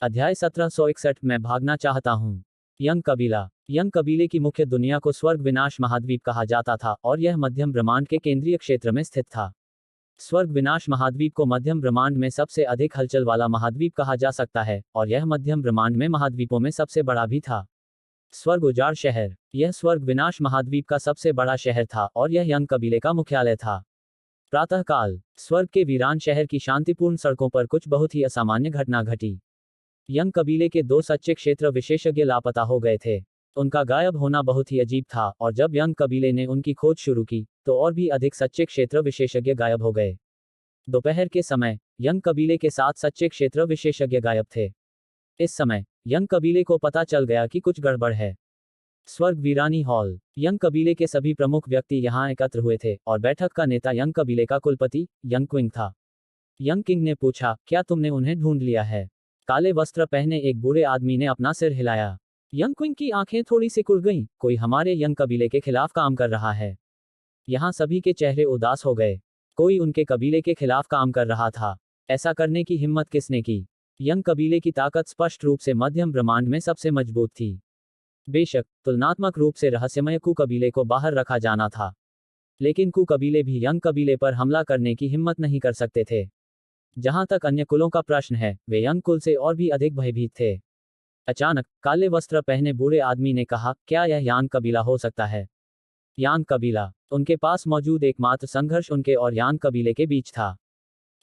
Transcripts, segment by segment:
अध्याय 1761 मैं भागना चाहता हूँ। यंग कबीला। यंग कबीले की मुख्य दुनिया को स्वर्ग विनाश महाद्वीप कहा जाता था और यह मध्यम ब्रह्मांड के केंद्रीय क्षेत्र में स्थित था। स्वर्ग विनाश महाद्वीप को मध्यम ब्रह्मांड में सबसे अधिक हलचल वाला महाद्वीप कहा जा सकता है और यह मध्यम ब्रह्मांड में महाद्वीपों में सबसे बड़ा भी था। स्वर्ग उजाड़ शहर। यह स्वर्ग विनाश महाद्वीप का सबसे बड़ा शहर था और यह यंग कबीले का मुख्यालय था। प्रातःकाल। स्वर्ग के वीरान शहर की शांतिपूर्ण सड़कों पर कुछ बहुत ही असामान्य घटना घटी। यंग कबीले के 2 सच्चे क्षेत्र विशेषज्ञ लापता हो गए थे। उनका गायब होना बहुत ही अजीब था और जब यंग कबीले ने उनकी खोज शुरू की तो और भी अधिक सच्चे क्षेत्र विशेषज्ञ गायब हो गए। दोपहर के समय यंग कबीले के 7 सच्चे क्षेत्र विशेषज्ञ गायब थे। इस समय यंग कबीले को पता चल गया कि कुछ गड़बड़ है। स्वर्ग वीरानी हॉल। यंग कबीले के सभी प्रमुख व्यक्ति यहाँ एकत्र हुए थे और बैठक का नेता यंग कबीले का कुलपति यंग क्विंग था। यंग किंग ने पूछा, क्या तुमने उन्हें ढूंढ लिया है? काले वस्त्र पहने एक बूढ़े आदमी ने अपना सिर हिलाया। यंग क्विंग की आंखें थोड़ी सिकुड़ गईं। कोई हमारे यंग कबीले के खिलाफ काम कर रहा है। यहाँ सभी के चेहरे उदास हो गए। कोई उनके कबीले के खिलाफ काम कर रहा था। ऐसा करने की हिम्मत किसने की? यंग कबीले की ताकत स्पष्ट रूप से मध्यम ब्रह्मांड में सबसे मजबूत थी। बेशक तुलनात्मक रूप से रहस्यमय कू कबीले को बाहर रखा जाना था, लेकिन कू कबीले भी यंग कबीले पर हमला करने की हिम्मत नहीं कर सकते थे। जहां तक अन्य कुलों का प्रश्न है, वे यंग कुल से और भी अधिक भयभीत थे। अचानक काले वस्त्र पहने बूढ़े आदमी ने कहा, क्या यह यांग कबीला हो सकता है? यांग कबीला। उनके पास मौजूद एकमात्र संघर्ष उनके और यांग कबीले के बीच था।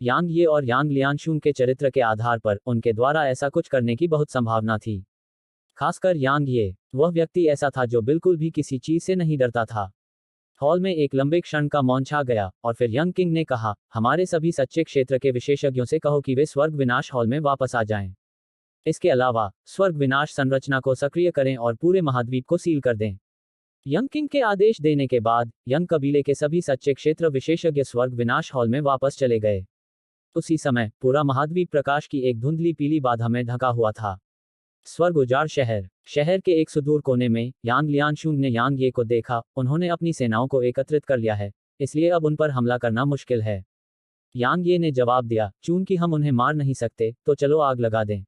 यांग ये और यांग लियांशुंग के चरित्र के आधार पर उनके द्वारा ऐसा कुछ करने की बहुत संभावना थी। खासकर यांग ये, वह व्यक्ति ऐसा था जो बिल्कुल भी किसी चीज से नहीं डरता था। हॉल में एक लंबे क्षण का मौन छा गया और फिर यंग किंग ने कहा, हमारे सभी सच्चे क्षेत्र के विशेषज्ञों से कहो कि वे स्वर्ग विनाश हॉल में वापस आ जाएं। इसके अलावा स्वर्ग विनाश संरचना को सक्रिय करें और पूरे महाद्वीप को सील कर दें। यंग किंग के आदेश देने के बाद यंग कबीले के सभी सच्चे क्षेत्र विशेषज्ञ स्वर्ग विनाश हॉल में वापस चले गए। उसी समय पूरा महाद्वीप प्रकाश की एक धुंधली पीली बाधा में ढका हुआ था। स्वर्ग उजाड़ शहर। शहर के एक सुदूर कोने में यांग लियांशुंग ने यांग ये को देखा। उन्होंने अपनी सेनाओं को एकत्रित कर लिया है, इसलिए अब उन पर हमला करना मुश्किल है। यांग ये ने जवाब दिया, चूंकि हम उन्हें मार नहीं सकते तो चलो आग लगा दें।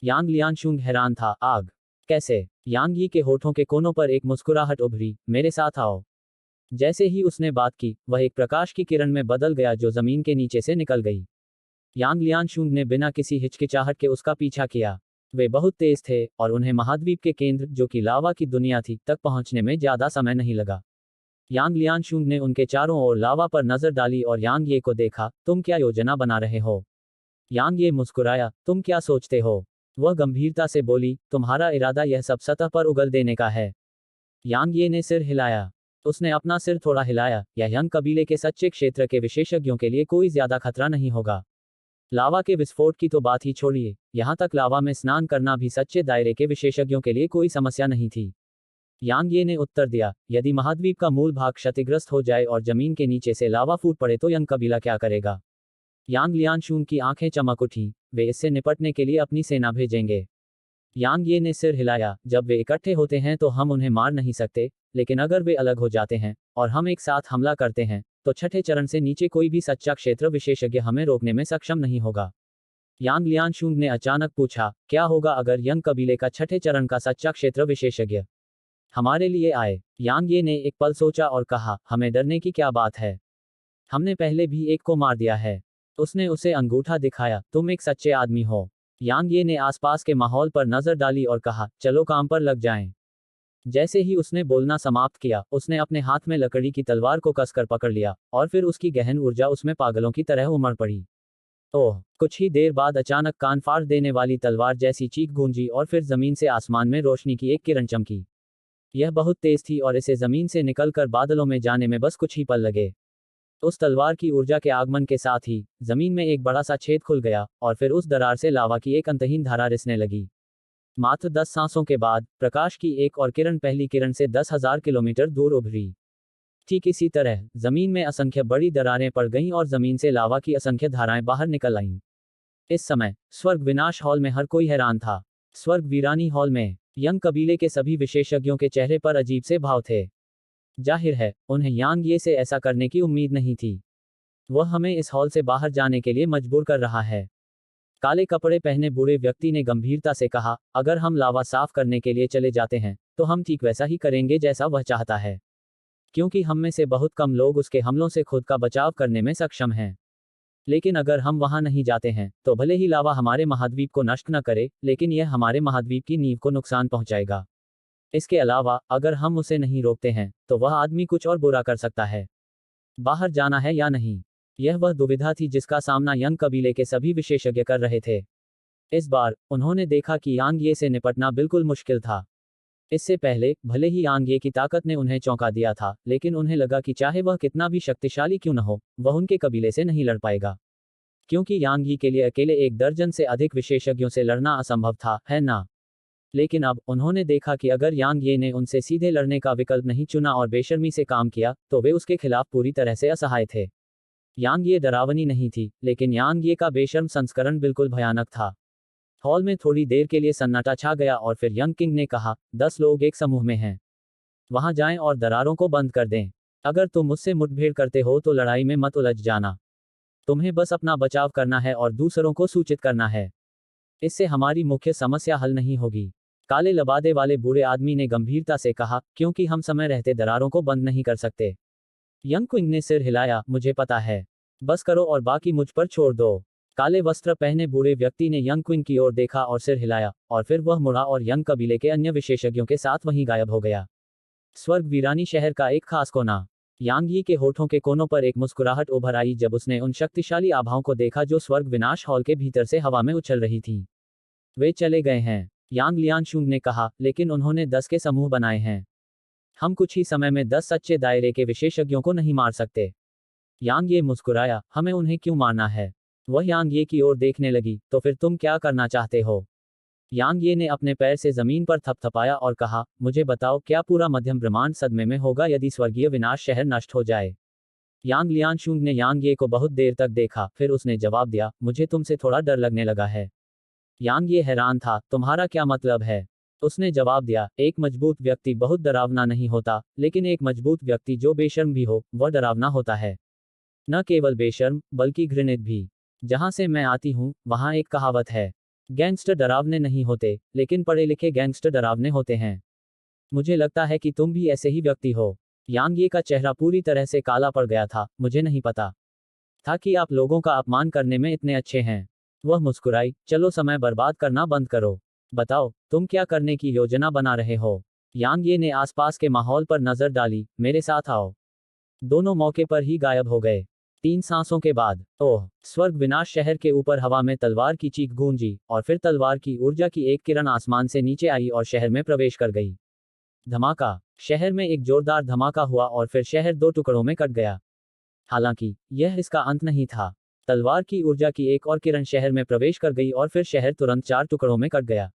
यांग लियांशुंग हैरान था, आग? कैसे? यांग ये के होठों के कोनों पर एक मुस्कुराहट उभरी, मेरे साथ आओ। जैसे ही उसने बात की, वह एक प्रकाश की किरण में बदल गया जो जमीन के नीचे से निकल गई। यांग लियांशुंग ने बिना किसी हिचकिचाहट के उसका पीछा किया। वे बहुत तेज थे और उन्हें महाद्वीप के केंद्र, जो कि लावा की दुनिया थी, तक पहुंचने में ज्यादा समय नहीं लगा। यांग लियांशुंग ने उनके चारों ओर लावा पर नजर डाली और यांग ये को देखा, तुम क्या योजना बना रहे हो? यांग ये मुस्कुराया, तुम क्या सोचते हो? वह गंभीरता से बोली, तुम्हारा इरादा यह सब सतह पर उगल देने का है? यांग ये ने सिर हिलाया। उसने अपना सिर थोड़ा हिलाया, यह यंग कबीले के सच्चे क्षेत्र के विशेषज्ञों के लिए कोई ज्यादा खतरा नहीं होगा। लावा के विस्फोट की तो बात ही छोड़िए, यहाँ तक लावा में स्नान करना भी सच्चे दायरे के विशेषज्ञों के लिए कोई समस्या नहीं थी। यांग ये ने उत्तर दिया, यदि महाद्वीप का मूल भाग क्षतिग्रस्त हो जाए और जमीन के नीचे से लावा फूट पड़े तो यंग कबीला क्या करेगा? यांग लियांशुंग की आंखें चमक उठी। वे इससे निपटने के लिए अपनी सेना भेजेंगे। यांग ये ने सिर हिलाया, जब वे इकट्ठे होते हैं तो हम उन्हें मार नहीं सकते, लेकिन अगर वे अलग हो जाते हैं और हम एक साथ हमला करते हैं तो छठे चरण से नीचे कोई भी सच्चा क्षेत्र विशेषज्ञ हमें रोकने में सक्षम नहीं होगा। यांग लियांशुंग ने अचानक पूछा, क्या होगा अगर यंग कबीले का छठे चरण का सच्चा क्षेत्र विशेषज्ञ हमारे लिए आए? यांग ये ने एक पल सोचा और कहा, हमें डरने की क्या बात है? हमने पहले भी एक को मार दिया है। उसने उसे अंगूठा दिखाया, तुम एक सच्चे आदमी हो। यांग ये ने आसपास के माहौल पर नजर डाली और कहा, चलो काम पर लग जाएं। जैसे ही उसने बोलना समाप्त किया, उसने अपने हाथ में लकड़ी की तलवार को कसकर पकड़ लिया और फिर उसकी गहन ऊर्जा उसमें पागलों की तरह उमड़ पड़ी। ओह! कुछ ही देर बाद अचानक कान फाड़ देने वाली तलवार जैसी चीख गूंजी और फिर जमीन से आसमान में रोशनी की एक किरण चमकी। यह बहुत तेज थी और इसे जमीन से निकलकर बादलों में जाने में बस कुछ ही पल लगे। उस तलवार की ऊर्जा के आगमन के साथ ही जमीन में एक बड़ा सा छेद खुल गया और फिर उस दरार से लावा की एक अंतहीन धारा रिसने लगी। मात्र 10 सांसों के बाद प्रकाश की एक और किरण पहली किरण से 10,000 किलोमीटर दूर उभरी। ठीक इसी तरह जमीन में असंख्य बड़ी दरारें पड़ गईं और जमीन से लावा की असंख्य धाराएं बाहर निकल आईं। इस समय स्वर्ग विनाश हॉल में हर कोई हैरान था। स्वर्ग वीरानी हॉल में यंग कबीले के सभी विशेषज्ञों के चेहरे पर अजीब से भाव थे। जाहिर है उन्हें यांग ये से ऐसा करने की उम्मीद नहीं थी। वह हमें इस हॉल से बाहर जाने के लिए मजबूर कर रहा है। काले कपड़े पहने बूढ़े व्यक्ति ने गंभीरता से कहा, अगर हम लावा साफ करने के लिए चले जाते हैं तो हम ठीक वैसा ही करेंगे जैसा वह चाहता है, क्योंकि हम में से बहुत कम लोग उसके हमलों से खुद का बचाव करने में सक्षम हैं। लेकिन अगर हम वहां नहीं जाते हैं तो भले ही लावा हमारे महाद्वीप को नष्ट न करे, लेकिन यह हमारे महाद्वीप की नींव को नुकसान पहुंचाएगा। इसके अलावा अगर हम उसे नहीं रोकते हैं तो वह आदमी कुछ और बुरा कर सकता है। बाहर जाना है या नहीं, यह वह दुविधा थी जिसका सामना यंग कबीले के सभी विशेषज्ञ कर रहे थे। इस बार उन्होंने देखा कि यांग ये से निपटना बिल्कुल मुश्किल था। इससे पहले भले ही यांग ये की ताकत ने उन्हें चौंका दिया था, लेकिन उन्हें लगा कि चाहे वह कितना भी शक्तिशाली क्यों न हो, वह उनके कबीले से नहीं लड़ पाएगा, क्योंकि यांग ये के लिए अकेले 1 दर्जन से अधिक विशेषज्ञों से लड़ना असंभव था, है ना। लेकिन अब उन्होंने देखा कि अगर यांग ये ने उनसे सीधे लड़ने का विकल्प नहीं चुना और बेशर्मी से काम किया तो वे उसके खिलाफ पूरी तरह से असहाय थे। यांग ये डरावनी नहीं थी, लेकिन यांग ये का बेशर्म संस्करण बिल्कुल भयानक था। हॉल में थोड़ी देर के लिए सन्नाटा छा गया और फिर यंग किंग ने कहा, 10 लोग एक समूह में हैं, वहां जाएं और दरारों को बंद कर दें। अगर तुम मुझसे मुठभेड़ करते हो तो लड़ाई में मत उलझ जाना, तुम्हें बस अपना बचाव करना है और दूसरों को सूचित करना है। इससे हमारी मुख्य समस्या हल नहीं होगी। काले लबादे वाले बूढ़े आदमी ने गंभीरता से कहा, क्योंकि हम समय रहते दरारों को बंद नहीं कर सकते। यंग क्विंग ने सिर हिलाया, मुझे पता है, बस करो और बाकी मुझ पर छोड़ दो। काले वस्त्र पहने बूढ़े व्यक्ति ने यंग क्विंग की ओर देखा और सिर हिलाया, और फिर वह मुड़ा और यंग कबीले के अन्य विशेषज्ञों के साथ वहीं गायब हो गया। स्वर्ग वीरानी शहर का एक खास कोना। यांग यी के होठों के कोनों पर एक मुस्कुराहट उभर आई जब उसने उन शक्तिशाली आभाओं को देखा जो स्वर्ग विनाश हॉल के भीतर से हवा में उछल रही थी। वे चले गए हैं, यांग लियांशुंग ने कहा, लेकिन उन्होंने 10 के समूह बनाए हैं। हम कुछ ही समय में 10 सच्चे दायरे के विशेषज्ञों को नहीं मार सकते। यांग ये मुस्कुराया, हमें उन्हें क्यों मारना है। वह यांग ये की ओर देखने लगी, तो फिर तुम क्या करना चाहते हो। यांग ये ने अपने पैर से जमीन पर थपथपाया और कहा, मुझे बताओ, क्या पूरा मध्यम ब्रह्मांड सदमे में होगा यदि स्वर्गीय विनाश शहर नष्ट हो जाए। यांग लियांशुंग ने यांग ये को बहुत देर तक देखा, फिर उसने जवाब दिया, मुझे तुमसे थोड़ा डर लगने लगा है। यांग ये हैरान था, तुम्हारा क्या मतलब है। उसने जवाब दिया, एक मजबूत व्यक्ति बहुत डरावना नहीं होता, लेकिन एक मजबूत व्यक्ति जो बेशर्म भी हो वह डरावना होता है। न केवल बेशर्म बल्कि घृणित भी। जहां से मैं आती हूं वहां एक कहावत है, गैंगस्टर डरावने नहीं होते, लेकिन पढ़े लिखे गैंगस्टर डरावने होते हैं। मुझे लगता है कि तुम भी ऐसे ही व्यक्ति हो। यांग ये का चेहरा पूरी तरह से काला पड़ गया था, मुझे नहीं पता था कि आप लोगों का अपमान करने में इतने अच्छे हैं। वह मुस्कुराई, चलो समय बर्बाद करना बंद करो, बताओ तुम क्या करने की योजना बना रहे हो। यांग ये ने आसपास के माहौल पर नजर डाली, मेरे साथ आओ। दोनों मौके पर ही गायब हो गए। 3 सांसों के बाद, ओह, स्वर्ग विनाश शहर के ऊपर हवा में तलवार की चीख गूंजी, और फिर तलवार की ऊर्जा की एक किरण आसमान से नीचे आई और शहर में प्रवेश कर गई। धमाका, शहर में एक जोरदार धमाका हुआ और फिर शहर 2 टुकड़ों में कट गया। हालांकि यह इसका अंत नहीं था। तलवार की ऊर्जा की एक और किरण शहर में प्रवेश कर गई और फिर शहर तुरंत 4 टुकड़ों में कट गया।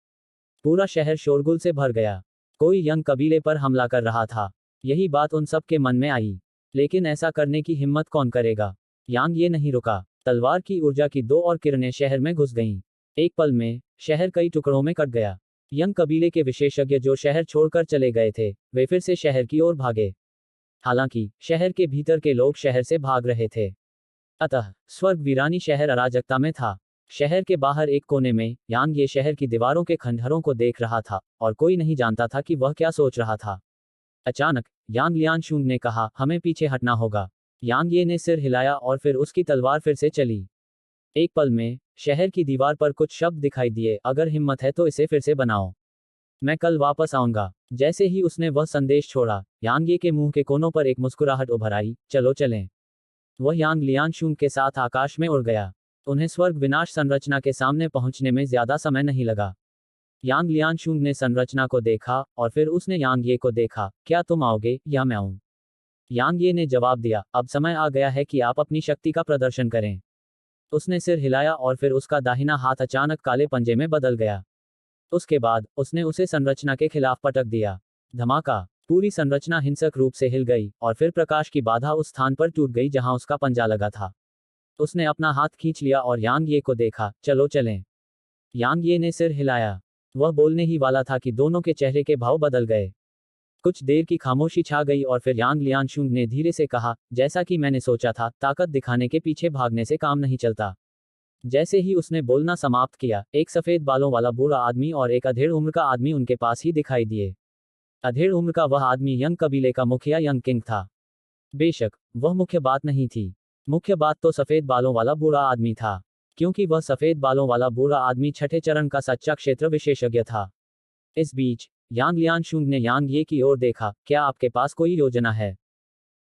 पूरा शहर शोरगुल से भर गया। कोई यंग कबीले पर हमला कर रहा था। यही बात उन सब के मन में आई। लेकिन ऐसा करने की हिम्मत कौन करेगा। यांग ये नहीं रुका। तलवार की ऊर्जा की 2 और किरणें शहर में घुस गईं। एक पल में शहर कई टुकड़ों में कट गया। यंग कबीले के विशेषज्ञ जो शहर छोड़कर चले गए थे, वे फिर से शहर की ओर भागे। हालांकि शहर के भीतर के लोग शहर से भाग रहे थे। अतः स्वर्ग वीरानी शहर अराजकता में था। शहर के बाहर एक कोने में यांग ये शहर की दीवारों के खंडहरों को देख रहा था, और कोई नहीं जानता था कि वह क्या सोच रहा था। अचानक यांग लियांशुंग ने कहा, हमें पीछे हटना होगा। यांग ये ने सिर हिलाया और फिर उसकी तलवार फिर से चली। एक पल में शहर की दीवार पर कुछ शब्द दिखाई दिए, अगर हिम्मत है तो इसे फिर से बनाओ, मैं कल वापस आऊंगा। जैसे ही उसने वह संदेश छोड़ा, यांग ये के मुंह के कोनों पर एक मुस्कुराहट उभर आई, चलो चलें। वह यांग लियांशुंग के साथ आकाश में उड़ गया। उन्हें स्वर्ग विनाश संरचना के सामने पहुंचने में ज्यादा समय नहीं लगा। यांग लियांशुंग ने संरचना को देखा और फिर उसने यांग ये को देखा, क्या तुम आओगे या मैं आऊं। यांग ये ने जवाब दिया, अब समय आ गया है कि आप अपनी शक्ति का प्रदर्शन करें। उसने सिर हिलाया और फिर उसका दाहिना हाथ अचानक काले पंजे में बदल गया। उसके बाद उसने उसे संरचना के खिलाफ पटक दिया। धमाका, पूरी संरचना हिंसक रूप से हिल गई और फिर प्रकाश की बाधा उस स्थान पर टूट गई जहां उसका पंजा लगा था। उसने अपना हाथ खींच लिया और यांग ये को देखा, चलो चलें। यांग ये ने सिर हिलाया। वह बोलने ही वाला था कि दोनों के चेहरे के भाव बदल गए। कुछ देर की खामोशी छा गई और फिर यांग लियांशुंग ने धीरे से कहा, जैसा कि मैंने सोचा था, ताकत दिखाने के पीछे भागने से काम नहीं चलता। जैसे ही उसने बोलना समाप्त किया, एक सफेद बालों वाला बूढ़ा आदमी और एक अधेड़ उम्र का आदमी उनके पास ही दिखाई दिए। अधेड़ उम्र का वह आदमी यंग कबीले का मुखिया यंग किंग था। बेशक वह मुख्य बात नहीं थी। मुख्य बात तो सफेद बालों वाला बूढ़ा आदमी था, क्योंकि वह सफेद बालों वाला बूढ़ा आदमी छठे चरण का सच्चा क्षेत्र विशेषज्ञ था। इस बीच यांग लियांशुंग ने यांग ये की ओर देखा, क्या आपके पास कोई योजना है?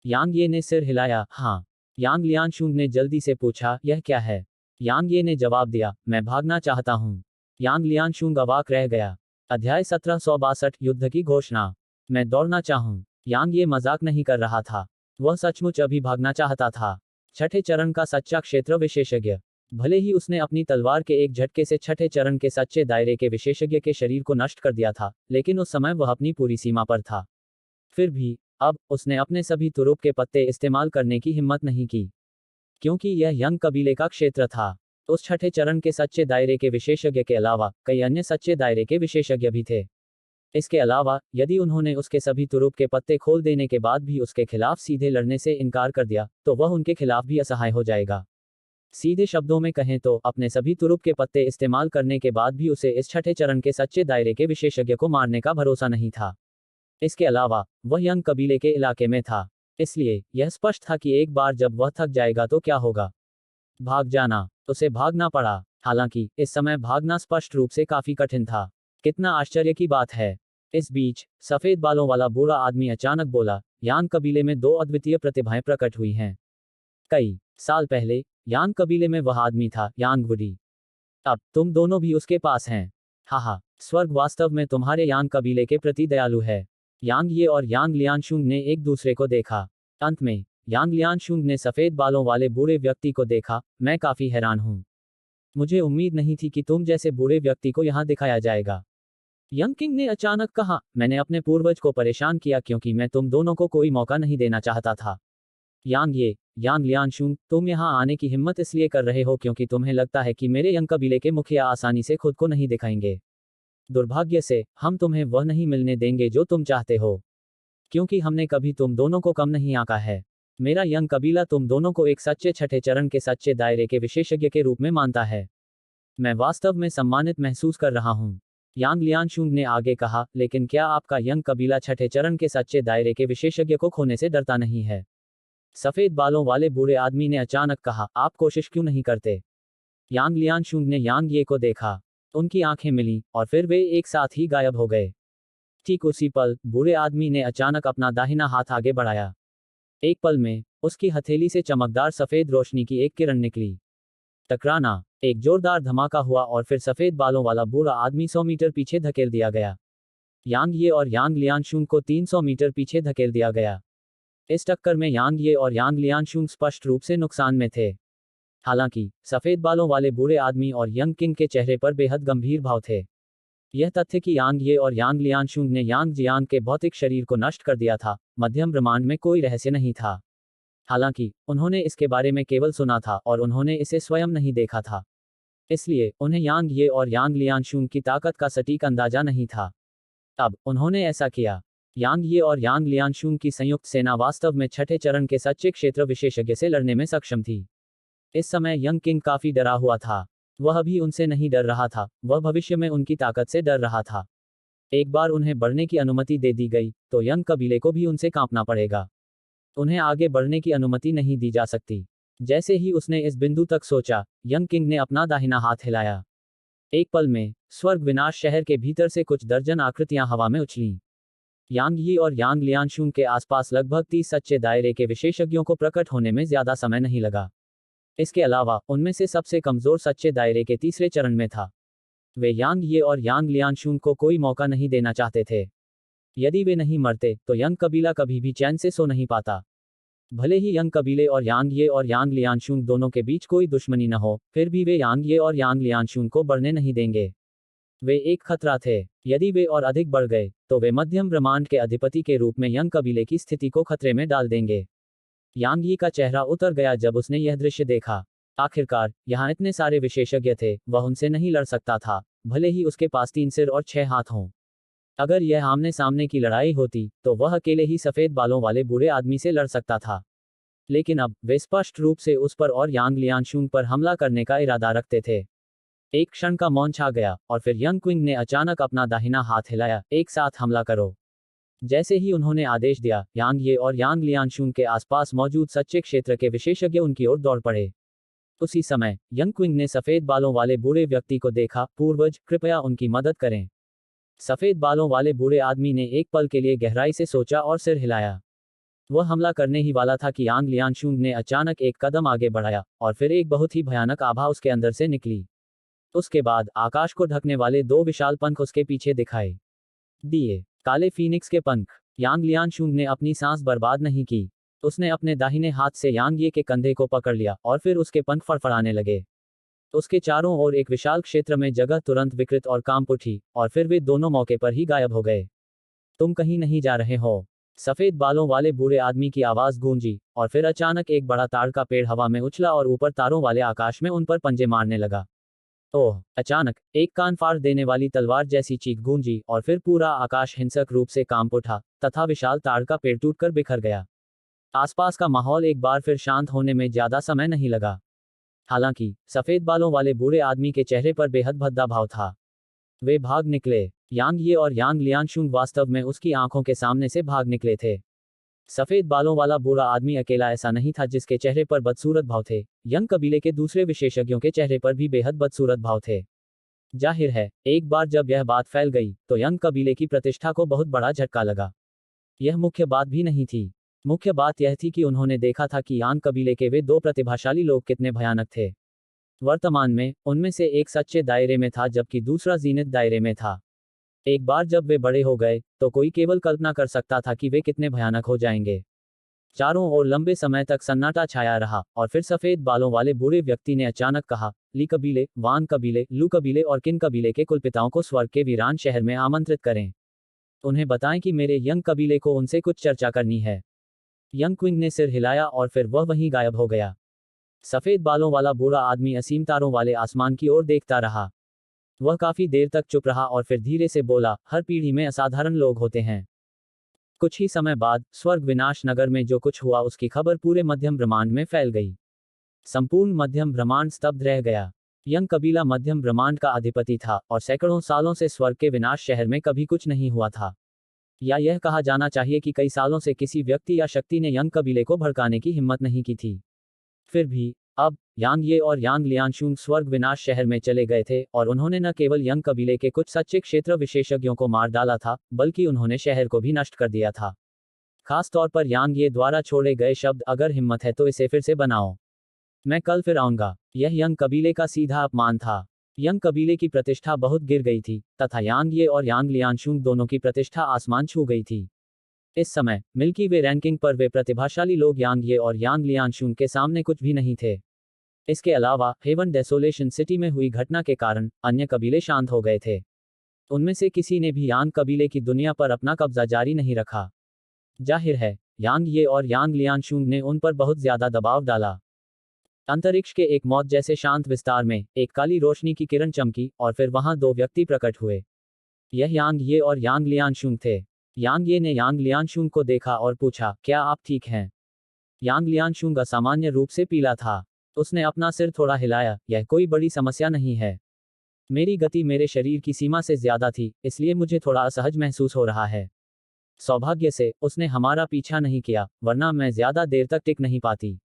यांग ये ने सिर हिलाया, हाँ। यांग लियांशुंग ने जल्दी से पूछा, यह क्या है? यांग ये ने जवाब दिया, मैं भागना चाहता हूँ। यांग लियांशुंग अवाक रह गया। अध्याय 1762 युद्ध की घोषणा। मैं दौड़ना चाहूँ। यांग ये मजाक नहीं कर रहा था, वह सचमुच अभी भागना चाहता था। छठे चरण का सच्चा क्षेत्र विशेषज्ञ। भले ही उसने अपनी तलवार के एक झटके से छठे चरण के सच्चे दायरे के विशेषज्ञ के शरीर को नष्ट कर दिया था, लेकिन उस समय वह अपनी पूरी सीमा पर था। फिर भी अब उसने अपने सभी तुरुप के पत्ते इस्तेमाल करने की हिम्मत नहीं की, क्योंकि यह यंग कबीले का क्षेत्र था। उस छठे चरण के सच्चे दायरे के विशेषज्ञ के अलावा कई अन्य सच्चे दायरे के विशेषज्ञ भी थे। इसके अलावा यदि उन्होंने उसके सभी तुरुप के पत्ते खोल देने के बाद भी उसके खिलाफ सीधे लड़ने से इनकार कर दिया, तो वह उनके खिलाफ भी असहाय हो जाएगा। सीधे शब्दों में कहें तो अपने सभी तुरुप के पत्ते इस्तेमाल करने के बाद भी उसे इस छठे चरण के सच्चे दायरे के विशेषज्ञ को मारने का भरोसा नहीं था। इसके अलावा वह यंग कबीले के इलाके में था, इसलिए यह स्पष्ट था कि एक बार जब वह थक जाएगा तो क्या होगा? भाग जाना। उसे भागना पड़ा। हालांकि इस समय भागना स्पष्ट रूप से काफी कठिन था। कितना आश्चर्य की बात है। इस बीच सफेद बालों वाला बूढ़ा आदमी अचानक बोला, यांग कबीले में दो अद्वितीय प्रतिभाएं प्रकट हुई हैं। कई साल पहले यांग कबीले में वह आदमी था, यांग वुडी। अब तुम दोनों भी उसके पास हैं। हाहा, स्वर्ग वास्तव में तुम्हारे यांग कबीले के प्रति दयालु है। यांग ये और यांग लियांशुंग ने एक दूसरे को देखा। अंत में यांग लियांशुंग ने सफेद बालों वाले बूढ़े व्यक्ति को देखा, मैं काफी हैरान हूं। मुझे उम्मीद नहीं थी कि तुम जैसे बूढ़े व्यक्ति को यहां दिखाया जाएगा। यंग किंग ने अचानक कहा, मैंने अपने पूर्वज को परेशान किया क्योंकि मैं तुम दोनों को कोई मौका नहीं देना चाहता था। यांग लियांशुंग, तुम यहां आने की हिम्मत इसलिए कर रहे हो क्योंकि तुम्हें लगता है कि मेरे यंग कबीले के मुखिया आसानी से खुद को नहीं दिखाएंगे। दुर्भाग्य से हम तुम्हें वह नहीं मिलने देंगे जो तुम चाहते हो, क्योंकि हमने कभी तुम दोनों को कम नहीं आंका है। मेरा यंग कबीला तुम दोनों को एक सच्चे छठे चरण के सच्चे दायरे के विशेषज्ञ के रूप में मानता है। मैं वास्तव में सम्मानित महसूस कर रहा हूं। यांग लियांशुंग ने आगे कहा, लेकिन क्या आपका यंग कबीला छठे चरण के सच्चे दायरे के विशेषज्ञ को खोने से डरता नहीं है? सफेद बालों वाले बूढ़े आदमी ने अचानक कहा, आप कोशिश क्यों नहीं करते? यांग लियांशुंग ने यांग ये को देखा। उनकी आंखें मिली और फिर वे एक साथ ही गायब हो गए। ठीक उसी पल बूढ़े आदमी ने अचानक अपना दाहिना हाथ आगे बढ़ाया। एक पल में उसकी हथेली से चमकदार सफेद रोशनी की एक किरण निकली। टकराना, एक जोरदार धमाका हुआ और फिर सफेद बालों वाला बूढ़ा आदमी 100 मीटर पीछे धकेल दिया गया। यांग ये और यांग लियांशुंग को 300 मीटर पीछे धकेल दिया गया। इस टक्कर में यांग ये और यांग लियांशुंग स्पष्ट रूप से नुकसान में थे। हालांकि सफेद बालों वाले बूढ़े आदमी और यंग किंग के चेहरे पर बेहद गंभीर भाव थे। यह तथ्य कि यांग ये और यांग लियांशुंग ने यांग जियांग के भौतिक शरीर को नष्ट कर दिया था, मध्यम ब्रह्मांड में कोई रहस्य नहीं था। हालांकि उन्होंने इसके बारे में केवल सुना था और उन्होंने इसे स्वयं नहीं देखा था, इसलिए उन्हें यांग ये और यांग लियांशुंग की ताकत का सटीक अंदाजा नहीं था। अब उन्होंने ऐसा किया। यांग ये और यांग लियांशुंग की संयुक्त सेना वास्तव में छठे चरण के सच्चे क्षेत्र विशेषज्ञ से लड़ने में सक्षम थी। इस समय यंग किंग काफी डरा हुआ था। वह भी उनसे नहीं डर रहा था, वह भविष्य में उनकी ताकत से डर रहा था। एक बार उन्हें बढ़ने की अनुमति दे दी गई तो यंग कबीले को भी उनसे कांपना पड़ेगा। उन्हें आगे बढ़ने की अनुमति नहीं दी जा सकती। जैसे ही उसने इस बिंदु तक सोचा, यंग किंग ने अपना दाहिना हाथ हिलाया। एक पल में स्वर्ग विनाश शहर के भीतर से कुछ दर्जन आकृतियां हवा में उछलीं। यांग यी और यांग लियांशुंग के आसपास लगभग 30 सच्चे दायरे के विशेषज्ञों को प्रकट होने में ज्यादा समय नहीं लगा। इसके अलावा उनमें से सबसे कमजोर सच्चे दायरे के तीसरे चरण में था। वे यांग ये और यांग लियांशुंग को कोई मौका नहीं देना चाहते थे। यदि वे नहीं मरते तो यंग कबीला कभी भी चैन से सो नहीं पाता। भले ही यंग कबीले और यांग लियांशुंग दोनों के बीच कोई दुश्मनी न हो, फिर भी वे यांग ये और यांग लियांशुंग को बढ़ने नहीं देंगे। वे एक खतरा थे। यदि वे और अधिक बढ़ गए तो वे मध्यम ब्रह्मांड के अधिपति के रूप में यंग कबीले की स्थिति को खतरे में डाल देंगे। यांग यी का चेहरा उतर गया जब उसने यह दृश्य देखा। आखिरकार यहाँ इतने सारे विशेषज्ञ थे, वह उनसे नहीं लड़ सकता था, भले ही उसके पास 3 सिर और 6 हाथ हों। अगर यह आमने सामने की लड़ाई होती तो वह अकेले ही सफेद बालों वाले बूढ़े आदमी से लड़ सकता था। लेकिन अब वे स्पष्ट रूप से उस पर और यांग लियांशुंग पर हमला करने का इरादा रखते थे। एक क्षण का मौन छा गया, और फिर यंग क्विंग ने अचानक अपना दाहिना हाथ हिलाया, एक साथ हमला करो। जैसे ही उन्होंने आदेश दिया, यांग ये और यांग लियांशुंग के आसपास मौजूद सच्चे क्षेत्र के विशेषज्ञ उनकी ओर दौड़ पड़े। उसी समय यंग क्विंग ने सफेद बालों वाले बूढ़े व्यक्ति को देखा। पूर्वज, कृपया उनकी मदद करें। सफेद बालों वाले बूढ़े आदमी ने एक पल के लिए गहराई से सोचा और सिर हिलाया। वह हमला करने ही वाला था कि यांग लियांशुंग ने अचानक एक कदम आगे बढ़ाया, और फिर एक बहुत ही भयानक आभा उसके अंदर से निकली। उसके बाद आकाश को ढकने वाले दो विशाल पंख उसके पीछे दिखाई दिए। काले फीनिक्स के पंख। यांग लियांशुंग ने अपनी सांस बर्बाद नहीं की। उसने अपने दाहिने हाथ से यांग ये के कंधे को पकड़ लिया, और फिर उसके पंख फड़फड़ाने लगे। उसके चारों ओर एक विशाल क्षेत्र में जगह तुरंत विकृत और कांप उठी, और फिर वे दोनों मौके पर ही गायब हो गए। तुम कहीं नहीं जा रहे हो। सफेद बालों वाले बूढ़े आदमी की आवाज गूंजी, और फिर अचानक एक बड़ा ताड़ का पेड़ हवा में उछला और ऊपर तारों वाले आकाश में उन पर पंजे मारने लगा। ओह! अचानक एक कान फाड़ देने वाली तलवार जैसी चीख गूंजी, और फिर पूरा आकाश हिंसक रूप से कांप उठा, तथा विशाल ताड़ का पेड़ टूटकर बिखर गया। आसपास का माहौल एक बार फिर शांत होने में ज्यादा समय नहीं लगा। हालांकि सफेद बालों वाले बूढ़े आदमी के चेहरे पर बेहद भद्दा भाव था। वे भाग निकले। यांग ये और यांग लियांशुंग वास्तव में उसकी आंखों के सामने से भाग निकले थे। सफेद बालों वाला बूढ़ा आदमी अकेला ऐसा नहीं था जिसके चेहरे पर बदसूरत भाव थे। यंग कबीले के दूसरे विशेषज्ञों के चेहरे पर भी बेहद बदसूरत भाव थे। जाहिर है, एक बार जब यह बात फैल गई, तो यंग कबीले की प्रतिष्ठा को बहुत बड़ा झटका लगा। यह मुख्य बात भी नहीं थी। मुख्य बात यह थी कि उन्होंने देखा था कि यांग कबीले के वे दो प्रतिभाशाली लोग कितने भयानक थे। वर्तमान में उनमें से एक सच्चे दायरे में था, जबकि दूसरा जीनित दायरे में था। एक बार जब वे बड़े हो गए, तो कोई केवल कल्पना कर सकता था कि वे कितने भयानक हो जाएंगे। चारों ओर लंबे समय तक सन्नाटा छाया रहा, और फिर सफेद बालों वाले बूढ़े व्यक्ति ने अचानक कहा, ली कबीले, वान कबीले, लू कबीले और किन कबीले के कुलपिताओं को स्वर्ग के वीरान शहर में आमंत्रित करें। उन्हें बताएं कि मेरे यंग कबीले को उनसे कुछ चर्चा करनी है। यंग क्विंग ने सिर हिलाया, और फिर वह वहीं गायब हो गया। सफेद बालों वाला बूढ़ा आदमी असीम तारों वाले आसमान की ओर देखता रहा। वह काफी देर तक चुप रहा, और फिर धीरे से बोला, हर पीढ़ी में असाधारण लोग होते हैं। कुछ ही समय बाद स्वर्ग विनाश नगर में जो कुछ हुआ उसकी खबर पूरे मध्यम ब्रह्मांड में फैल गई। संपूर्ण मध्यम ब्रह्मांड स्तब्ध रह गया। यंग कबीला मध्यम ब्रह्मांड का अधिपति था, और सैकड़ों सालों से स्वर्ग के विनाश शहर में कभी कुछ नहीं हुआ था। या यह कहा जाना चाहिए कि कई सालों से किसी व्यक्ति या शक्ति ने यंग कबीले को भड़काने की हिम्मत नहीं की थी। फिर भी अब यांग ये और यांग लियांशुंग स्वर्ग विनाश शहर में चले गए थे, और उन्होंने न केवल यंग कबीले के कुछ सच्चे क्षेत्र विशेषज्ञों को मार डाला था, बल्कि उन्होंने शहर को भी नष्ट कर दिया था। खास तौर पर यांग ये द्वारा छोड़े गए शब्द, अगर हिम्मत है तो इसे फिर से बनाओ। मैं कल फिर आऊंगा। यह यंग कबीले का सीधा अपमान था। यंग कबीले की प्रतिष्ठा बहुत गिर गई थी, तथा यांग ये और यांग लियांशुंग दोनों की प्रतिष्ठा आसमान छू गई थी। इस समय मिल्की वे रैंकिंग पर वे प्रतिभाशाली लोग यांग ये और यांग लियांशुंग के सामने कुछ भी नहीं थे। इसके अलावा हेवन डेसोलेशन सिटी में हुई घटना के कारण अन्य कबीले शांत हो गए थे। उनमें से किसी ने भी यांग कबीले की दुनिया पर अपना कब्जा जारी नहीं रखा। जाहिर है, यांग ये और यांग लियांशुंग ने उन पर बहुत ज्यादा दबाव डाला। अंतरिक्ष के एक मौत जैसे शांत विस्तार में एक काली रोशनी की किरण चमकी, और फिर वहां दो व्यक्ति प्रकट हुए। यह यांग ये और यांग लियांशुंग थे। यांग ये ने यांग लियांशुंग को देखा और पूछा, क्या आप ठीक हैं? यांग लियांशुंग असामान्य रूप से पीला था। उसने अपना सिर थोड़ा हिलाया, यह कोई बड़ी समस्या नहीं है। मेरी गति मेरे शरीर की सीमा से ज्यादा थी, इसलिए मुझे थोड़ा असहज महसूस हो रहा है। सौभाग्य से उसने हमारा पीछा नहीं किया, वरना मैं ज्यादा देर तक टिक नहीं पाती।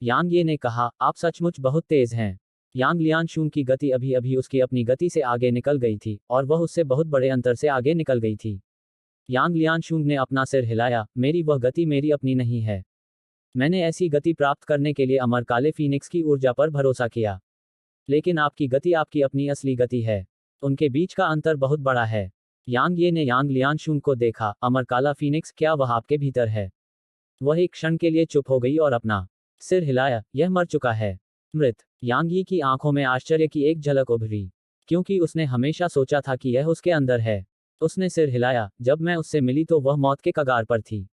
यांग ये ने कहा, आप सचमुच बहुत तेज हैं। यांग लियांशुंग की गति अभी अभी उसकी अपनी गति से आगे निकल गई थी, और वह उससे बहुत बड़े अंतर से आगे निकल गई थी। यांग लियांशुंग ने अपना सिर हिलाया, मेरी वह गति मेरी अपनी नहीं है। मैंने ऐसी गति प्राप्त करने के लिए अमर काले फीनिक्स की ऊर्जा पर भरोसा किया। लेकिन आपकी गति आपकी अपनी असली गति है। उनके बीच का अंतर बहुत बड़ा है। यांग ये ने यांग लियांशुंग को देखा, अमर काला फीनिक्स, क्या वह आपके भीतर है? वह एक क्षण के लिए चुप हो गई और अपना सिर हिलाया, यह मर चुका है। मृत। यांग यी की आंखों में आश्चर्य की एक झलक उभरी, क्योंकि उसने हमेशा सोचा था कि यह उसके अंदर है। उसने सिर हिलाया, जब मैं उससे मिली तो वह मौत के कगार पर थी।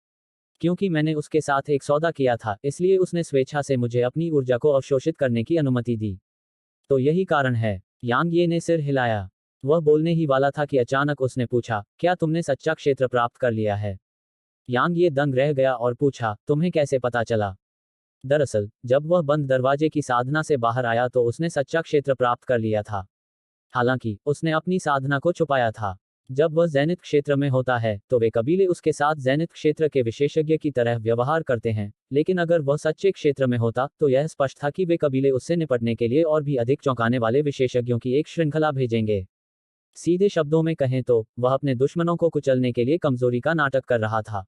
क्योंकि मैंने उसके साथ एक सौदा किया था, इसलिए उसने स्वेच्छा से मुझे अपनी ऊर्जा को अवशोषित करने की अनुमति दी। तो यही कारण है। यांग ये ने सिर हिलाया। वह बोलने ही वाला था कि अचानक उसने पूछा, क्या तुमने सच्चा क्षेत्र प्राप्त कर लिया है? यांग ये दंग रह गया और पूछा, तुम्हें कैसे पता चला? दरअसल जब वह बंद दरवाजे की साधना से बाहर आया तो उसने सच्चा क्षेत्र प्राप्त कर लिया था। हालांकि उसने अपनी साधना को छुपाया था। जब वह जैनित क्षेत्र में होता है तो वे कबीले उसके साथ जैनित क्षेत्र के विशेषज्ञ की तरह व्यवहार करते हैं, लेकिन अगर वह सच्चे क्षेत्र में होता तो यह स्पष्ट था कि वे कबीले उससे निपटने के लिए और भी अधिक चौंकाने वाले विशेषज्ञों की एक श्रृंखला भेजेंगे। सीधे शब्दों में कहें तो वह अपने दुश्मनों को कुचलने के लिए कमजोरी का नाटक कर रहा था।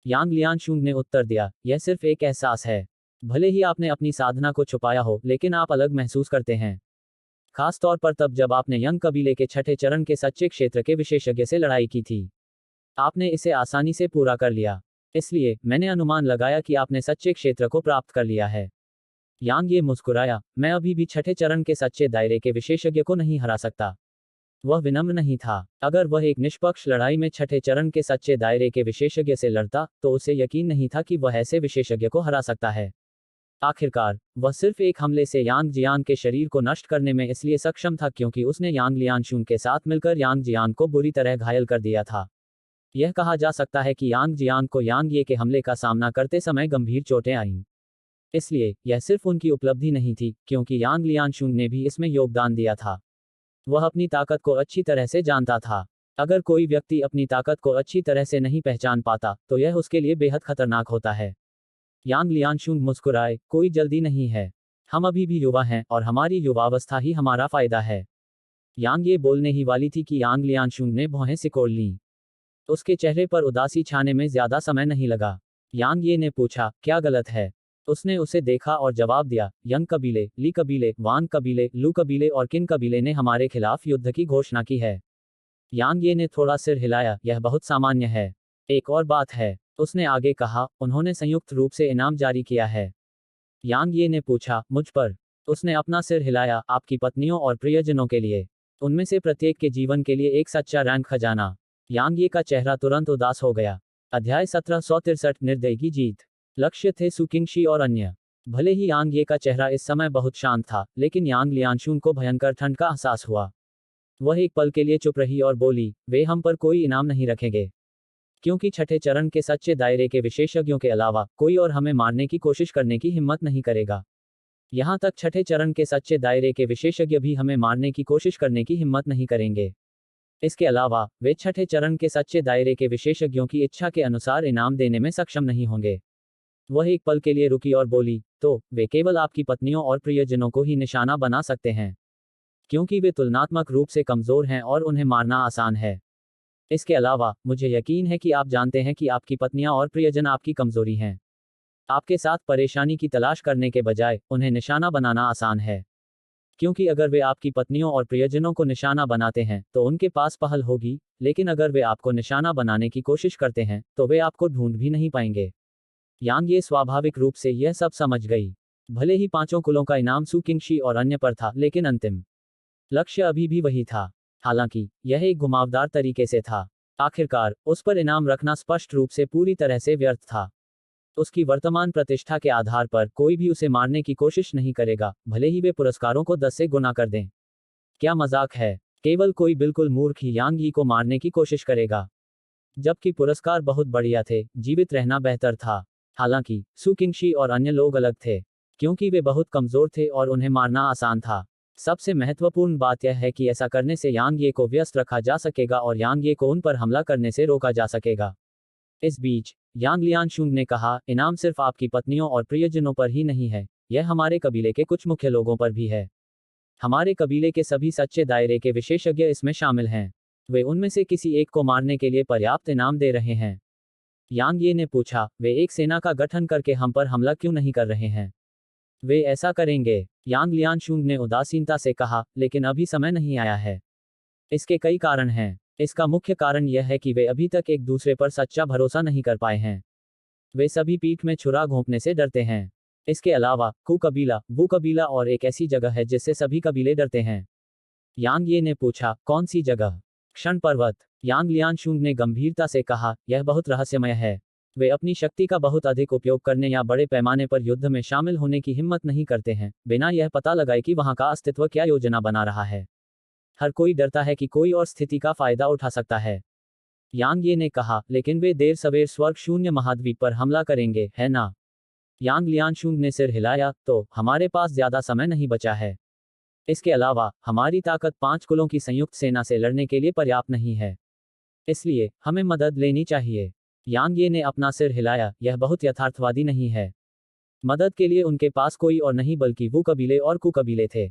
यांग लियांशुंग ने उत्तर दिया, यह सिर्फ एक एहसास है। भले ही आपने अपनी साधना को छुपाया हो, लेकिन आप अलग महसूस करते हैं। खास तौर पर तब जब आपने यंग कबीले के छठे चरण के सच्चे क्षेत्र के विशेषज्ञ से लड़ाई की थी। आपने इसे आसानी से पूरा कर लिया। इसलिए मैंने अनुमान लगाया कि आपने सच्चे क्षेत्र को प्राप्त कर लिया है। यांग ये मुस्कुराया, मैं अभी भी छठे चरण के सच्चे दायरे के विशेषज्ञ को नहीं हरा सकता। वह विनम्र नहीं था। अगर वह एक निष्पक्ष लड़ाई में छठे चरण के सच्चे दायरे के विशेषज्ञ से लड़ता तो उसे यकीन नहीं था कि वह ऐसे विशेषज्ञ को हरा सकता है। आखिरकार वह सिर्फ एक हमले से यांग जियान के शरीर को नष्ट करने में इसलिए सक्षम था क्योंकि उसने यांग लियांशुंग के साथ मिलकर यांग जियान को बुरी तरह घायल कर दिया था। यह कहा जा सकता है कि यांग जियान को यांग ये के हमले का सामना करते समय गंभीर चोटें आईं। इसलिए यह सिर्फ उनकी उपलब्धि नहीं थी, क्योंकि यांग लियांशुंग ने भी इसमें योगदान दिया था। वह अपनी ताकत को अच्छी तरह से जानता था। अगर कोई व्यक्ति अपनी ताकत को अच्छी तरह से नहीं पहचान पाता तो यह उसके लिए बेहद खतरनाक होता है। यांग लियांशुंग मुस्कुराए, कोई जल्दी नहीं है। हम अभी भी युवा हैं और हमारी युवावस्था ही हमारा फायदा है। यांग ये बोलने ही वाली थी कि यांग लियांशुंग ने भौहें सिकोड़ लीं। उसके चेहरे पर उदासी छाने में ज्यादा समय नहीं लगा। यांग ये ने पूछा, क्या गलत है? उसने उसे देखा और जवाब दिया, यंग कबीले, ली कबीले, वान कबीले, लू कबीले और किन कबीले ने हमारे खिलाफ युद्ध की घोषणा की है। यांग ये ने थोड़ा सिर हिलाया, यह बहुत सामान्य है। एक और बात है, उसने आगे कहा, उन्होंने संयुक्त रूप से इनाम जारी किया है। यांग ये ने पूछा, मुझ पर? उसने अपना सिर हिलाया, आपकी पत्नियों और प्रियजनों के लिए। उनमें से प्रत्येक के जीवन के लिए एक सच्चा रैंक खजाना। यांग ये का चेहरा तुरंत उदास हो गया। अध्याय 1763 निर्दयी की जीत। लक्ष्य थे सुकिंगशी और अन्य। भले ही यांग ये का चेहरा इस समय बहुत शांत था, लेकिन यांग लियांशुन को भयंकर ठंड का एहसास हुआ। वह एक पल के लिए चुप रही और बोली, वे हम पर कोई इनाम नहीं रखेंगे, क्योंकि छठे चरण के सच्चे दायरे के विशेषज्ञों के अलावा कोई और हमें मारने की कोशिश करने की हिम्मत नहीं करेगा। यहां तक छठे चरण के सच्चे दायरे के विशेषज्ञ भी हमें मारने की कोशिश करने की हिम्मत नहीं करेंगे। इसके अलावा वे छठे चरण के सच्चे दायरे के विशेषज्ञों की इच्छा के अनुसार इनाम देने में सक्षम नहीं होंगे। वह एक पल के लिए रुकी और बोली, तो वे केवल आपकी पत्नियों और प्रियजनों को ही निशाना बना सकते हैं, क्योंकि वे तुलनात्मक रूप से कमजोर हैं और उन्हें मारना आसान है। इसके अलावा मुझे यकीन है कि आप जानते हैं कि आपकी पत्नियां और प्रियजन आपकी कमजोरी हैं। आपके साथ परेशानी की तलाश करने के बजाय उन्हें निशाना बनाना आसान है, क्योंकि अगर वे आपकी पत्नियों और प्रियजनों को निशाना बनाते हैं तो उनके पास पहल होगी, लेकिन अगर वे आपको निशाना बनाने की कोशिश करते हैं तो वे आपको ढूंढ भी नहीं पाएंगे। यांग ये स्वाभाविक रूप से यह सब समझ गई। भले ही पांचों कुलों का इनाम सुकिंगशी और अन्य पर था, लेकिन अंतिम लक्ष्य अभी भी वही था। हालांकि यह एक घुमावदार तरीके से था। आखिरकार उस पर इनाम रखना स्पष्ट रूप से पूरी तरह से व्यर्थ था। उसकी वर्तमान प्रतिष्ठा के आधार पर कोई भी उसे मारने की कोशिश नहीं करेगा, भले ही वे पुरस्कारों को 10 से गुना कर दें। क्या मजाक है? केवल कोई बिल्कुल मूर्ख ही यांग यी को मारने की कोशिश करेगा, जबकि पुरस्कार बहुत बढ़िया थे, जीवित रहना बेहतर था। हालांकि सुकिंगशी और अन्य लोग अलग थे, क्योंकि वे बहुत कमजोर थे और उन्हें मारना आसान था। सबसे महत्वपूर्ण बात यह है कि ऐसा करने से यांग ये को व्यस्त रखा जा सकेगा और यांग ये को उन पर हमला करने से रोका जा सकेगा। इस बीच यांग लियांशुंग ने कहा, इनाम सिर्फ आपकी पत्नियों और प्रियजनों पर ही नहीं है, यह हमारे कबीले के कुछ मुख्य लोगों पर भी है। हमारे कबीले के सभी सच्चे दायरे के विशेषज्ञ इसमें शामिल हैं। वे उनमें से किसी एक को मारने के लिए पर्याप्त इनाम दे रहे हैं। यांग ये ने पूछा, वे एक सेना का गठन करके हम पर हमला क्यों नहीं कर रहे हैं? वे ऐसा करेंगे, यांग लियांशुंग ने उदासीनता से कहा, लेकिन अभी समय नहीं आया है। इसके कई कारण हैं। इसका मुख्य कारण यह है कि वे अभी तक एक दूसरे पर सच्चा भरोसा नहीं कर पाए हैं। वे सभी पीठ में छुरा घोंपने से डरते हैं। इसके अलावा कु कबीला, वू कबीला और एक ऐसी जगह है जिससे सभी कबीले डरते हैं। यांग ये ने पूछा, कौन सी जगह? क्षण पर्वत। यांग लियांशुंग ने गंभीरता से कहा, यह बहुत रहस्यमय है। वे अपनी शक्ति का बहुत अधिक उपयोग करने या बड़े पैमाने पर युद्ध में शामिल होने की हिम्मत नहीं करते हैं, बिना यह पता लगाए कि वहां का अस्तित्व क्या योजना बना रहा है। हर कोई डरता है कि कोई और स्थिति का फायदा उठा सकता है। यांग ये ने कहा, लेकिन वे देर सवेर स्वर्ग शून्य महाद्वीप पर हमला करेंगे, है ना? यांग लियांशुंग ने सिर हिलाया, तो हमारे पास ज्यादा समय नहीं बचा है। इसके अलावा हमारी ताकत 5 कुलों की संयुक्त सेना से लड़ने के लिए पर्याप्त नहीं है, इसलिए हमें मदद लेनी चाहिए। यांग ये ने अपना सिर हिलाया, यह बहुत यथार्थवादी नहीं है। मदद के लिए उनके पास कोई और नहीं बल्कि वू कबीले और कु कबीले थे।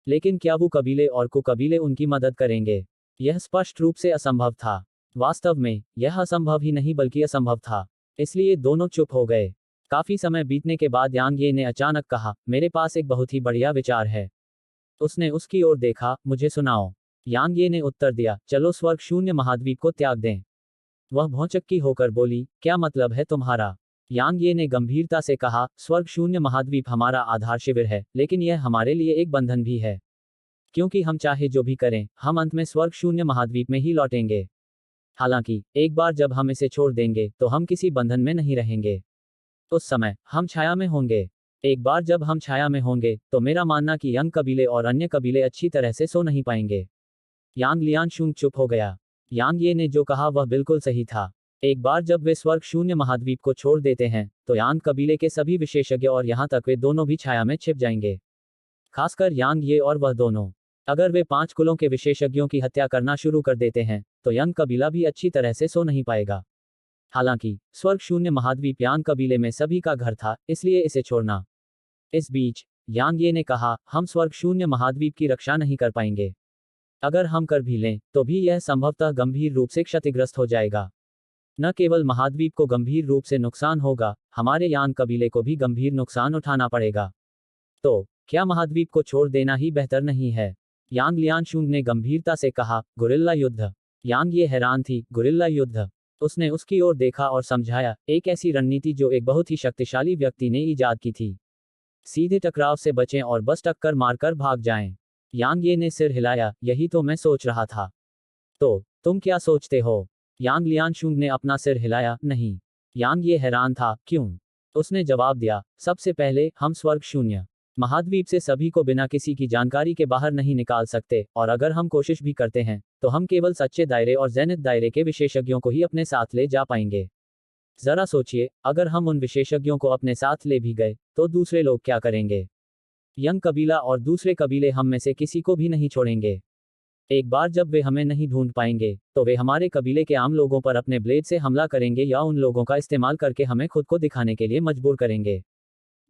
लेकिन क्या वू कबीले और कु कबीले उनकी मदद करेंगे? यह स्पष्ट रूप से असंभव था। वास्तव में यह असंभव ही नहीं बल्कि असंभव था। इसलिए दोनों चुप हो गए। काफी समय बीतने के बाद यांग ये ने अचानक कहा, मेरे पास एक बहुत ही बढ़िया विचार है। उसने उसकी ओर देखा, मुझे सुनाओ। यांग ये ने उत्तर दिया, चलो स्वर्ग शून्य महाद्वीप को त्याग दें। वह भौचक्की होकर बोली, क्या मतलब है तुम्हारा? यांग ये ने गंभीरता से कहा, स्वर्ग शून्य महाद्वीप हमारा आधार शिविर है, लेकिन यह हमारे लिए एक बंधन भी है। क्योंकि हम चाहे जो भी करें, हम अंत में स्वर्ग शून्य महाद्वीप में ही लौटेंगे। हालांकि एक बार जब हम इसे छोड़ देंगे तो हम किसी बंधन में नहीं रहेंगे। उस समय हम छाया में होंगे। एक बार जब हम छाया में होंगे तो मेरा मानना कि यंग कबीले और अन्य कबीले अच्छी तरह से सो नहीं पाएंगे। यांग लियांशुंग चुप हो गया। यांग ये ने जो कहा वह बिल्कुल सही था। एक बार जब वे स्वर्ग शून्य महाद्वीप को छोड़ देते हैं तो यांग कबीले के सभी विशेषज्ञ और यहाँ तक वे दोनों भी छाया में छिप जाएंगे। खासकर यांग ये और वह दोनों। अगर वे 5 कुलों के विशेषज्ञों की हत्या करना शुरू कर देते हैं तो यंग कबीला भी अच्छी तरह से सो नहीं पाएगा। हालांकि स्वर्ग शून्य महाद्वीप यांग कबीले में सभी का घर था, इसलिए इसे छोड़ना। इस बीच यांग ये ने कहा, हम स्वर्ग शून्य महाद्वीप की रक्षा नहीं कर पाएंगे। अगर हम कर भी लें तो भी यह संभवतः गंभीर रूप से क्षतिग्रस्त हो जाएगा। न केवल महाद्वीप को गंभीर रूप से नुकसान होगा, हमारे यांग कबीले को भी गंभीर नुकसान उठाना पड़ेगा। तो क्या महाद्वीप को छोड़ देना ही बेहतर नहीं है? यांग लियांशुंग ने गंभीरता से कहा, गुरिल्ला युद्ध। यांग ये हैरान थी, गुरिल्ला युद्ध? उसने उसकी ओर देखा और समझाया, एक ऐसी रणनीति जो एक बहुत ही शक्तिशाली व्यक्ति ने इजाद की थी। सीधे टकराव से बचें और बस टक्कर मारकर भाग जाएं। यांग ये ने सिर हिलाया, यही तो मैं सोच रहा था। तो तुम क्या सोचते हो? यांग लियांशुंग ने अपना सिर हिलाया, नहीं। यांग ये हैरान था, क्यों? उसने जवाब दिया, सबसे पहले हम स्वर्ग शून्य महाद्वीप से सभी को बिना किसी की जानकारी के बाहर नहीं निकाल सकते, और अगर हम कोशिश भी करते हैं तो हम केवल सच्चे दायरे और ज़ेनिथ दायरे के विशेषज्ञों को ही अपने साथ ले जा पाएंगे। जरा सोचिए, अगर हम उन विशेषज्ञों को अपने साथ ले भी गए तो दूसरे लोग क्या करेंगे? यंग कबीला और दूसरे कबीले हम में से किसी को भी नहीं छोड़ेंगे। एक बार जब वे हमें नहीं ढूंढ पाएंगे तो वे हमारे कबीले के आम लोगों पर अपने ब्लेड से हमला करेंगे या उन लोगों का इस्तेमाल करके हमें खुद को दिखाने के लिए मजबूर करेंगे।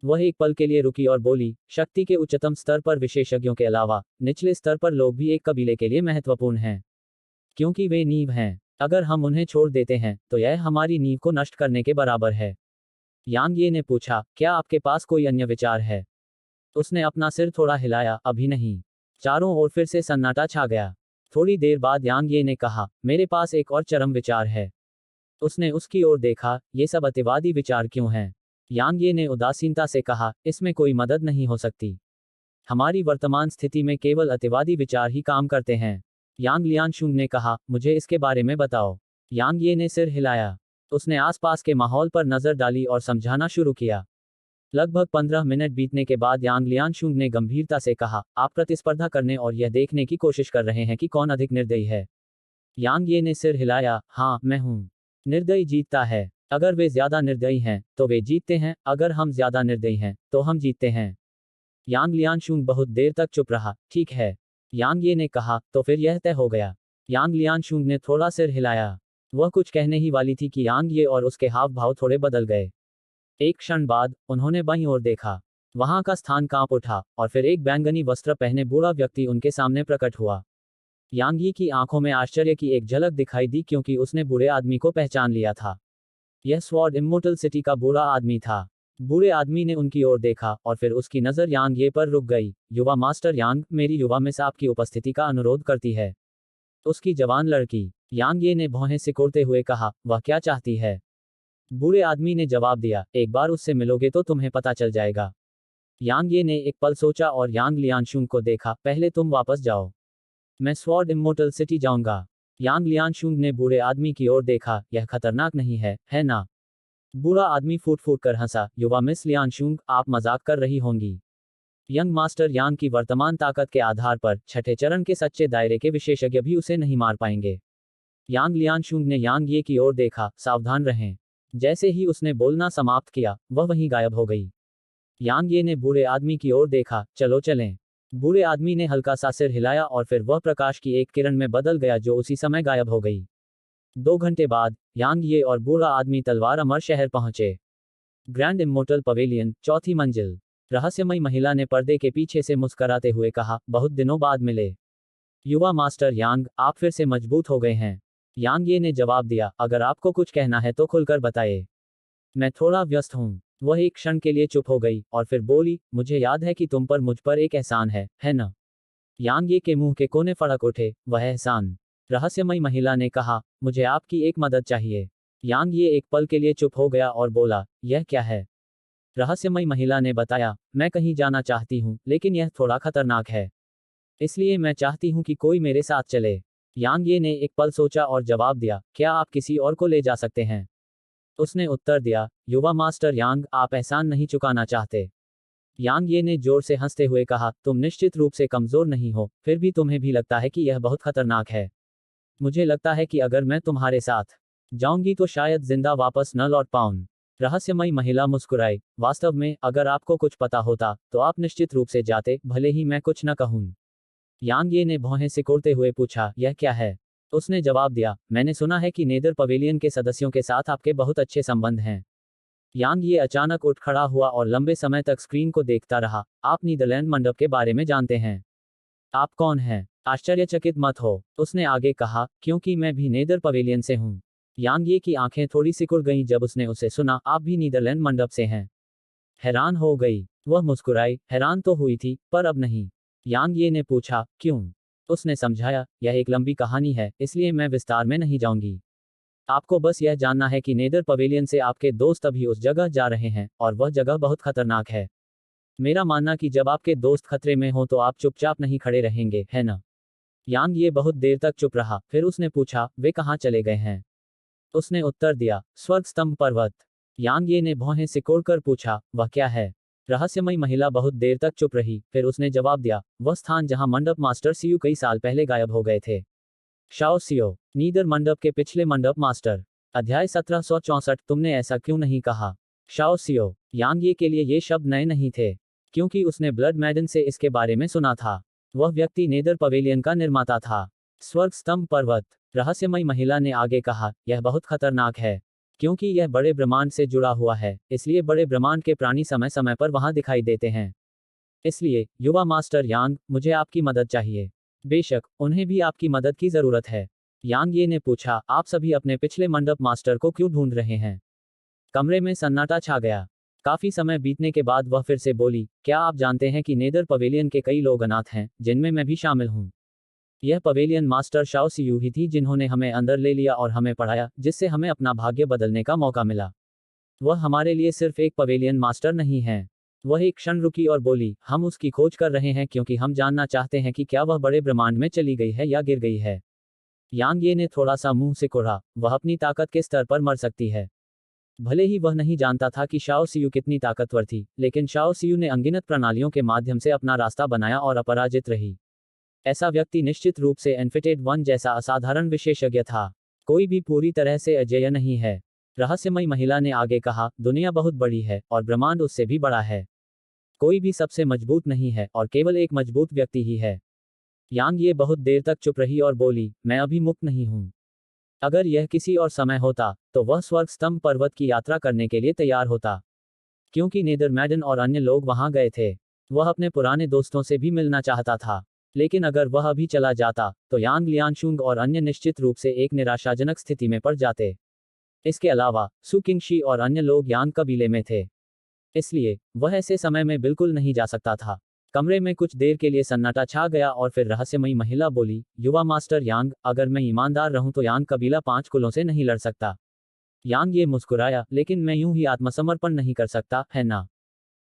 वह एक पल के लिए रुकी और बोली, शक्ति के उच्चतम स्तर पर विशेषज्ञों के अलावा निचले स्तर पर लोग भी एक कबीले के लिए महत्वपूर्ण हैं, क्योंकि वे नींव हैं। अगर हम उन्हें छोड़ देते हैं तो यह हमारी नींव को नष्ट करने के बराबर है। यांग ये ने पूछा, क्या आपके पास कोई अन्य विचार है? उसने अपना सिर थोड़ा हिलाया, अभी नहीं। चारों ओर फिर से सन्नाटा छा गया। थोड़ी देर बाद यांग ये ने कहा, मेरे पास एक और चरम विचार है। उसने उसकी ओर देखा, ये सब अतिवादी विचार क्यों हैं? यांग ये ने उदासीनता से कहा, इसमें कोई मदद नहीं हो सकती। हमारी वर्तमान स्थिति में केवल अतिवादी विचार ही काम करते हैं। यांग लियांशुंग ने कहा, मुझे इसके बारे में बताओ। यांग ये ने सिर हिलाया। उसने आसपास के माहौल पर नजर डाली और समझाना शुरू किया। लगभग 15 मिनट बीतने के बाद यांग लियांशुंग ने गंभीरता से कहा, आप प्रतिस्पर्धा करने और यह देखने की कोशिश कर रहे हैं कि कौन अधिक निर्दयी है? यांग ये ने सिर हिलाया, हाँ, मैं हूँ। निर्दयी जीतता है। अगर वे ज्यादा निर्दयी हैं तो वे जीतते हैं, अगर हम ज्यादा निर्दयी हैं तो हम जीतते हैं। यांग लियांशुंग बहुत देर तक चुप रहा। ठीक है, यांग ये ने कहा, तो फिर यह तय हो गया। यांग लियांशुंग ने थोड़ा सिर हिलाया। वह कुछ कहने ही वाली थी कि यांग ये और उसके हाव भाव थोड़े बदल गए। एक क्षण बाद उन्होंने बाईं ओर देखा। वहां का स्थान कांप उठा और फिर एक बैंगनी वस्त्र पहने बूढ़ा व्यक्ति उनके सामने प्रकट हुआ। यांग यी की आंखों में आश्चर्य की एक झलक दिखाई दी क्योंकि उसने बूढ़े आदमी को पहचान लिया था। यह स्वॉर्ड इमोर्टल सिटी का बूढ़ा आदमी था। बूढ़े आदमी ने उनकी ओर देखा और फिर उसकी नजर यांग ये पर रुक गई। युवा मास्टर यांग, मेरी युवा मिस आपकी उपस्थिति का अनुरोध करती है। उसकी जवान लड़की। यांग ये ने भौहें सिकोड़ते हुए कहा, वह क्या चाहती है? बूढ़े आदमी ने जवाब दिया, एक बार उससे मिलोगे तो तुम्हें पता चल जाएगा। यांग ये ने एक पल सोचा और यांग लियांशुंग को देखा, पहले तुम वापस जाओ, मैं स्वॉर्ड इमोर्टल सिटी जाऊंगा। यांग लियांशुंग ने बूढ़े आदमी की ओर देखा, यह खतरनाक नहीं है ना? बूढ़ा आदमी फूट फूट कर हंसा, युवा मिस लियांशुंग, आप मजाक कर रही होंगी। यंग मास्टर यांग की वर्तमान ताकत के आधार पर छठे चरण के सच्चे दायरे के विशेषज्ञ भी उसे नहीं मार पाएंगे। यांग लियांशुंग ने यांग ये की ओर देखा, सावधान रहें। जैसे ही उसने बोलना समाप्त किया, वह वहीं गायब हो गई। यांग ये ने बूढ़े आदमी की ओर देखा, चलो चलें। बूढ़े आदमी ने हल्का सा सिर हिलाया और फिर वह प्रकाश की एक किरण में बदल गया जो उसी समय गायब हो गई। 2 घंटे बाद यांग ये और बूढ़ा आदमी तलवार अमर शहर पहुंचे। ग्रैंड इम्मोर्टल पवेलियन, 4थी मंजिल। रहस्यमयी महिला ने पर्दे के पीछे से मुस्कराते हुए कहा, बहुत दिनों बाद मिले। युवा मास्टर यांग, आप फिर से मजबूत हो गए हैं। यांग ये ने जवाब दिया, अगर आपको कुछ कहना है तो खुलकर बताइए। मैं थोड़ा व्यस्त हूँ। वह एक क्षण के लिए चुप हो गई और फिर बोली, मुझे याद है कि तुम पर मुझ पर एक एहसान है ना? यांग ये के मुंह के कोने फड़क उठे, वह एहसान? रहस्यमयी महिला ने कहा, मुझे आपकी एक मदद चाहिए। यांग ये एक पल के लिए चुप हो गया और बोला, यह क्या है? रहस्यमयी महिला ने बताया, मैं कहीं जाना चाहती हूँ, लेकिन यह थोड़ा खतरनाक है। इसलिए मैं चाहती हूँ कि कोई मेरे साथ चले। यांग ये ने एक पल सोचा और जवाब दिया, क्या आप किसी और को ले जा सकते हैं? उसने उत्तर दिया, युवा मास्टर यांग, आप एहसान नहीं चुकाना चाहते? यांग ये ने जोर से हंसते हुए कहा, तुम निश्चित रूप से कमजोर नहीं हो, फिर भी तुम्हें भी लगता है कि यह बहुत खतरनाक है। मुझे लगता है कि अगर मैं तुम्हारे साथ जाऊंगी तो शायद जिंदा वापस न लौट पाऊं। रहस्यमयी महिला मुस्कुराई, वास्तव में अगर आपको कुछ पता होता तो आप निश्चित रूप से जाते, भले ही मैं कुछ न कहूं। यांग ये ने भौहें सिकोड़ते हुए पूछा, यह क्या है? उसने जवाब दिया, मैंने सुना है कि नेदर पवेलियन के सदस्यों के साथ आपके बहुत अच्छे संबंध हैं। यांग ये अचानक उठ खड़ा हुआ और लंबे समय तक स्क्रीन को देखता रहा। आप नीदरलैंड मंडप के बारे में जानते हैं? आप कौन हैं? आश्चर्यचकित मत हो, उसने आगे कहा, क्योंकि मैं भी नेदर पवेलियन से हूं। यांग ये की आंखें थोड़ी सिकुड़ गईं जब उसने उसे सुना, आप भी नीदरलैंड मंडप से हैं। हैरान हो गई। वह मुस्कुराई, हैरान तो हुई थी, पर अब नहीं। यांग ये ने पूछा, क्यों? उसने समझाया, यह एक लंबी कहानी है, इसलिए मैं विस्तार में नहीं जाऊंगी। आपको बस यह जानना है कि नेदर पवेलियन से आपके दोस्त अभी उस जगह जा रहे हैं, और वह जगह बहुत खतरनाक है। मेरा मानना कि जब आपके दोस्त खतरे में हो तो आप चुपचाप नहीं खड़े रहेंगे, है ना? यांग ये बहुत देर तक चुप रहा, फिर उसने पूछा, वे कहाँ चले गए हैं? उसने उत्तर दिया, स्वर्ग स्तंभ पर्वत। यांग ये ने भौहें सिकोड़कर पूछा, वह क्या है? रहस्यमयी महिला बहुत देर तक चुप रही, फिर उसने जवाब दिया, वह स्थान जहां मंडप मास्टर सीयू कई साल पहले गायब हो गए थे। शाओ सियो, नीदर मंडप के पिछले मंडप मास्टर। अध्याय 1764, तुमने ऐसा क्यों नहीं कहा? शाओ सियो, यांग ये के लिए ये शब्द नए नहीं थे, क्योंकि उसने ब्लड मैडन से इसके बारे में सुना था। वह व्यक्ति नेदर पवेलियन का निर्माता था। स्वर्ग स्तंभ पर्वत, रहस्यमयी महिला ने आगे कहा, यह बहुत खतरनाक है। क्योंकि यह बड़े ब्रह्मांड से जुड़ा हुआ है, इसलिए बड़े ब्रह्मांड के प्राणी समय समय पर वहां दिखाई देते हैं। इसलिए, युवा मास्टर यांग, मुझे आपकी मदद चाहिए। बेशक, उन्हें भी आपकी मदद की जरूरत है। यांग ये ने पूछा, आप सभी अपने पिछले मंडप मास्टर को क्यों ढूंढ रहे हैं? कमरे में सन्नाटा छा गया। काफी समय बीतने के बाद वह फिर से बोली, क्या आप जानते हैं कि नेदर पवेलियन के कई लोग अनाथ हैं, जिनमें मैं भी शामिल हूं? यह पवेलियन मास्टर शाओ सियू ही थी जिन्होंने हमें अंदर ले लिया और हमें पढ़ाया, जिससे हमें अपना भाग्य बदलने का मौका मिला। वह हमारे लिए सिर्फ एक पवेलियन मास्टर नहीं है। वह एक क्षण रुकी और बोली, हम उसकी खोज कर रहे हैं क्योंकि हम जानना चाहते हैं कि क्या वह बड़े ब्रह्मांड में चली गई है या गिर गई है। यांग ये ने थोड़ा सा मुंह सिकोड़ा, वह अपनी ताकत के स्तर पर मर सकती है। भले ही वह नहीं जानता था कि शाओ सियू कितनी ताकतवर थी, लेकिन शाओ सियू ने अनगिनत प्रणालियों के माध्यम से अपना रास्ता बनाया और अपराजित रही। ऐसा व्यक्ति निश्चित रूप से एनफिटेड वन जैसा असाधारण विशेषज्ञ था। कोई भी पूरी तरह से अजेय नहीं है। रहस्यमयी महिला ने आगे कहा, दुनिया बहुत बड़ी है और ब्रह्मांड उससे भी बड़ा है। कोई भी सबसे मजबूत नहीं है और केवल एक मजबूत व्यक्ति ही है। यांग ये बहुत देर तक चुप रही और बोली, मैं अभी मुक्त नहीं हूं। अगर यह किसी और समय होता तो वह स्वर्ग स्तंभ पर्वत की यात्रा करने के लिए तैयार होता, क्योंकि नेदर मैडन और अन्य लोग वहां गए थे। वह अपने पुराने दोस्तों से भी मिलना चाहता था। लेकिन अगर वह अभी चला जाता तो यांग लियांशुंग और अन्य निश्चित रूप से एक निराशाजनक स्थिति में पड़ जाते। इसके अलावा सु किंगशी और अन्य लोग यांग कबीले में थे, इसलिए वह ऐसे समय में बिल्कुल नहीं जा सकता था। कमरे में कुछ देर के लिए सन्नाटा छा गया और फिर रहस्यमयी महिला बोली, युवा मास्टर यांग, अगर मैं ईमानदार रहूं तो यांग कबीला 5 कुलों से नहीं लड़ सकता। यांग ये मुस्कुराया, लेकिन मैं यूं ही आत्मसमर्पण नहीं कर सकता, है ना?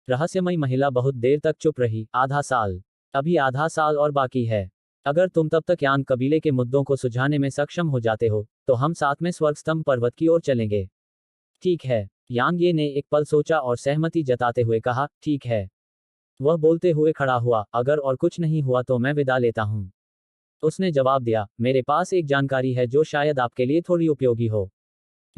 रहस्यमयी महिला बहुत देर तक चुप रही। आधा साल, अभी आधा साल और बाकी है। अगर तुम तब तक यांग कबीले के मुद्दों को सुलझाने में सक्षम हो जाते हो तो हम साथ में स्वर्ग स्तंभ पर्वत की ओर चलेंगे। ठीक है, यांग ये ने एक पल सोचा और सहमति जताते हुए कहा, ठीक है। वह बोलते हुए खड़ा हुआ, अगर और कुछ नहीं हुआ तो मैं विदा लेता हूं। उसने जवाब दिया, मेरे पास एक जानकारी है जो शायद आपके लिए थोड़ी उपयोगी हो।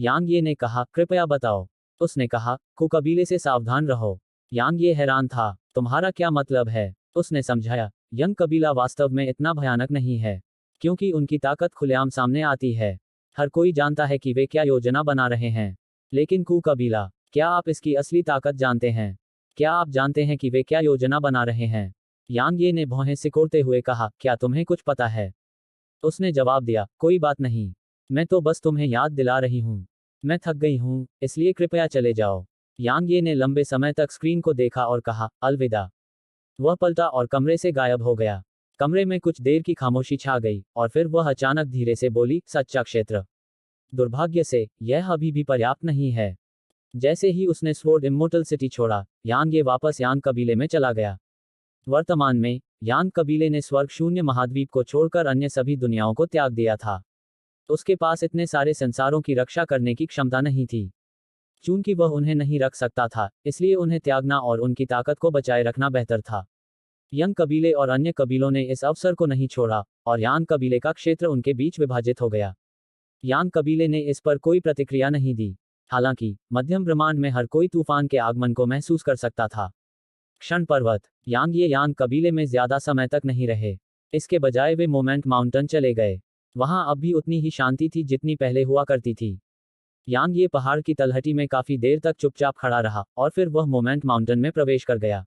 यांग ये ने कहा, कृपया बताओ। उसने कहा, कु कबीले से सावधान रहो। यांग ये हैरान था, तुम्हारा क्या मतलब है? उसने समझाया, यंग कबीला वास्तव में इतना भयानक नहीं है, क्योंकि उनकी ताकत खुलेआम सामने आती है। हर कोई जानता है कि वे क्या योजना बना रहे हैं। लेकिन कु कबीला, क्या आप इसकी असली ताकत जानते हैं? क्या आप जानते हैं कि वे क्या योजना बना रहे हैं? यांग ये ने भौहें सिकोड़ते हुए कहा, क्या तुम्हें कुछ पता है? उसने जवाब दिया, कोई बात नहीं। मैं तो बस तुम्हें याद दिला रही हूँ। मैं थक गई हूँ, इसलिए कृपया चले जाओ। यांग ये ने लंबे समय तक स्क्रीन को देखा और कहा, अलविदा। वह पलटा और कमरे से गायब हो गया। कमरे में कुछ देर की खामोशी छा गई, और फिर वह अचानक धीरे से बोली, सच्चा क्षेत्र। दुर्भाग्य से, यह अभी भी पर्याप्त नहीं है। जैसे ही उसने स्वॉर्ड इमोर्टल सिटी छोड़ा, यांग ये वापस यांग कबीले में चला गया। वर्तमान में, यांग कबीले ने स्वर्ग शून्य महाद्वीप को छोड़कर अन्य सभी दुनियाओं को त्याग दिया था। उसके पास इतने सारे संसारों की रक्षा करने की क्षमता नहीं थी। चूंकि वह उन्हें नहीं रख सकता था, इसलिए उन्हें त्यागना और उनकी ताकत को बचाए रखना बेहतर था। यंग कबीले और अन्य कबीलों ने इस अवसर को नहीं छोड़ा, और यांग कबीले का क्षेत्र उनके बीच विभाजित हो गया। यांग कबीले ने इस पर कोई प्रतिक्रिया नहीं दी। हालांकि, मध्यम ब्रह्मांड में हर कोई तूफान के आगमन को महसूस कर सकता था। क्षण पर्वत, यांग कबीले में ज्यादा समय तक नहीं रहे। इसके बजाय वे मोमेंट माउंटेन चले गए। वहां अब भी उतनी ही शांति थी जितनी पहले हुआ करती थी। यांग ये पहाड़ की तलहटी में काफी देर तक चुपचाप खड़ा रहा, और फिर वह मोमेंट माउंटेन में प्रवेश कर गया।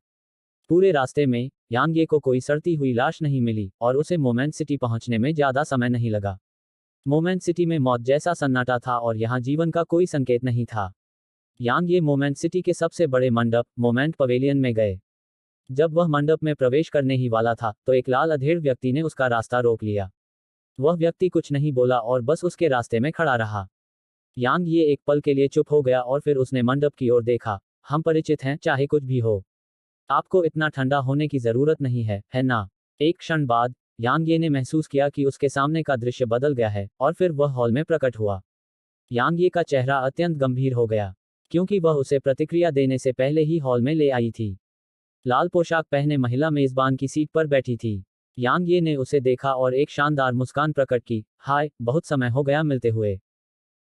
पूरे रास्ते में, यांग ये को कोई सड़ती हुई लाश नहीं मिली, और उसे मोमेंट सिटी पहुंचने में ज्यादा समय नहीं लगा। मोमेंट सिटी में मौत जैसा सन्नाटा था और यहाँ जीवन का कोई संकेत नहीं था। यांग ये मोमेंट सिटी के सबसे बड़े मंडप, मोमेंट पवेलियन में गए। जब वह मंडप में प्रवेश करने ही वाला था, तो एक लाल अधेड़ व्यक्ति ने उसका रास्ता रोक लिया। वह व्यक्ति कुछ नहीं बोला और बस उसके रास्ते में खड़ा रहा। यांग ये एक पल के लिए चुप हो गया और फिर उसने मंडप की ओर देखा। हम परिचित हैं, चाहे कुछ भी हो। आपको इतना ठंडा होने की जरूरत नहीं है ना? एक क्षण बाद, यांग ये ने महसूस किया कि उसके सामने का दृश्य बदल गया है, और फिर वह हॉल में प्रकट हुआ। यांग ये का चेहरा अत्यंत गंभीर हो गया, क्योंकि वह उसे प्रतिक्रिया देने से पहले ही हॉल में ले आई थी। लाल पोशाक पहने महिला मेजबान की सीट पर बैठी थी। यांग ये ने उसे देखा और एक शानदार मुस्कान प्रकट की। हाय, बहुत समय हो गया मिलते हुए।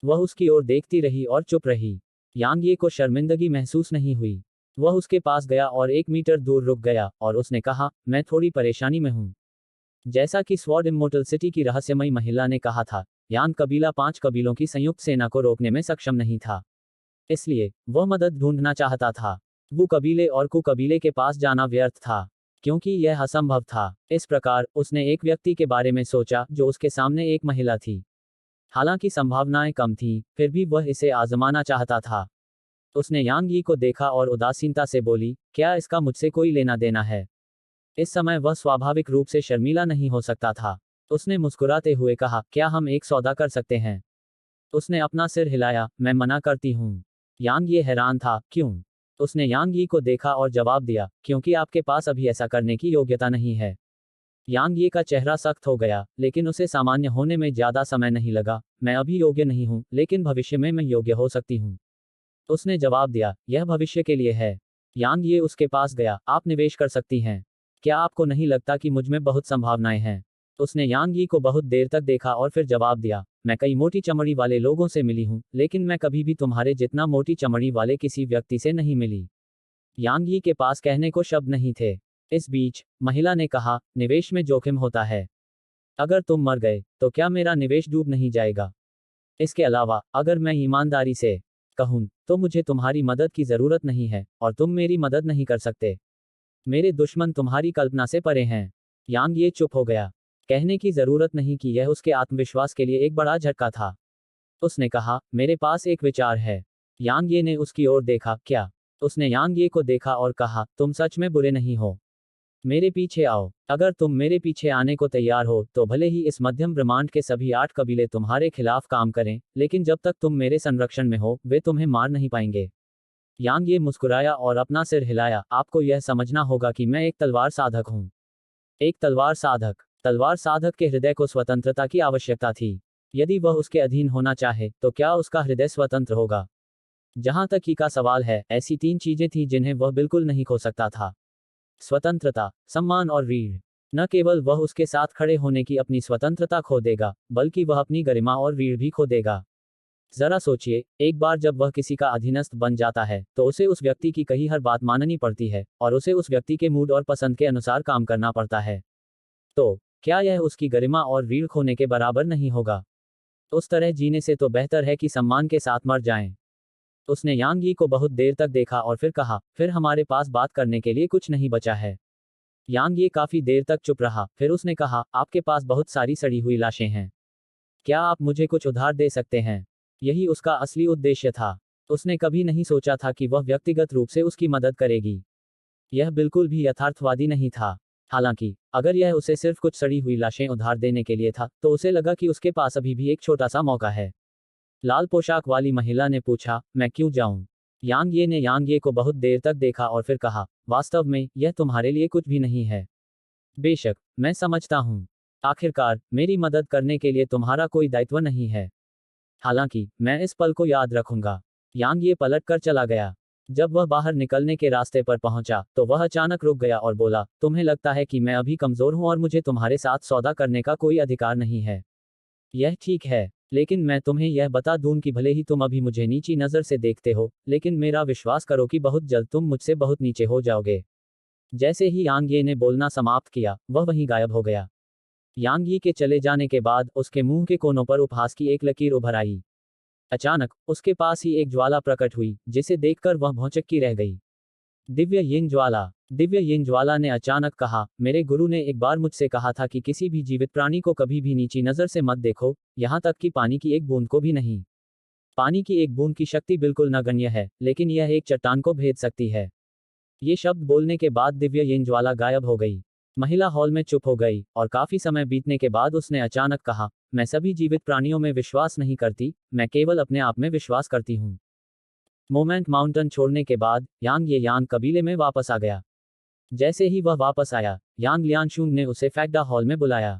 वह उसकी ओर देखती रही और चुप रही। यांग ये को शर्मिंदगी महसूस नहीं हुई। वह उसके पास गया और 1 मीटर दूर रुक गया, और उसने कहा, मैं थोड़ी परेशानी में हूं। जैसा कि स्वॉर्ड इमोर्टल सिटी की रहस्यमयी महिला ने कहा था, यांग कबीला 5 कबीलों की संयुक्त सेना को रोकने में सक्षम नहीं था। इसलिए, वह मदद ढूंढना चाहता था। वु कबीले और कु कबीले के पास जाना व्यर्थ था, क्योंकि यह असंभव था। इस प्रकार, उसने एक व्यक्ति के बारे में सोचा जो उसके सामने एक महिला थी। हालांकि संभावनाएं कम थीं, फिर भी वह इसे आजमाना चाहता था। उसने यांग यी को देखा और उदासीनता से बोली, क्या इसका मुझसे कोई लेना देना है? इस समय वह स्वाभाविक रूप से शर्मीला नहीं हो सकता था। उसने मुस्कुराते हुए कहा, क्या हम एक सौदा कर सकते हैं? उसने अपना सिर हिलाया, मैं मना करती हूँ। यांग ये हैरान था, क्यों? उसने यांग यी को देखा और जवाब दिया, क्योंकि आपके पास अभी ऐसा करने की योग्यता नहीं है। यांग ये का चेहरा सख्त हो गया, लेकिन उसे सामान्य होने में ज्यादा समय नहीं लगा। मैं अभी योग्य नहीं हूँ, लेकिन भविष्य में मैं योग्य हो सकती हूँ। उसने जवाब दिया, यह भविष्य के लिए है। यांग ये उसके पास गया, आप निवेश कर सकती हैं। क्या आपको नहीं लगता कि मुझ में बहुत संभावनाएं हैं? उसने यांग यी को बहुत देर तक देखा और फिर जवाब दिया, मैं कई मोटी चमड़ी वाले लोगों से मिली हूँ, लेकिन मैं कभी भी तुम्हारे जितना मोटी चमड़ी वाले किसी व्यक्ति से नहीं मिली। यांग यी के पास कहने को शब्द नहीं थे। इस बीच, महिला ने कहा, निवेश में जोखिम होता है। अगर तुम मर गए, तो क्या मेरा निवेश डूब नहीं जाएगा? इसके अलावा, अगर मैं ईमानदारी से कहूं, तो मुझे तुम्हारी मदद की जरूरत नहीं है, और तुम मेरी मदद नहीं कर सकते। मेरे दुश्मन तुम्हारी कल्पना से परे हैं। यांग ये चुप हो गया। कहने की जरूरत नहीं कि यह उसके आत्मविश्वास के लिए एक बड़ा झटका था। उसने कहा, मेरे पास एक विचार है। यांग ये ने उसकी ओर देखा, क्या? उसने यांग ये को देखा और कहा, तुम सच में बुरे नहीं हो। मेरे पीछे आओ। अगर तुम मेरे पीछे आने को तैयार हो, तो भले ही इस मध्यम ब्रह्मांड के सभी 8 कबीले तुम्हारे खिलाफ काम करें, लेकिन जब तक तुम मेरे संरक्षण में हो, वे तुम्हें मार नहीं पाएंगे। यांग ये मुस्कुराया और अपना सिर हिलाया, आपको यह समझना होगा कि मैं एक तलवार साधक हूँ। एक तलवार साधक। तलवार साधक के हृदय को स्वतंत्रता की आवश्यकता थी। यदि वह उसके अधीन होना चाहे, तो क्या उसका हृदय स्वतंत्र होगा? जहां तक ही का सवाल है, ऐसी 3 चीजें थीं जिन्हें वह बिल्कुल नहीं खो सकता था। स्वतंत्रता, सम्मान और रीढ़। न केवल वह उसके साथ खड़े होने की अपनी स्वतंत्रता खो देगा, बल्कि वह अपनी गरिमा और रीढ़ भी खो देगा। जरा सोचिए, एक बार जब वह किसी का अधीनस्थ बन जाता है तो उसे उस व्यक्ति की कही हर बात माननी पड़ती है और उसे उस व्यक्ति के मूड और पसंद के अनुसार काम करना पड़ता है। तो क्या यह उसकी गरिमा और रीढ़ खोने के बराबर नहीं होगा? उस तरह जीने से तो बेहतर है कि सम्मान के साथ मर जाएं। उसने यांग यी को बहुत देर तक देखा और फिर कहा, फिर हमारे पास बात करने के लिए कुछ नहीं बचा है। यांग ये काफी देर तक चुप रहा, फिर उसने कहा, आपके पास बहुत सारी सड़ी हुई लाशें हैं। क्या आप मुझे कुछ उधार दे सकते हैं? यही उसका असली उद्देश्य था। उसने कभी नहीं सोचा था कि वह व्यक्तिगत रूप से उसकी मदद करेगी। यह बिल्कुल भी यथार्थवादी नहीं था। हालांकि अगर यह उसे सिर्फ कुछ सड़ी हुई लाशें उधार देने के लिए था तो उसे लगा कि उसके पास अभी भी एक छोटा सा मौका है। लाल पोशाक वाली महिला ने पूछा, मैं क्यों जाऊं? यांग ये ने यांग ये को बहुत देर तक देखा और फिर कहा, वास्तव में यह तुम्हारे लिए कुछ भी नहीं है। बेशक, मैं समझता हूं। आखिरकार मेरी मदद करने के लिए तुम्हारा कोई दायित्व नहीं है। हालांकि मैं इस पल को याद रखूंगा। यांग ये पलट कर चला गया। जब वह बाहर निकलने के रास्ते पर पहुंचा तो वह अचानक रुक गया और बोला, तुम्हें लगता है कि मैं अभी कमजोर हूं और मुझे तुम्हारे साथ सौदा करने का कोई अधिकार नहीं है। यह ठीक है, लेकिन मैं तुम्हें यह बता दूं कि भले ही तुम अभी मुझे नीची नज़र से देखते हो, लेकिन मेरा विश्वास करो कि बहुत जल्द तुम मुझसे बहुत नीचे हो जाओगे। जैसे ही यांग ये ने बोलना समाप्त किया, वह वहीं गायब हो गया। यांग यी के चले जाने के बाद उसके मुंह के कोनों पर उपहास की एक लकीर उभर आई। अचानक उसके पास ही एक ज्वाला प्रकट हुई, जिसे देखकर वह भौचक्की रह गई। दिव्य यिन ज्वाला। दिव्य यिन ज्वाला ने अचानक कहा, मेरे गुरु ने एक बार मुझसे कहा था कि किसी भी जीवित प्राणी को कभी भी नीची नज़र से मत देखो, यहाँ तक कि पानी की एक बूंद को भी नहीं। पानी की एक बूंद की शक्ति बिल्कुल नगण्य है, लेकिन यह एक चट्टान को भेद सकती है। ये शब्द बोलने के बाद दिव्य यिन ज्वाला गायब हो गई। महिला हॉल में चुप हो गई और काफी समय बीतने के बाद उसने अचानक कहा, मैं सभी जीवित प्राणियों में विश्वास नहीं करती, मैं केवल अपने आप में विश्वास करती हूँ। मोमेंट माउंटेन छोड़ने के बाद यांग ये यांग कबीले में वापस आ गया। जैसे ही वह वापस आया, यांग लियांशुंग ने उसे फैक्डा हॉल में बुलाया।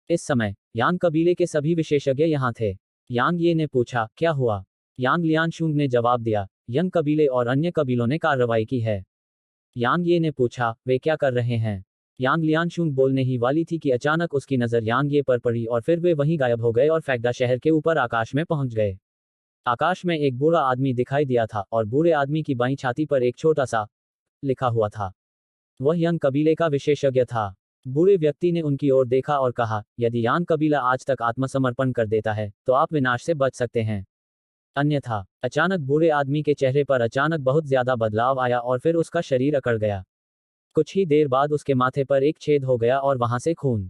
इस समय यांग कबीले के सभी विशेषज्ञ यहाँ थे। यांग ये ने पूछा, क्या हुआ? यांग लियांशुंग ने जवाब दिया, यंग कबीले और अन्य कबीलों ने कार्रवाई की है। यांग ये ने पूछा, वे क्या कर रहे हैं? यांग लियांशुंग बोलने ही वाली थी कि अचानक उसकी नज़र यांग ये पर पड़ी और फिर वे वहीं गायब हो गए और फैक्डा शहर के ऊपर आकाश में पहुंच गए। आकाश में एक बूढ़ा आदमी दिखाई दिया था और बूढ़े आदमी की बाईं छाती पर एक छोटा सा लिखा हुआ था। वह यंग कबीले का विशेषज्ञ था। बूढ़े व्यक्ति ने उनकी ओर देखा और कहा, यदि यांग कबीला आज तक आत्मसमर्पण कर देता है तो आप विनाश से बच सकते हैं। अन्यथा। अचानक बूढ़े आदमी के चेहरे पर अचानक बहुत ज्यादा बदलाव आया और फिर उसका शरीर अकड़ गया। कुछ ही देर बाद उसके माथे पर एक छेद हो गया और वहां से खून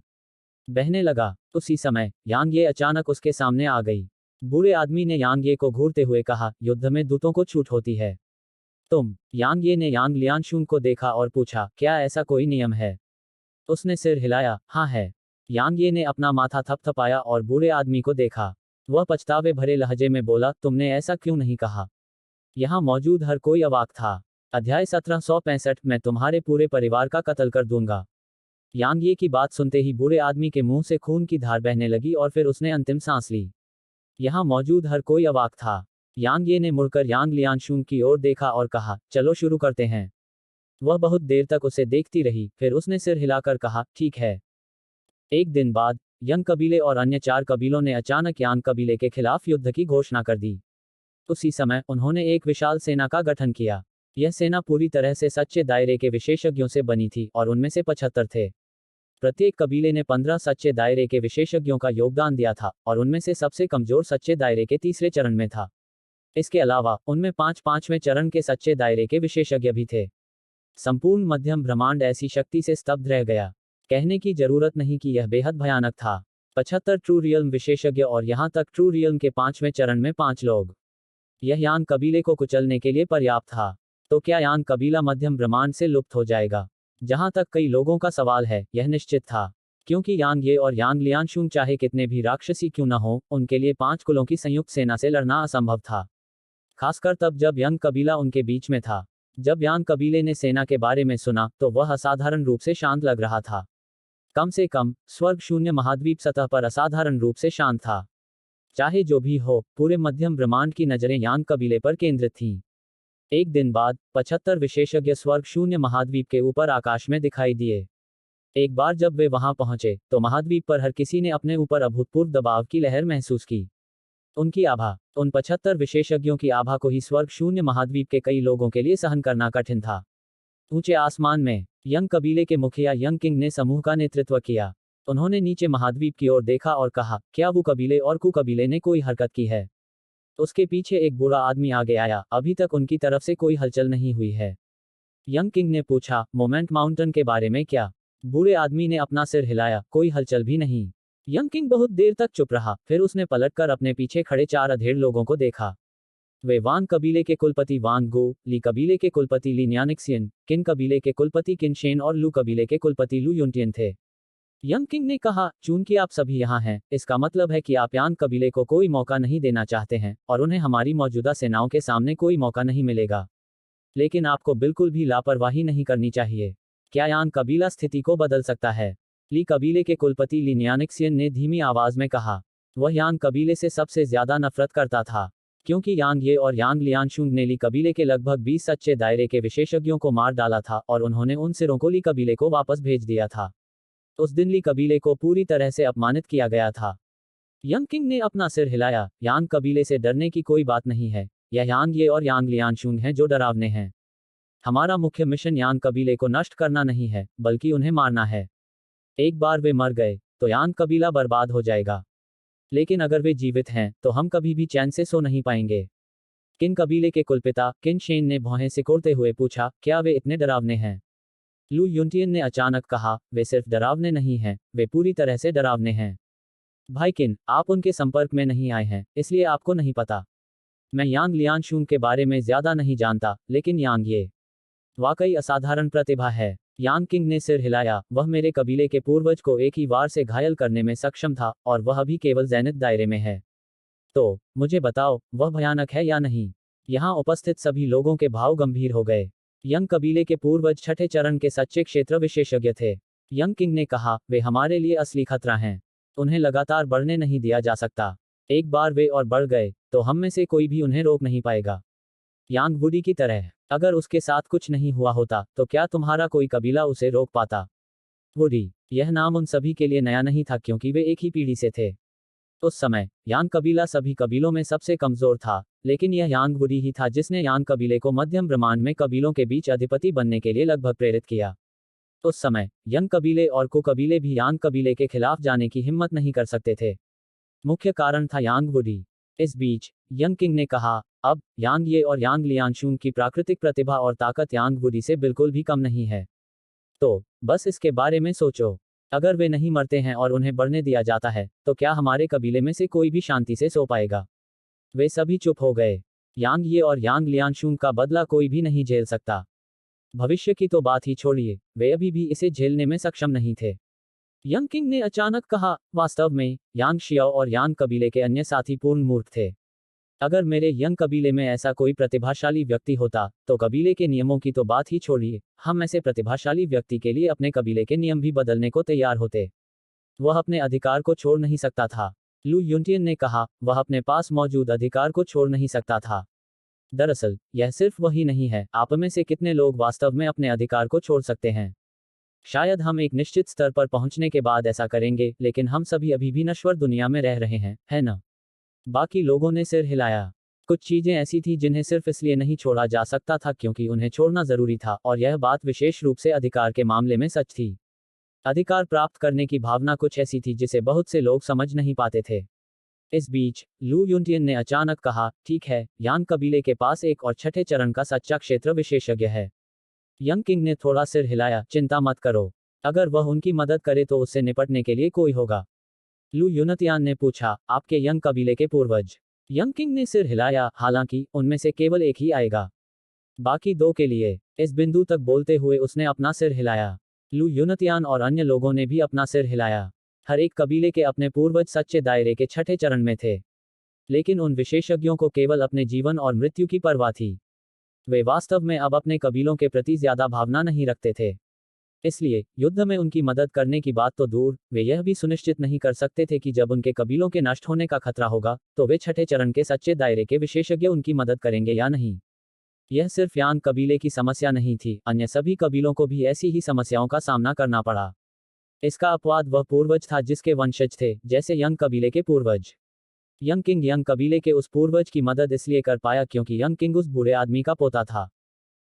बहने लगा। उसी समय यांग ये अचानक उसके सामने आ गई। बूढ़े आदमी ने यांग ये को घूरते हुए कहा, युद्ध में दूतों को छूट होती है। तुम? यांग ये ने यांग लियांशुंग को देखा और पूछा, क्या ऐसा कोई नियम है? उसने सिर हिलाया, हाँ है। यांग ये ने अपना माथा थपथपाया और बूढ़े आदमी को देखा। वह पछतावे भरे लहजे में बोला, तुमने ऐसा क्यों नहीं कहा? यहाँ मौजूद हर कोई अवाक था। अध्याय 1765, मैं तुम्हारे पूरे परिवार का कत्ल कर दूंगा। यांग ये की बात सुनते ही बूढ़े आदमी के मुंह से खून की धार बहने लगी और फिर उसने अंतिम सांस ली। यहाँ मौजूद हर कोई अवाक था। यांग ये ने मुड़कर यांग लियांशुंग की ओर देखा और कहा, चलो शुरू करते हैं। वह बहुत देर तक उसे देखती रही, फिर उसने सिर हिलाकर कहा, ठीक है। एक दिन बाद यंग कबीले और अन्य 4 कबीलों ने अचानक यांग कबीले के खिलाफ युद्ध की घोषणा कर दी। उसी समय उन्होंने एक विशाल सेना का गठन किया। यह सेना पूरी तरह से सच्चे दायरे के विशेषज्ञों से बनी थी और उनमें से 75 थे। प्रत्येक कबीले ने 15 सच्चे दायरे के विशेषज्ञों का योगदान दिया था और उनमें से सबसे कमजोर सच्चे दायरे के तीसरे चरण में था। इसके अलावा उनमें 5वें चरण के सच्चे दायरे के विशेषज्ञ भी थे। संपूर्ण मध्यम ब्रह्मांड ऐसी शक्ति से स्तब्ध रह गया। कहने की जरूरत नहीं कि यह बेहद भयानक था। 75 ट्रू रियल्म विशेषज्ञ और यहां तक ट्रू रियल्म के 5वें चरण में 5 लोग। यह यांग कबीले को कुचलने के लिए पर्याप्त था। तो क्या यांग कबीला मध्यम ब्रह्मांड से लुप्त हो जाएगा? जहां तक कई लोगों का सवाल है, यह निश्चित था। क्योंकि यांग ये और यांग लियांशुंग चाहे कितने भी राक्षसी क्यों न हो, उनके लिए 5 कुलों की संयुक्त सेना से लड़ना असंभव था। खासकर तब जब यंग कबीला उनके बीच में था। जब यांग कबीले ने सेना के बारे में सुना तो वह असाधारण रूप से शांत लग रहा था। कम से कम स्वर्ग शून्य महाद्वीप सतह पर असाधारण रूप से शांत था। चाहे जो भी हो, पूरे मध्यम ब्रह्मांड की नजरें यांग कबीले पर केंद्रित थीं। एक दिन बाद 75 विशेषज्ञ स्वर्ग शून्य महाद्वीप के ऊपर आकाश में दिखाई दिए। एक बार जब वे वहां पहुंचे तो महाद्वीप पर हर किसी ने अपने ऊपर अभूतपूर्व दबाव की लहर महसूस की। उनकी आभा, उन 75 विशेषज्ञों की आभा को ही स्वर्ग शून्य महाद्वीप के कई लोगों के लिए सहन करना कठिन था। ऊंचे आसमान में यंग कबीले के मुखिया यंग किंग ने समूह का नेतृत्व किया। उन्होंने नीचे महाद्वीप की ओर देखा और कहा, क्या वो कबीले और कु कबीले ने कोई हरकत की है? उसके पीछे एक बूढ़ा आदमी आगे आया, अभी तक उनकी तरफ से कोई हलचल नहीं हुई है। यंग किंग ने पूछा, मोमेंट माउंटेन के बारे में क्या? बूढ़े आदमी ने अपना सिर हिलाया, कोई हलचल भी नहीं। यंग किंग बहुत देर तक चुप रहा, फिर उसने पलटकर अपने पीछे खड़े 4 अधेड़ लोगों को देखा। वे वान कबीले के कुलपति वान गो, ली कबीले के कुलपति ली न्यानिक्सियन, किन कबीले के कुलपति किन शेन और लू कबीले के कुलपति लू युनटियन थे। यंग किंग ने कहा, चूंकि आप सभी यहाँ हैं, इसका मतलब है कि आप यान कबीले को कोई मौका नहीं देना चाहते हैं, और उन्हें हमारी मौजूदा सेनाओं के सामने कोई मौका नहीं मिलेगा। लेकिन आपको बिल्कुल भी लापरवाही नहीं करनी चाहिए। क्या यान कबीला स्थिति को बदल सकता है? ली कबीले के कुलपति ली न्यानिक्सियन ने धीमी आवाज में कहा। वह यान कबीले से सबसे ज्यादा नफरत करता था, क्योंकि यांग ये और यांग लियानशुंग ने ली कबीले के लगभग 20 सच्चे दायरे के विशेषज्ञों को मार डाला था, और उन्होंने उन सिरों को ली कबीले को वापस भेज दिया था। उस दिन ली कबीले को पूरी तरह से अपमानित किया गया था। यंग किंग ने अपना सिर हिलाया। यांग कबीले से डरने की कोई बात नहीं है। यह यांग ये और यांग लियानशुंग हैं जो डरावने हैं। हमारा मुख्य मिशन यांग कबीले को नष्ट करना नहीं है, बल्कि उन्हें मारना है। एक बार वे मर गए तो यांग कबीला बर्बाद हो जाएगा, लेकिन अगर वे जीवित हैं तो हम कभी भी चैन से सो नहीं पाएंगे। किन कबीले के कुलपिता किन शेन ने भौहें सिकोड़ते हुए पूछा, क्या वे इतने डरावने हैं? लू युनटियन ने अचानक कहा, वे सिर्फ डरावने नहीं हैं, वे पूरी तरह से डरावने हैं। भाई किन, आप उनके संपर्क में नहीं आए हैं, इसलिए आपको नहीं पता। मैं यांग लियानशुंग के बारे में ज्यादा नहीं जानता, लेकिन यांग ये वाकई असाधारण प्रतिभा है। यांग किंग ने सिर हिलाया। वह मेरे कबीले के पूर्वज को एक ही वार से घायल करने में सक्षम था, और वह अभी केवल ज़ैनित दायरे में है। तो मुझे बताओ, वह भयानक है या नहीं? यहाँ उपस्थित सभी लोगों के भाव गंभीर हो गए। यंग कबीले के पूर्वज छठे चरण के सच्चे क्षेत्र विशेषज्ञ थे। यंग किंग ने कहा, वे हमारे लिए असली खतरा हैं। उन्हें लगातार बढ़ने नहीं दिया जा सकता। एक बार वे और बढ़ गए तो हम में से कोई भी उन्हें रोक नहीं पाएगा। यांग वुडी की तरह, अगर उसके साथ कुछ नहीं हुआ होता तो क्या तुम्हारा कोई कबीला उसे रोक पाता? वुडी, यह नाम उन सभी के लिए नया नहीं था, क्योंकि वे एक ही पीढ़ी से थे। उस समय यांग कबीला सभी कबीलों में सबसे कमजोर था, लेकिन यह यांग वुडी ही था जिसने यांग कबीले को मध्यम ब्रह्मांड में कबीलों के बीच अधिपति बनने के लिए लगभग प्रेरित किया। उस समय यंग कबीले और कु कबीले भी यांग कबीले के खिलाफ जाने की हिम्मत नहीं कर सकते थे। मुख्य कारण था यांग वुडी। इस बीच यंग किंग ने कहा, अब यांग ये और यांग लियानशुंग की प्राकृतिक प्रतिभा और ताकत यांग वुडी से बिल्कुल भी कम नहीं है। तो बस इसके बारे में सोचो। अगर वे नहीं मरते हैं और उन्हें बढ़ने दिया जाता है, तो क्या हमारे कबीले में से कोई भी शांति से सो पाएगा? वे सभी चुप हो गए। यांग ये और यांग लियानशुंग का बदला कोई भी नहीं झेल सकता। भविष्य की तो बात ही छोड़िए, वे अभी भी इसे झेलने में सक्षम नहीं थे। यंग किंग ने अचानक कहा, वास्तव में यांग शियाओ और यांग कबीले के अन्य साथी पूर्ण मूर्ख थे। अगर मेरे यंग कबीले में ऐसा कोई प्रतिभाशाली व्यक्ति होता तो कबीले के नियमों की तो बात ही छोड़िए, हम ऐसे प्रतिभाशाली व्यक्ति के लिए अपने कबीले के नियम भी बदलने को तैयार होते। वह अपने अधिकार को छोड़ नहीं सकता था। लू युनटियन ने कहा, वह अपने पास मौजूद अधिकार को छोड़ नहीं सकता था। दरअसल यह सिर्फ वही नहीं है, आप में से कितने लोग वास्तव में अपने अधिकार को छोड़ सकते हैं? शायद हम एक निश्चित स्तर पर पहुंचने के बाद ऐसा करेंगे, लेकिन हम सभी अभी भी नश्वर दुनिया में रह रहे हैं, है ना? बाकी लोगों ने सिर हिलाया। कुछ चीजें ऐसी थी जिन्हें सिर्फ इसलिए नहीं छोड़ा जा सकता था क्योंकि उन्हें छोड़ना जरूरी था, और यह बात विशेष रूप से अधिकार के मामले में सच थी। अधिकार प्राप्त करने की भावना कुछ ऐसी थी जिसे बहुत से लोग समझ नहीं पाते थे। इस बीच लू युनटियन ने अचानक कहा, ठीक है, यांग कबीले के पास एक और छठे चरण का सच्चा क्षेत्र विशेषज्ञ है। यंग किंग ने थोड़ा सिर हिलाया, चिंता मत करो, अगर वह उनकी मदद करे तो उससे निपटने के लिए कोई होगा। लू युनतियान ने पूछा, आपके यंग कबीले के पूर्वज? यंग किंग ने सिर हिलाया, हालांकि उनमें से केवल एक ही आएगा, बाकी दो के लिए। इस बिंदु तक बोलते हुए उसने अपना सिर हिलाया। लू युनतियान और अन्य लोगों ने भी अपना सिर हिलाया। हर एक कबीले के अपने पूर्वज सच्चे दायरे के छठे चरण में थे, लेकिन उन विशेषज्ञों को केवल अपने जीवन और मृत्यु की परवाह थी। वे वास्तव में अब अपने कबीलों के प्रति ज्यादा भावना नहीं रखते थे। इसलिए युद्ध में उनकी मदद करने की बात तो दूर, वे यह भी सुनिश्चित नहीं कर सकते थे कि जब उनके कबीलों के नष्ट होने का खतरा होगा तो वे छठे चरण के सच्चे दायरे के विशेषज्ञ उनकी मदद करेंगे या नहीं। यह सिर्फ यांग कबीले की समस्या नहीं थी, अन्य सभी कबीलों को भी ऐसी ही समस्याओं का सामना करना पड़ा। इसका अपवाद वह पूर्वज था जिसके वंशज थे, जैसे यंग कबीले के पूर्वज। यंग किंग यंग कबीले के उस पूर्वज की मदद इसलिए कर पाया क्योंकि यंग किंग उस बूढ़े आदमी का पोता था।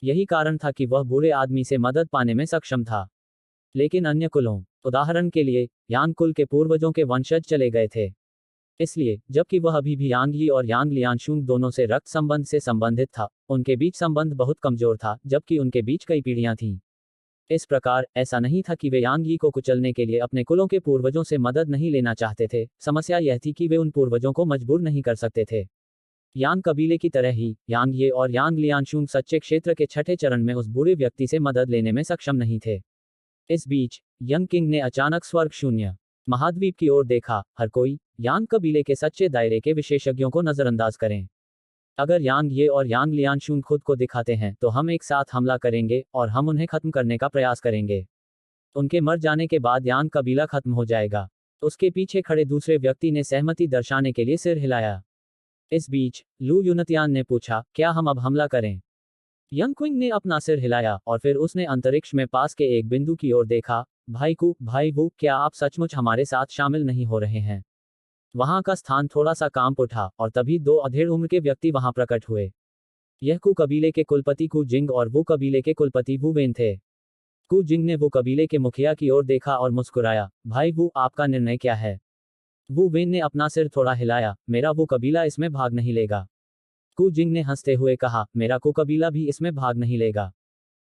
यही कारण था कि वह बूढ़े आदमी से मदद पाने में सक्षम था। लेकिन अन्य कुलों, उदाहरण के लिए यांग कुल के पूर्वजों के वंशज चले गए थे। इसलिए जबकि वह अभी भी यांग यी और यांग लियांशुंग दोनों से रक्त संबंध से संबंधित था, उनके बीच संबंध बहुत कमजोर था, जबकि उनके बीच कई पीढ़ियां थीं। इस प्रकार ऐसा नहीं था कि वे यांग यी को कुचलने के लिए अपने कुलों के पूर्वजों से मदद नहीं लेना चाहते थे, समस्या यह थी कि वे उन पूर्वजों को मजबूर नहीं कर सकते थे। यांग कबीले की तरह ही यांग ये और यांग लियांशुंग सच्चे क्षेत्र के छठे चरण में उस बूढ़े व्यक्ति से मदद लेने में सक्षम नहीं थे। इस बीच यंग किंग ने अचानक स्वर्ग शून्य महाद्वीप की ओर देखा। हर कोई यांग कबीले के सच्चे दायरे के विशेषज्ञों को नजरअंदाज करें। अगर यांग ये और यांग लियांशुंग खुद को दिखाते हैं तो हम एक साथ हमला करेंगे और हम उन्हें खत्म करने का प्रयास करेंगे। उनके मर जाने के बाद यांग कबीला खत्म हो जाएगा। उसके पीछे खड़े दूसरे व्यक्ति ने सहमति दर्शाने के लिए सिर हिलाया। इस बीच लू युनतियान ने पूछा, क्या हम अब हमला करें? यंग क्विंग ने अपना सिर हिलाया और फिर उसने अंतरिक्ष में पास के एक बिंदु की ओर देखा। भाई वू, क्या आप सचमुच हमारे साथ शामिल नहीं हो रहे हैं? वहां का स्थान थोड़ा सा कांप उठा और तभी दो अधेड़ उम्र के व्यक्ति वहां प्रकट हुए। यह कु कबीले के कुलपति कु जिंग और वू कबीले के कुलपति वू वेन थे। कु जिंग ने वू कबीले के मुखिया की ओर देखा और मुस्कुराया। भाई वू, आपका निर्णय क्या है? वू वेन ने अपना सिर थोड़ा हिलाया। मेरा वो कबीला इसमें भाग नहीं लेगा। कु जिंग ने हंसते हुए कहा, मेरा कु कबीला भी इसमें भाग नहीं लेगा।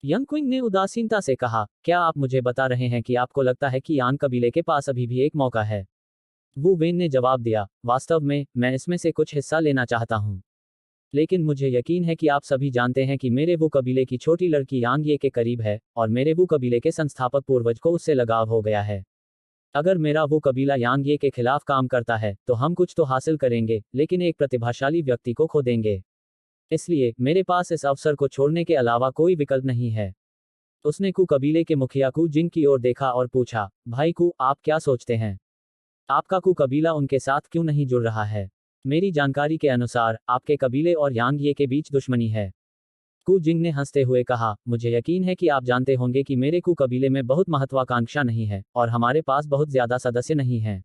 यंग क्विंग ने उदासीनता से कहा, क्या आप मुझे बता रहे हैं कि आपको लगता है कि यान कबीले के पास अभी भी एक मौका है? वू वेन ने जवाब दिया, वास्तव में मैं इसमें से कुछ हिस्सा लेना चाहता हूं। लेकिन मुझे यकीन है कि आप सभी जानते हैं कि मेरे वो कबीले की छोटी लड़की यांग ये के करीब है और मेरे वो कबीले के संस्थापक पूर्वज को उससे लगाव हो गया है। अगर मेरा वो कबीला यांग ये के खिलाफ काम करता है तो हम कुछ तो हासिल करेंगे, लेकिन एक प्रतिभाशाली व्यक्ति को खो देंगे। इसलिए मेरे पास इस अवसर को छोड़ने के अलावा कोई विकल्प नहीं है। उसने कु कबीले के मुखिया कु जिंग की ओर देखा और पूछा, भाई कु, आप क्या सोचते हैं? आपका कु कबीला उनके साथ क्यों नहीं जुड़ रहा है? मेरी जानकारी के अनुसार आपके कबीले और यांग ये के बीच दुश्मनी है। कु जिंग ने हंसते हुए कहा, मुझे यकीन है कि आप जानते होंगे कि मेरे कु कबीले में बहुत महत्वाकांक्षा नहीं है और हमारे पास बहुत ज्यादा सदस्य नहीं हैं।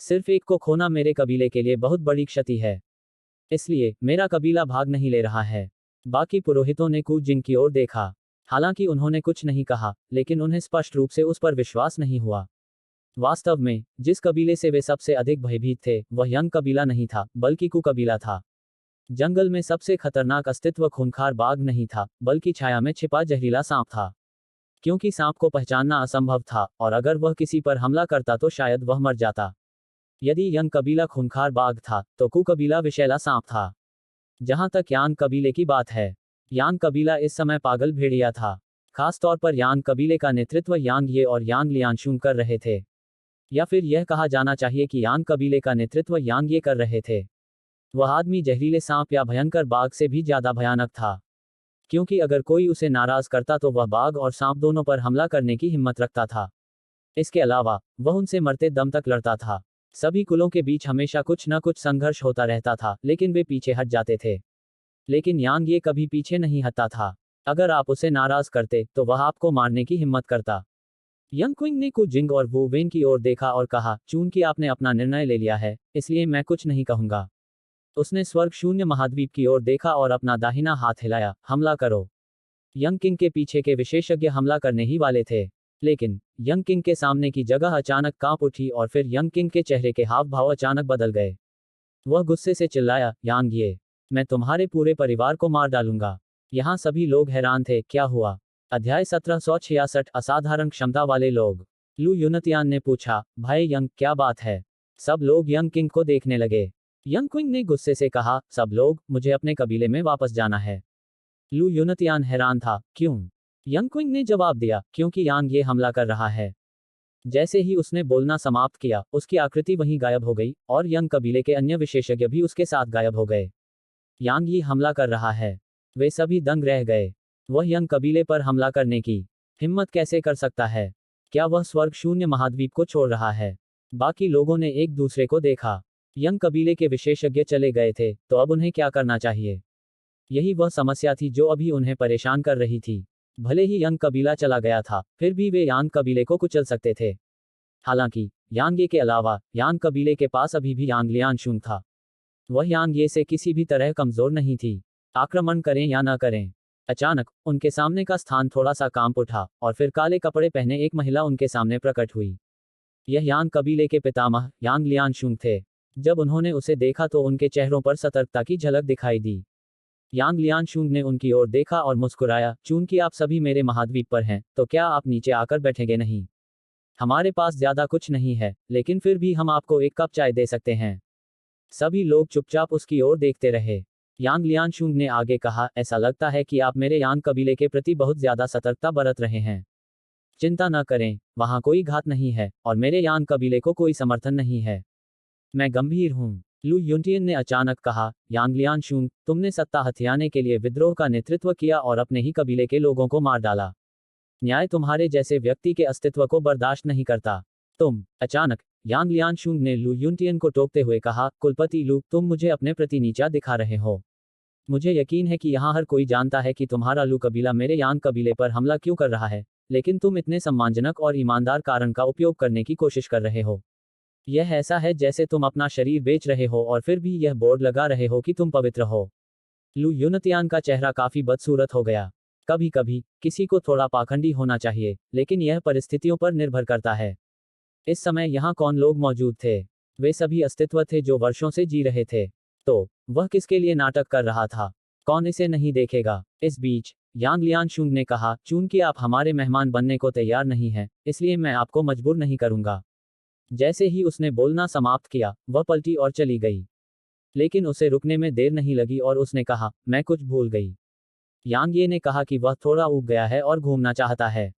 सिर्फ एक को खोना मेरे कबीले के लिए बहुत बड़ी क्षति है। इसलिए मेरा कबीला भाग नहीं ले रहा है। बाकी पुरोहितों ने कु जिंग की ओर देखा। हालांकि उन्होंने कुछ नहीं कहा, लेकिन उन्हें स्पष्ट रूप से उस पर विश्वास नहीं हुआ। वास्तव में जिस कबीले से वे सबसे अधिक भयभीत थे वह यंग कबीला नहीं था, बल्कि कु कबीला था। जंगल में सबसे खतरनाक अस्तित्व खूंखार बाघ नहीं था, बल्कि छाया में छिपा जहरीला सांप था। क्योंकि सांप को पहचानना असंभव था और अगर वह किसी पर हमला करता तो शायद वह मर जाता। यदि यंग कबीला खूंखार बाघ था तो कु कबीला विषैला सांप था। जहां तक यांग कबीले की बात है, यांग कबीला इस समय पागल भेड़िया था। खास तौर पर यांग कबीले का नेतृत्व यांग ये और यांग लियांशुंग कर रहे थे। या फिर यह कहा जाना चाहिए कि यांग कबीले का नेतृत्व यांग ये कर रहे थे। वह आदमी जहरीले सांप या भयंकर बाघ से भी ज्यादा भयानक था, क्योंकि अगर कोई उसे नाराज करता तो वह बाघ और सांप दोनों पर हमला करने की हिम्मत रखता था। इसके अलावा वह उनसे मरते दम तक लड़ता था। सभी कुलों के बीच हमेशा कुछ न कुछ संघर्ष होता रहता था, लेकिन वे पीछे हट जाते थे। लेकिन यांग ये कभी पीछे नहीं हटता था। अगर आप उसे नाराज करते तो वह आपको मारने की हिम्मत करता। यंग क्विंग ने कु जिंग और वू वेन की ओर देखा और कहा, चूंकि आपने अपना निर्णय ले लिया है, इसलिए मैं कुछ नहीं कहूंगा। उसने स्वर्ग शून्य महाद्वीप की ओर देखा और अपना दाहिना हाथ हिलाया। हमला करो। यंग किंग के पीछे के विशेषज्ञ हमला करने ही वाले थे, लेकिन यंग किंग के सामने की जगह अचानक कांप उठी और फिर यंग किंग के चेहरे के हाव भाव अचानक बदल गए। वह गुस्से से चिल्लाया, यांग ये, मैं तुम्हारे पूरे परिवार को मार डालूंगा। यहाँ सभी लोग हैरान थे, क्या हुआ? अध्याय 1766 असाधारण क्षमता वाले लोग। लू युनतियान ने पूछा, भाई यंग, क्या बात है? सब लोग यंग किंग को देखने लगे। यंग क्विंग ने गुस्से से कहा, सब लोग, मुझे अपने कबीले में वापस जाना है। लू युनतियान हैरान था, क्यों? यंग क्विंग ने जवाब दिया, क्योंकि यांग ये हमला कर रहा है। जैसे ही उसने बोलना समाप्त किया, उसकी आकृति वहीं गायब हो गई और यंग कबीले के अन्य विशेषज्ञ भी उसके साथ गायब हो गए। यांग ये हमला कर रहा है। वे सभी दंग रह गए। वह यंग कबीले पर हमला करने की हिम्मत कैसे कर सकता है? क्या वह स्वर्ग शून्य महाद्वीप को छोड़ रहा है? बाकी लोगों ने एक दूसरे को देखा। यंग कबीले के विशेषज्ञ चले गए थे, तो अब उन्हें क्या करना चाहिए? यही वह समस्या थी जो अभी उन्हें परेशान कर रही थी। भले ही यंग कबीला चला गया था, फिर भी वे यांग कबीले को कुचल सकते थे। हालांकि यांग ये के अलावा यांग कबीले के पास अभी भी यांग लियांशुंग था। वह यांग ये से किसी भी तरह कमजोर नहीं थी। आक्रमण करें या न करें। अचानक उनके सामने का स्थान थोड़ा सा कांप उठा और फिर काले कपड़े पहने एक महिला उनके सामने प्रकट हुई। यह यांग कबीले के पितामह यांग लियांशुंग थे। जब उन्होंने उसे देखा तो उनके चेहरों पर सतर्कता की झलक दिखाई दी। यांग लियांशुंग ने उनकी ओर देखा और मुस्कुराया, चूंकि आप सभी मेरे महाद्वीप पर हैं, तो क्या आप नीचे आकर बैठेंगे नहीं? हमारे पास ज्यादा कुछ नहीं है, लेकिन फिर भी हम आपको एक कप चाय दे सकते हैं। सभी लोग चुपचाप उसकी ओर देखते रहे। यांग लियांशुंग ने आगे कहा, ऐसा लगता है कि आप मेरे यांग कबीले के प्रति बहुत ज्यादा सतर्कता बरत रहे हैं। चिंता न करें, वहां कोई घात नहीं है और मेरे यांग कबीले को कोई समर्थन नहीं है। मैं गंभीर हूं। लू युनटियन ने अचानक कहा, यांग लियांशुंग, तुमने सत्ता हथियाने के लिए विद्रोह का नेतृत्व किया और अपने ही कबीले के लोगों को मार डाला। न्याय तुम्हारे जैसे व्यक्ति के अस्तित्व को बर्दाश्त नहीं करता। अचानक यांग लियांशुंग ने लू युनटियन को टोकते हुए कहा, कुलपति लू, तुम मुझे अपने प्रति नीचा दिखा रहे हो। मुझे यकीन है कि यहाँ हर कोई जानता है कि तुम्हारा लू कबीला मेरे यांग कबीले पर हमला क्यों कर रहा है, लेकिन तुम इतने सम्मानजनक और ईमानदार कारण का उपयोग करने की कोशिश कर रहे हो। यह ऐसा है जैसे तुम अपना शरीर बेच रहे हो और फिर भी यह बोर्ड लगा रहे हो कि तुम पवित्र हो। लू युनतियान का चेहरा काफी बदसूरत हो गया। कभी कभी किसी को थोड़ा पाखंडी होना चाहिए, लेकिन यह परिस्थितियों पर निर्भर करता है। इस समय यहाँ कौन लोग मौजूद थे? वे सभी अस्तित्व थे जो वर्षों से जी रहे थे। तो वह किसके लिए नाटक कर रहा था? कौन इसे नहीं देखेगा? इस बीच यांग लियांशुंग ने कहा, चूंकि आप हमारे मेहमान बनने को तैयार नहीं हैं, इसलिए मैं आपको मजबूर नहीं करूंगा। जैसे ही उसने बोलना समाप्त किया, वह पलटी और चली गई। लेकिन उसे रुकने में देर नहीं लगी और उसने कहा, मैं कुछ भूल गई। यांग ये ने कहा कि वह थोड़ा ऊब गया है और घूमना चाहता है।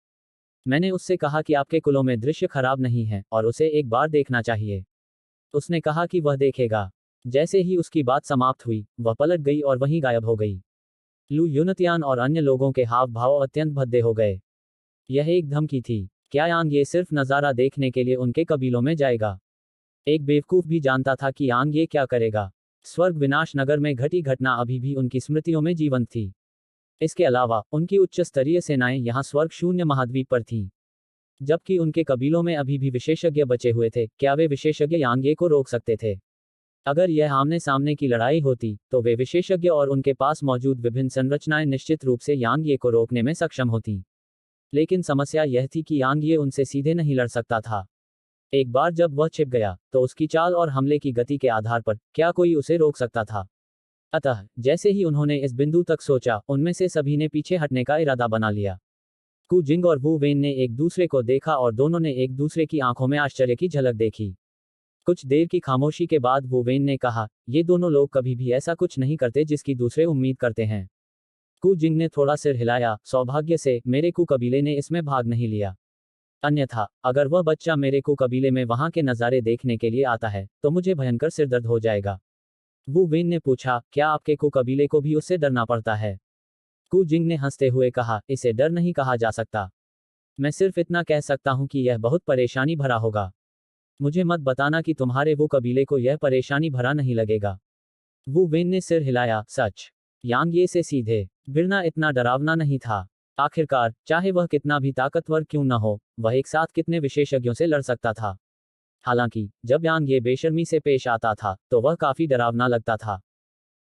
मैंने उससे कहा कि आपके कुलों में दृश्य खराब नहीं है और उसे एक बार देखना चाहिए। उसने कहा कि वह देखेगा। जैसे ही उसकी बात समाप्त हुई, वह पलट गई और वहीं गायब हो गई। लू युनतियान और अन्य लोगों के हाव भाव अत्यंत भद्दे हो गए। यह एक धमकी थी। क्या यांग ये सिर्फ नज़ारा देखने के लिए उनके कबीलों में जाएगा? एक बेवकूफ भी जानता था कि यांग ये क्या करेगा। स्वर्ग विनाश नगर में घटी घटना अभी भी उनकी स्मृतियों में जीवंत थी। इसके अलावा उनकी उच्च स्तरीय सेनाएं यहाँ स्वर्ग शून्य महाद्वीप पर थीं। जबकि उनके कबीलों में अभी भी विशेषज्ञ बचे हुए थे, क्या वे विशेषज्ञ यांग ये को रोक सकते थे? अगर यह आमने सामने की लड़ाई होती, तो वे विशेषज्ञ और उनके पास मौजूद विभिन्न संरचनाएं निश्चित रूप से यांग ये को रोकने में सक्षम होती। लेकिन समस्या यह थी कि यांग ये उनसे सीधे नहीं लड़ सकता था। एक बार जब वह छिप गया, तो उसकी चाल और हमले की गति के आधार पर क्या कोई उसे रोक सकता था? अतः जैसे ही उन्होंने इस बिंदु तक सोचा, उनमें से सभी ने पीछे हटने का इरादा बना लिया। कु जिंग और वू वेन ने एक दूसरे को देखा और दोनों ने एक दूसरे की आंखों में आश्चर्य की झलक देखी। कुछ देर की खामोशी के बाद वू वेन ने कहा, ये दोनों लोग कभी भी ऐसा कुछ नहीं करते जिसकी दूसरे उम्मीद करते हैं। कु जिंग ने थोड़ा सिर हिलाया, सौभाग्य से मेरे कु कबीले ने इसमें भाग नहीं लिया। अन्यथा अगर वह बच्चा मेरे कु कबीले में वहां के नज़ारे देखने के लिए आता है, तो मुझे भयंकर सिरदर्द हो जाएगा। वू वेन ने पूछा, क्या आपके कु कबीले को भी उससे डरना पड़ता है? कु जिंग ने हंसते हुए कहा, इसे डर नहीं कहा जा सकता। मैं सिर्फ इतना कह सकता हूं कि यह बहुत परेशानी भरा होगा। मुझे मत बताना कि तुम्हारे वो कबीले को यह परेशानी भरा नहीं लगेगा। वू वेन ने सिर हिलाया, सच। यांग ये से सीधे भिड़ना इतना डरावना नहीं था। आखिरकार चाहे वह कितना भी ताकतवर क्यों न हो, वह एक साथ कितने विशेषज्ञों से लड़ सकता था। हालांकि जब यांग ये बेशर्मी से पेश आता था, तो वह काफी डरावना लगता था।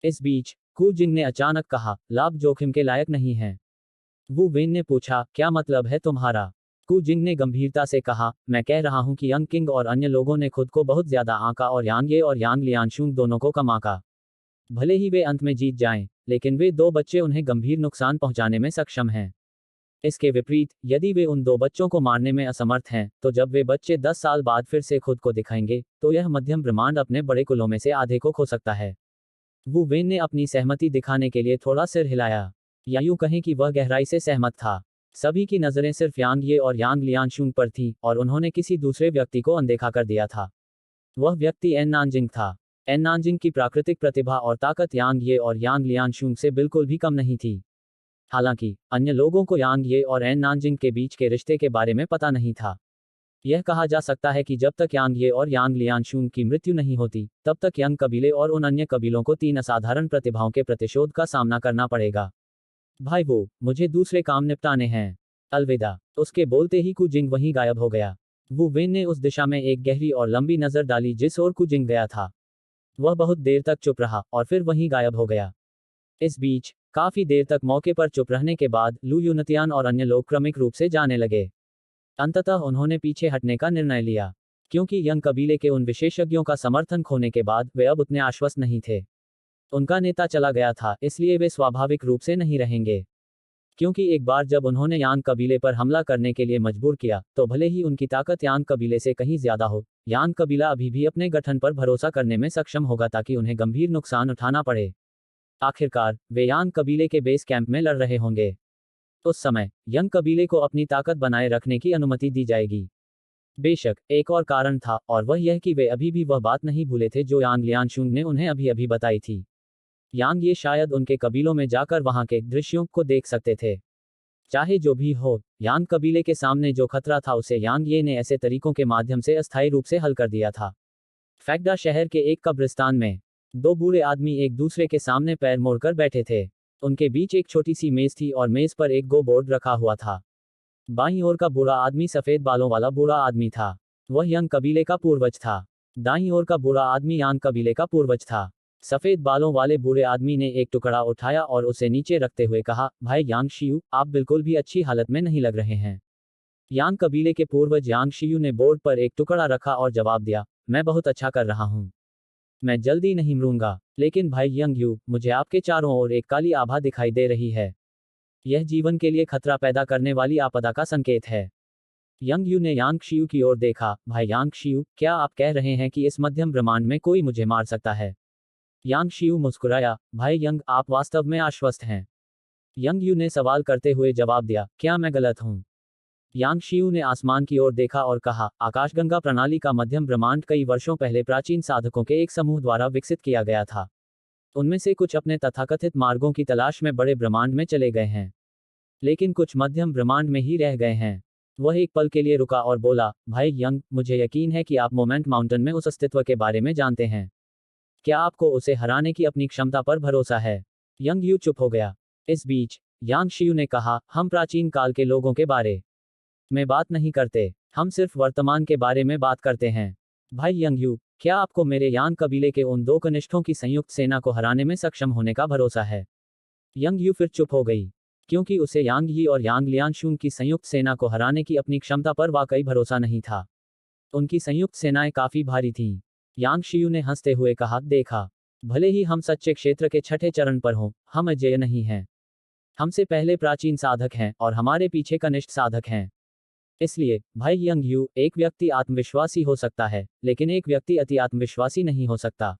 इस बीच कु जिंग ने अचानक कहा, लाभ जोखिम के लायक नहीं है। वू वेन ने पूछा, क्या मतलब है तुम्हारा? कु जिंग ने गंभीरता से कहा, मैं कह रहा हूं कि यंग किंग और अन्य लोगों ने खुद को बहुत ज्यादा आंका और यांग ये और यांग लियांशुंग दोनों को कम आंका। भले ही वे अंत में जीत जाएं, लेकिन वे दो बच्चे उन्हें गंभीर नुकसान पहुंचाने में सक्षम हैं। इसके विपरीत, यदि वे उन दो बच्चों को मारने में असमर्थ हैं, तो जब वे बच्चे 10 साल बाद फिर से खुद को दिखाएंगे, तो यह मध्यम ब्रह्मांड अपने बड़े कुलों में से आधे को खो सकता है। वू वेन ने अपनी सहमति दिखाने के लिए थोड़ा सिर हिलाया, या यूं कहें कि वह गहराई से सहमत था। सभी की नजरें सिर्फ यांग ये और यांग लियांशुंग पर थीं, और उन्होंने किसी दूसरे व्यक्ति को अनदेखा कर दिया था। वह व्यक्ति एन नानजिंग था। एन नानजिंग की प्राकृतिक प्रतिभा और ताकत यांग ये और यांग लियांशुंग से बिल्कुल भी कम नहीं थी। हालांकि अन्य लोगों को यांग ये और एन नानजिंग के बीच के रिश्ते के बारे में पता नहीं था। यह कहा जा सकता है कि जब तक यांग ये और यांग लियांशुंग की मृत्यु नहीं होती, तब तक यंग कबीले और उन अन्य कबीलों को 3 असाधारण प्रतिभाओं के प्रतिशोध का सामना करना पड़ेगा। भाई वो, मुझे दूसरे काम निपटाने हैं। अलविदा। उसके बोलते ही कु जिंग वहीं गायब हो गया। वू वेन ने उस दिशा में एक गहरी और लंबी नजर डाली जिस ओर कुजिंग गया था। वह बहुत देर तक चुप रहा और फिर वहीं गायब हो गया। इस बीच काफी देर तक मौके पर चुप रहने के बाद लू यूनतियान और अन्य लोग क्रमिक रूप से जाने लगे। अंततः उन्होंने पीछे हटने का निर्णय लिया, क्योंकि यंग कबीले के उन विशेषज्ञों का समर्थन खोने के बाद वे अब उतने आश्वस्त नहीं थे। उनका नेता चला गया था, इसलिए वे स्वाभाविक रूप से नहीं रहेंगे। क्योंकि एक बार जब उन्होंने यांग कबीले पर हमला करने के लिए मजबूर किया, तो भले ही उनकी ताकत यांग कबीले से कहीं ज्यादा हो, यांग कबीला अभी भी अपने गठन पर भरोसा करने में सक्षम होगा ताकि उन्हें गंभीर नुकसान उठाना पड़े। आखिरकार वे यांग कबीले के बेस कैंप में लड़ रहे होंगे। उस समय यंग कबीले को अपनी ताकत बनाए रखने की अनुमति दी जाएगी। बेशक एक और कारण था, और वह यह कि वे अभी भी वह बात नहीं भूले थे जो यांग लियांशुंग ने उन्हें अभी अभी बताई थी। यांग ये शायद उनके कबीलों में जाकर वहां के दृश्यों को देख सकते थे। चाहे जो भी हो, यांग कबीले के सामने जो खतरा था उसे यांग ये ने ऐसे तरीकों के माध्यम से अस्थायी रूप से हल कर दिया था। फैक्डा शहर के एक कब्रिस्तान में दो बूढ़े आदमी एक दूसरे के सामने पैर मोड़कर बैठे थे। उनके बीच एक छोटी सी मेज थी और मेज पर एक गो बोर्ड रखा हुआ था। बाईं ओर का बूढ़ा आदमी सफेद बालों वाला बूढ़ा आदमी था। वह यंग कबीले का पूर्वज था। दाईं ओर का बूढ़ा आदमी यांग कबीले का पूर्वज था। सफेद बालों वाले बूढ़े आदमी ने एक टुकड़ा उठाया और उसे नीचे रखते हुए कहा, भाई यांग शियू, आप बिल्कुल भी अच्छी हालत में नहीं लग रहे हैं। यांग कबीले के पूर्वज यांग शियू ने बोर्ड पर एक टुकड़ा रखा और जवाब दिया, मैं बहुत अच्छा कर रहा हूँ। मैं जल्दी नहीं मरूंगा। लेकिन भाई यंग यू, मुझे आपके चारों ओर एक काली आभा दिखाई दे रही है। यह जीवन के लिए खतरा पैदा करने वाली आपदा का संकेत है। यंग यू ने यांग शियू की ओर देखा। भाई यांग शियू, क्या आप कह रहे हैं कि इस मध्यम ब्रह्मांड में कोई मुझे मार सकता है? यांग शियू मुस्कुराया। भाई यंग, आप वास्तव में आश्वस्त हैं? यंग यू ने सवाल करते हुए जवाब दिया, क्या मैं गलत हूं? यांग शियू ने आसमान की ओर देखा और कहा, आकाशगंगा प्रणाली का मध्यम ब्रह्मांड कई वर्षों पहले प्राचीन साधकों के एक समूह द्वारा विकसित किया गया था। उनमें से कुछ अपने तथाकथित मार्गों की तलाश में बड़े ब्रह्मांड में चले गए हैं, लेकिन कुछ मध्यम ब्रह्मांड में ही रह गए हैं। वह एक पल के लिए रुका और बोला, भाई यंग, मुझे यकीन है कि आप मोमेंट माउंटेन में उस अस्तित्व के बारे में जानते हैं। क्या आपको उसे हराने की अपनी क्षमता पर भरोसा है? यंग यू चुप हो गया। इस बीच यांग शियू ने कहा, हम प्राचीन काल के लोगों के बारे में बात नहीं करते, हम सिर्फ वर्तमान के बारे में बात करते हैं। भाई यंग यू, क्या आपको मेरे यांग कबीले के उन दो कनिष्ठों की संयुक्त सेना को हराने में सक्षम होने का भरोसा है? यंग यू फिर चुप हो गई, क्योंकि उसे यांग यी और यांग लियांशुंग की संयुक्त सेना को हराने की अपनी क्षमता पर वाकई भरोसा नहीं था। उनकी संयुक्त सेनाएं काफी भारी थीं। यांग शियू ने हंसते हुए कहा, देखा, भले ही हम सच्चे क्षेत्र के छठे चरण पर हों, हम अजेय नहीं हैं। हमसे पहले प्राचीन साधक हैं और हमारे पीछे कनिष्ठ साधक हैं। इसलिए भाई यंग यू, एक व्यक्ति आत्मविश्वासी हो सकता है, लेकिन एक व्यक्ति अति आत्मविश्वासी नहीं हो सकता।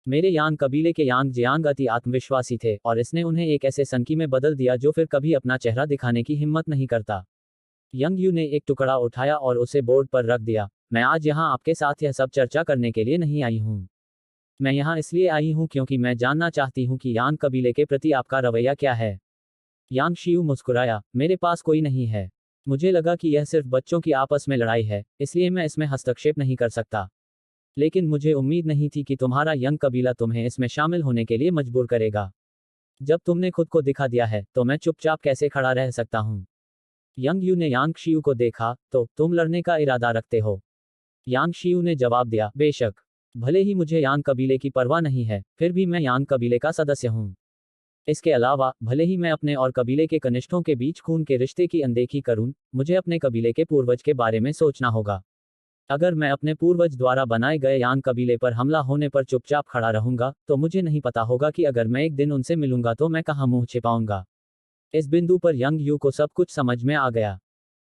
मेरे यांग कबीले के यांग जियांग अति आत्मविश्वासी थे और इसने उन्हें एक ऐसे सनकी में बदल दिया जो फिर कभी अपना चेहरा दिखाने की हिम्मत नहीं करता। यंग यू ने एक टुकड़ा उठाया और उसे बोर्ड पर रख दिया। मैं आज यहाँ आपके साथ यह सब चर्चा करने के लिए नहीं आई हूँ। मैं यहाँ इसलिए आई हूँ क्योंकि मैं जानना चाहती हूँ कि यांग कबीले के प्रति आपका रवैया क्या है। यांग शियू मुस्कुराया, मेरे पास कोई नहीं है। मुझे लगा कि यह सिर्फ बच्चों की आपस में लड़ाई है, इसलिए मैं इसमें हस्तक्षेप नहीं कर सकता। लेकिन मुझे उम्मीद नहीं थी कि तुम्हारा यंग कबीला तुम्हें इसमें शामिल होने के लिए मजबूर करेगा। जब तुमने खुद को दिखा दिया है, तो मैं चुपचाप कैसे खड़ा रह सकता हूँ? यंग यू ने यांग शियू को देखा, तो तुम लड़ने का इरादा रखते हो? यांग शियू ने जवाब दिया, बेशक। भले ही मुझे यांग कबीले की परवाह नहीं है, फिर भी मैं यांग कबीले का सदस्य हूँ। इसके अलावा भले ही मैं अपने और कबीले के कनिष्ठों के बीच खून के रिश्ते की अनदेखी करूं, मुझे अपने कबीले के पूर्वज के बारे में सोचना होगा। अगर मैं अपने पूर्वज द्वारा बनाए गए यांग कबीले पर हमला होने पर चुपचाप खड़ा रहूंगा, तो मुझे नहीं पता होगा कि अगर मैं एक दिन उनसे मिलूंगा तो मैं कहाँ मुंह छिपाऊंगा। इस बिंदु पर यंग यू को सब कुछ समझ में आ गया।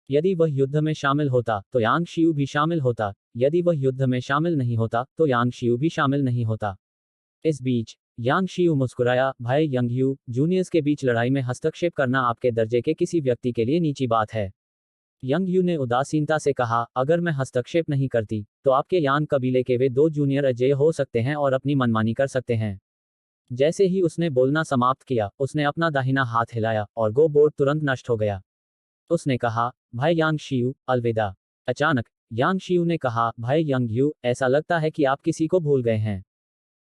यदि वह युद्ध में शामिल होता, तो यांग शियू भी शामिल होता। यदि वह युद्ध में शामिल नहीं होता, तो यांग शियू भी शामिल नहीं होता। इस बीच यांग शियू मुस्कुराया, भाई यंग यू, जूनियर्स के बीच लड़ाई में हस्तक्षेप करना आपके दर्जे के किसी व्यक्ति के लिए नीची बात है। यंग यू ने उदासीनता से कहा, अगर मैं हस्तक्षेप नहीं करती, तो आपके यांग कबीले के वे दो जूनियर अजेय हो सकते हैं और अपनी मनमानी कर सकते हैं। जैसे ही उसने बोलना समाप्त किया, उसने अपना दाहिना हाथ हिलाया और गो बोर्ड तुरंत नष्ट हो गया। उसने कहा, भाई यांग शियू, अलविदा। अचानक यांग शियू ने कहा, भाई यंग यू, ऐसा लगता है कि आप किसी को भूल गए हैं।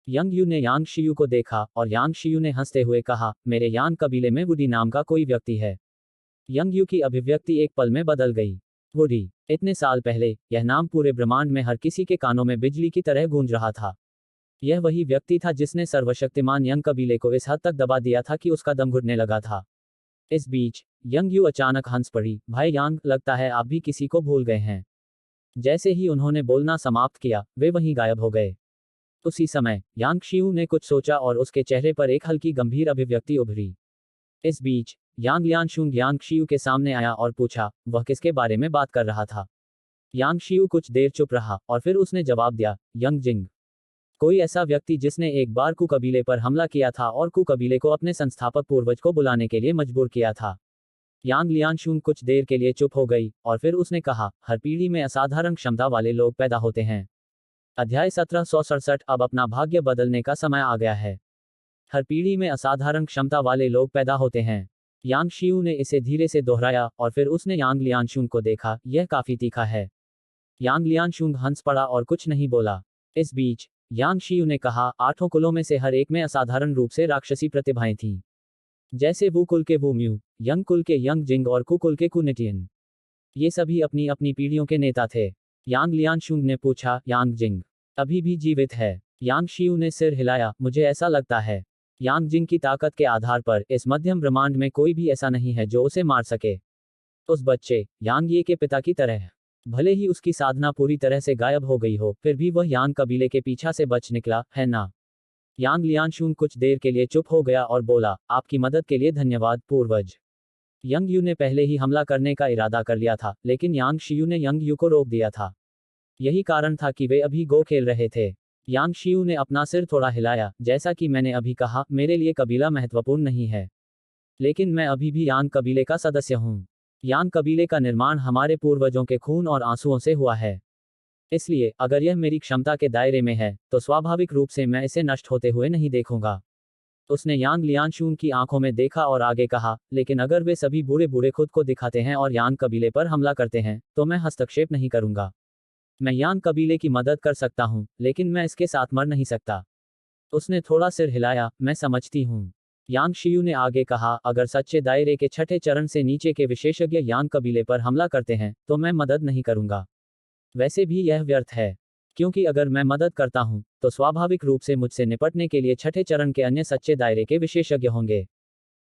यंग यू ने यांग शियू को देखा और यांग शियू ने हंसते हुए कहा, मेरे यांग कबीले में वुडी नाम का कोई व्यक्ति है। यंग यू की अभिव्यक्ति एक पल में बदल गई। वुडी। इतने साल पहले यह नाम पूरे ब्रह्मांड में हर किसी के कानों में बिजली की तरह गूंज रहा था। यह वही व्यक्ति था जिसने सर्वशक्तिमान यंग कबीले को इस हद तक दबा दिया था कि उसका दम घुटने लगा था। इस बीच यंग यू अचानक हंस पड़ी। भाई यांग, लगता है आप भी किसी को भूल गए हैं। जैसे ही उन्होंने बोलना समाप्त किया, वे वहीं गायब हो गए। उसी समय यांग शियू ने कुछ सोचा और उसके चेहरे पर एक हल्की गंभीर अभिव्यक्ति उभरी। इस बीच यांग लियांशुंग यांग शियू के सामने आया और पूछा, वह किसके बारे में बात कर रहा था। यांग शियू कुछ देर चुप रहा और फिर उसने जवाब दिया, यंग जिंग। कोई ऐसा व्यक्ति जिसने एक बार कु कबीले पर हमला किया था और कु कबीले को अपने संस्थापक पूर्वज को बुलाने के लिए मजबूर किया था। यांग लियांशुंग कुछ देर के लिए चुप हो गई और फिर उसने कहा, हर पीढ़ी में असाधारण क्षमता वाले लोग पैदा होते हैं। अध्याय 1767। अब अपना भाग्य बदलने का समय आ गया है। हर पीढ़ी में असाधारण क्षमता वाले लोग पैदा होते हैं। यांग शियू ने इसे धीरे से दोहराया और फिर उसने यांग लियांशुंग को देखा, यह काफी तीखा है। यांग लियांशुंग हंस पड़ा और कुछ नहीं बोला। इस बीच यांग शियू ने कहा, 8 कुलों में से हर एक में असाधारण रूप से राक्षसी प्रतिभाएं थीं। जैसे वू कुल के वू म्यू, यंग कुल के यंग जिंग और कु कुल के कु निटियन। ये सभी अपनी अपनी पीढ़ियों के नेता थे। यांग लियांशुंग ने पूछा, यांग जिंग अभी भी जीवित है? यांग शियू ने सिर हिलाया, मुझे ऐसा लगता है। यांग जिंग की ताकत के आधार पर इस मध्यम ब्रह्मांड में कोई भी ऐसा नहीं है जो उसे मार सके। उस बच्चे यांग ये के पिता की तरह, भले ही उसकी साधना पूरी तरह से गायब हो गई हो, फिर भी वह यांग कबीले के पीछा से बच निकला, है ना? यांग लियांशुंग कुछ देर के लिए चुप हो गया और बोला, आपकी मदद के लिए धन्यवाद पूर्वज। यंग यू ने पहले ही हमला करने का इरादा कर लिया था, लेकिन यांग शियू ने यंग यू को रोक दिया था। यही कारण था कि वे अभी गो खेल रहे थे। यांग शियू ने अपना सिर थोड़ा हिलाया, जैसा कि मैंने अभी कहा, मेरे लिए कबीला महत्वपूर्ण नहीं है, लेकिन मैं अभी भी यांग कबीले का सदस्य हूँ। यांग कबीले का निर्माण हमारे पूर्वजों के खून और आंसुओं से हुआ है। इसलिए अगर यह मेरी क्षमता के दायरे में है, तो स्वाभाविक रूप से मैं इसे नष्ट होते हुए नहीं देखूंगा। उसने यांग लियांशुंग की आंखों में देखा और आगे कहा, लेकिन अगर वे सभी बूढ़े बूढ़े खुद को दिखाते हैं और यांग कबीले पर हमला करते हैं, तो मैं हस्तक्षेप नहीं करूंगा। मैं यांग कबीले की मदद कर सकता हूं, लेकिन मैं इसके साथ मर नहीं सकता। उसने थोड़ा सिर हिलाया, मैं समझती हूं। यांग शियू ने आगे कहा, अगर सच्चे दायरे के छठे चरण से नीचे के विशेषज्ञ यांग कबीले पर हमला करते हैं, तो मैं मदद नहीं करूंगा। वैसे भी यह व्यर्थ है, क्योंकि अगर मैं मदद करता हूं, तो स्वाभाविक रूप से मुझसे निपटने के लिए छठे चरण के अन्य सच्चे दायरे के विशेषज्ञ होंगे।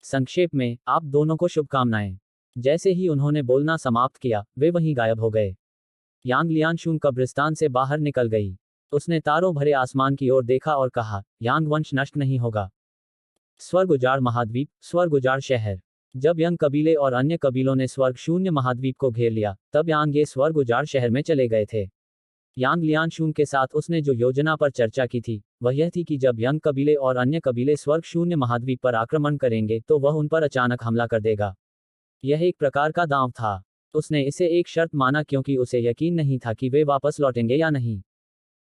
संक्षेप में, आप दोनों को शुभकामनाएं। जैसे ही उन्होंने बोलना समाप्त किया, वे वहीं गायब हो गए। यांग लियांशुंग कब्रिस्तान से बाहर निकल गई। उसने तारों भरे आसमान की ओर देखा और कहा, यांग वंश नष्ट नहीं होगा। स्वर्ग उजाड़ महाद्वीप, स्वर्ग उजाड़ शहर। जब यंग कबीले और अन्य कबीलों ने स्वर्ग शून्य महाद्वीप को घेर लिया, तब यांग ये स्वर्ग उजाड़ शहर में चले गए थे। यांग लियांशुंग के साथ उसने जो योजना पर चर्चा की थी, वह यह थी कि जब यंग कबीले और अन्य कबीले स्वर्ग शून्य महाद्वीप पर आक्रमण करेंगे, तो वह उन पर अचानक हमला कर देगा। यह एक प्रकार का दांव था। उसने इसे एक शर्त माना क्योंकि उसे यकीन नहीं था कि वे वापस लौटेंगे या नहीं।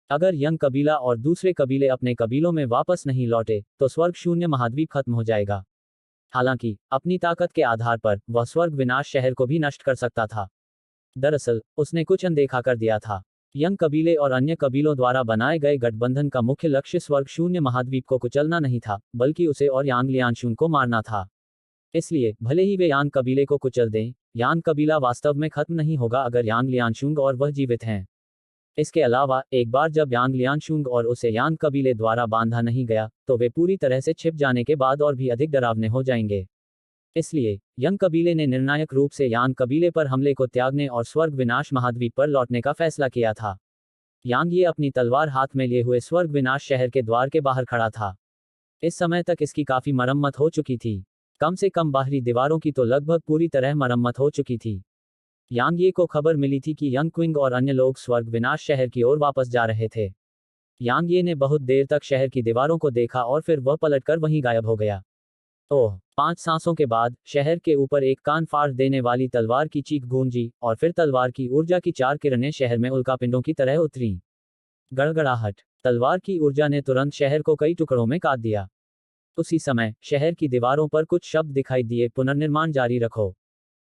अगर यंग कबीला और दूसरे कबीले अपने कबीलों में वापस नहीं लौटे, तो स्वर्ग शून्य महाद्वीप खत्म हो जाएगा। हालांकि अपनी ताकत के आधार पर वह स्वर्ग विनाश शहर को भी नष्ट कर सकता था। दरअसल उसने कुछ अनदेखा कर दिया था। यंग कबीले और अन्य कबीलों द्वारा बनाए गए गठबंधन का मुख्य लक्ष्य स्वर्ग शून्य महाद्वीप को कुचलना नहीं था, बल्कि उसे और यांग लियांशुंग को मारना था। इसलिए भले ही वे यांग कबीले को कुचल दें, यांग कबीला वास्तव में खत्म नहीं होगा अगर यांग लियांशुंग और वह जीवित हैं। इसके अलावा एक बार जब यांग लियांशुंग और उसे यांग कबीले द्वारा बांधा नहीं गया, तो वे पूरी तरह से छिप जाने के बाद और भी अधिक डरावने हो जाएंगे। इसलिए यंग कबीले ने निर्णायक रूप से यांग कबीले पर हमले को त्यागने और स्वर्ग विनाश महाद्वीप पर लौटने का फैसला किया था। यांग ये अपनी तलवार हाथ में लिए हुए स्वर्ग विनाश शहर के द्वार के बाहर खड़ा था। इस समय तक इसकी काफी मरम्मत हो चुकी थी। कम से कम बाहरी दीवारों की तो लगभग पूरी तरह मरम्मत हो चुकी थी। यांग ये को खबर मिली थी कि यंग क्विंग और अन्य लोग स्वर्ग विनाश शहर की ओर वापस जा रहे थे। यांग ये ने बहुत देर तक शहर की दीवारों को देखा और फिर वह पलटकर वहीं गायब हो गया। ओह! 5 सांसों के बाद शहर के ऊपर एक कान फाड़ देने वाली तलवार की चीख गूंजी और फिर तलवार की ऊर्जा की 4 किरणें शहर में उल्कापिंडों की तरह उतरी। गड़गड़ाहट। तलवार की ऊर्जा ने तुरंत शहर को कई टुकड़ों में काट दिया। उसी समय शहर की दीवारों पर कुछ शब्द दिखाई दिए, पुनर्निर्माण जारी रखो,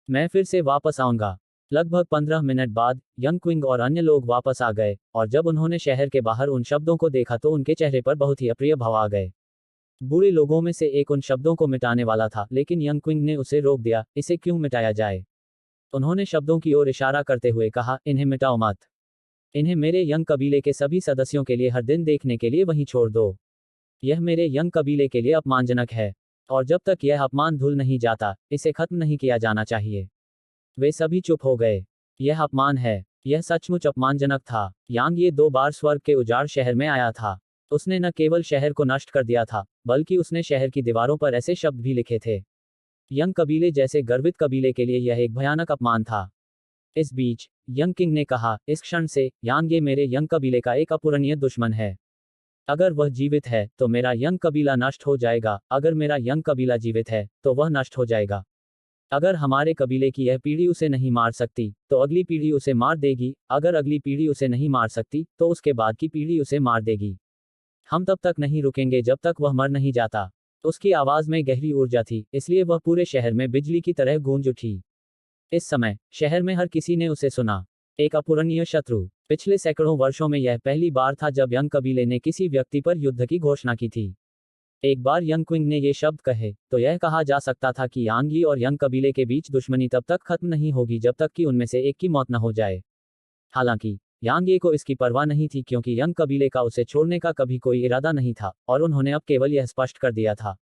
मैं फिर से वापस आऊंगा। लगभग 15 मिनट बाद यंग क्विंग और अन्य लोग वापस आ गए, और जब उन्होंने शहर के बाहर उन शब्दों को देखा तो उनके चेहरे पर बहुत ही अप्रिय भाव आ गए। बुरे लोगों में से एक उन शब्दों को मिटाने वाला था, लेकिन यंग क्विंग ने उसे रोक दिया, इसे क्यों मिटाया जाए? उन्होंने शब्दों की ओर इशारा करते हुए कहा, इन्हें मिटाओ मत। इन्हें मेरे यंग कबीले के सभी सदस्यों के लिए हर दिन देखने के लिए वहीं छोड़ दो। यह मेरे यंग कबीले के लिए अपमानजनक है, और जब तक यह अपमान धुल नहीं जाता, इसे खत्म नहीं किया जाना चाहिए। वे सभी चुप हो गए। यह अपमान है। यह सचमुच अपमानजनक था। यांग ये 2 बार स्वर्ग के उजाड़ शहर में आया था। उसने न केवल शहर को नष्ट कर दिया था, बल्कि उसने शहर की दीवारों पर ऐसे शब्द भी लिखे थे। यंग कबीले जैसे गर्वित कबीले के लिए यह एक भयानक अपमान था। इस बीच यंग किंग ने कहा, इस क्षण से यांग ये मेरे यंग कबीले का एक अपूरणीय दुश्मन है। अगर वह जीवित है तो मेरा यंग कबीला नष्ट हो जाएगा, अगर मेरा यंग कबीला जीवित है तो वह नष्ट हो जाएगा। अगर हमारे कबीले की यह पीढ़ी उसे नहीं मार सकती, तो अगली पीढ़ी उसे मार देगी, अगर अगली पीढ़ी उसे नहीं मार सकती, तो उसके बाद की पीढ़ी उसे मार देगी। हम तब तक नहीं रुकेंगे जब तक वह मर नहीं जाता। उसकी आवाज में गहरी ऊर्जा थी, इसलिए वह पूरे शहर में बिजली की तरह गूंज उठी। इस समय शहर में हर किसी ने उसे सुना। एक अपूरणीय शत्रु। पिछले सैकड़ों वर्षों में यह पहली बार था जब यंग कबीले ने किसी व्यक्ति पर युद्ध की घोषणा की थी। एक बार यंग क्विंग ने ये शब्द कहे, तो यह कहा जा सकता था कि यांग यी और यंग कबीले के बीच दुश्मनी तब तक खत्म नहीं होगी जब तक कि उनमें से एक की मौत न हो जाए। हालांकि यांग ये को इसकी परवाह नहीं थी, क्योंकि यंग कबीले का उसे छोड़ने का कभी कोई इरादा नहीं था, और उन्होंने अब केवल यह स्पष्ट कर दिया था।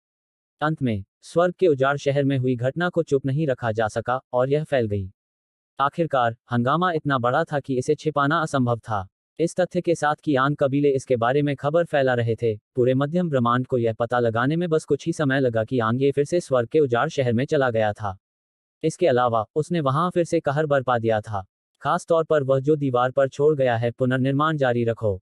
अंत में स्वर्ग के उजाड़ शहर में हुई घटना को चुप नहीं रखा जा सका, और यह फैल गई। आखिरकार हंगामा इतना बड़ा था कि इसे छिपाना असंभव था। इस तथ्य के साथ कि यांग कबीले इसके बारे में खबर फैला रहे थे, पूरे मध्यम ब्रह्मांड को यह पता लगाने में बस कुछ ही समय लगा कि यांग ये फिर से स्वर्ग के उजाड़ शहर में चला गया था। इसके अलावा उसने वहां फिर से कहर बरपा दिया था। खास तौर पर वह जो दीवार पर छोड़ गया है, पुनर्निर्माण जारी रखो,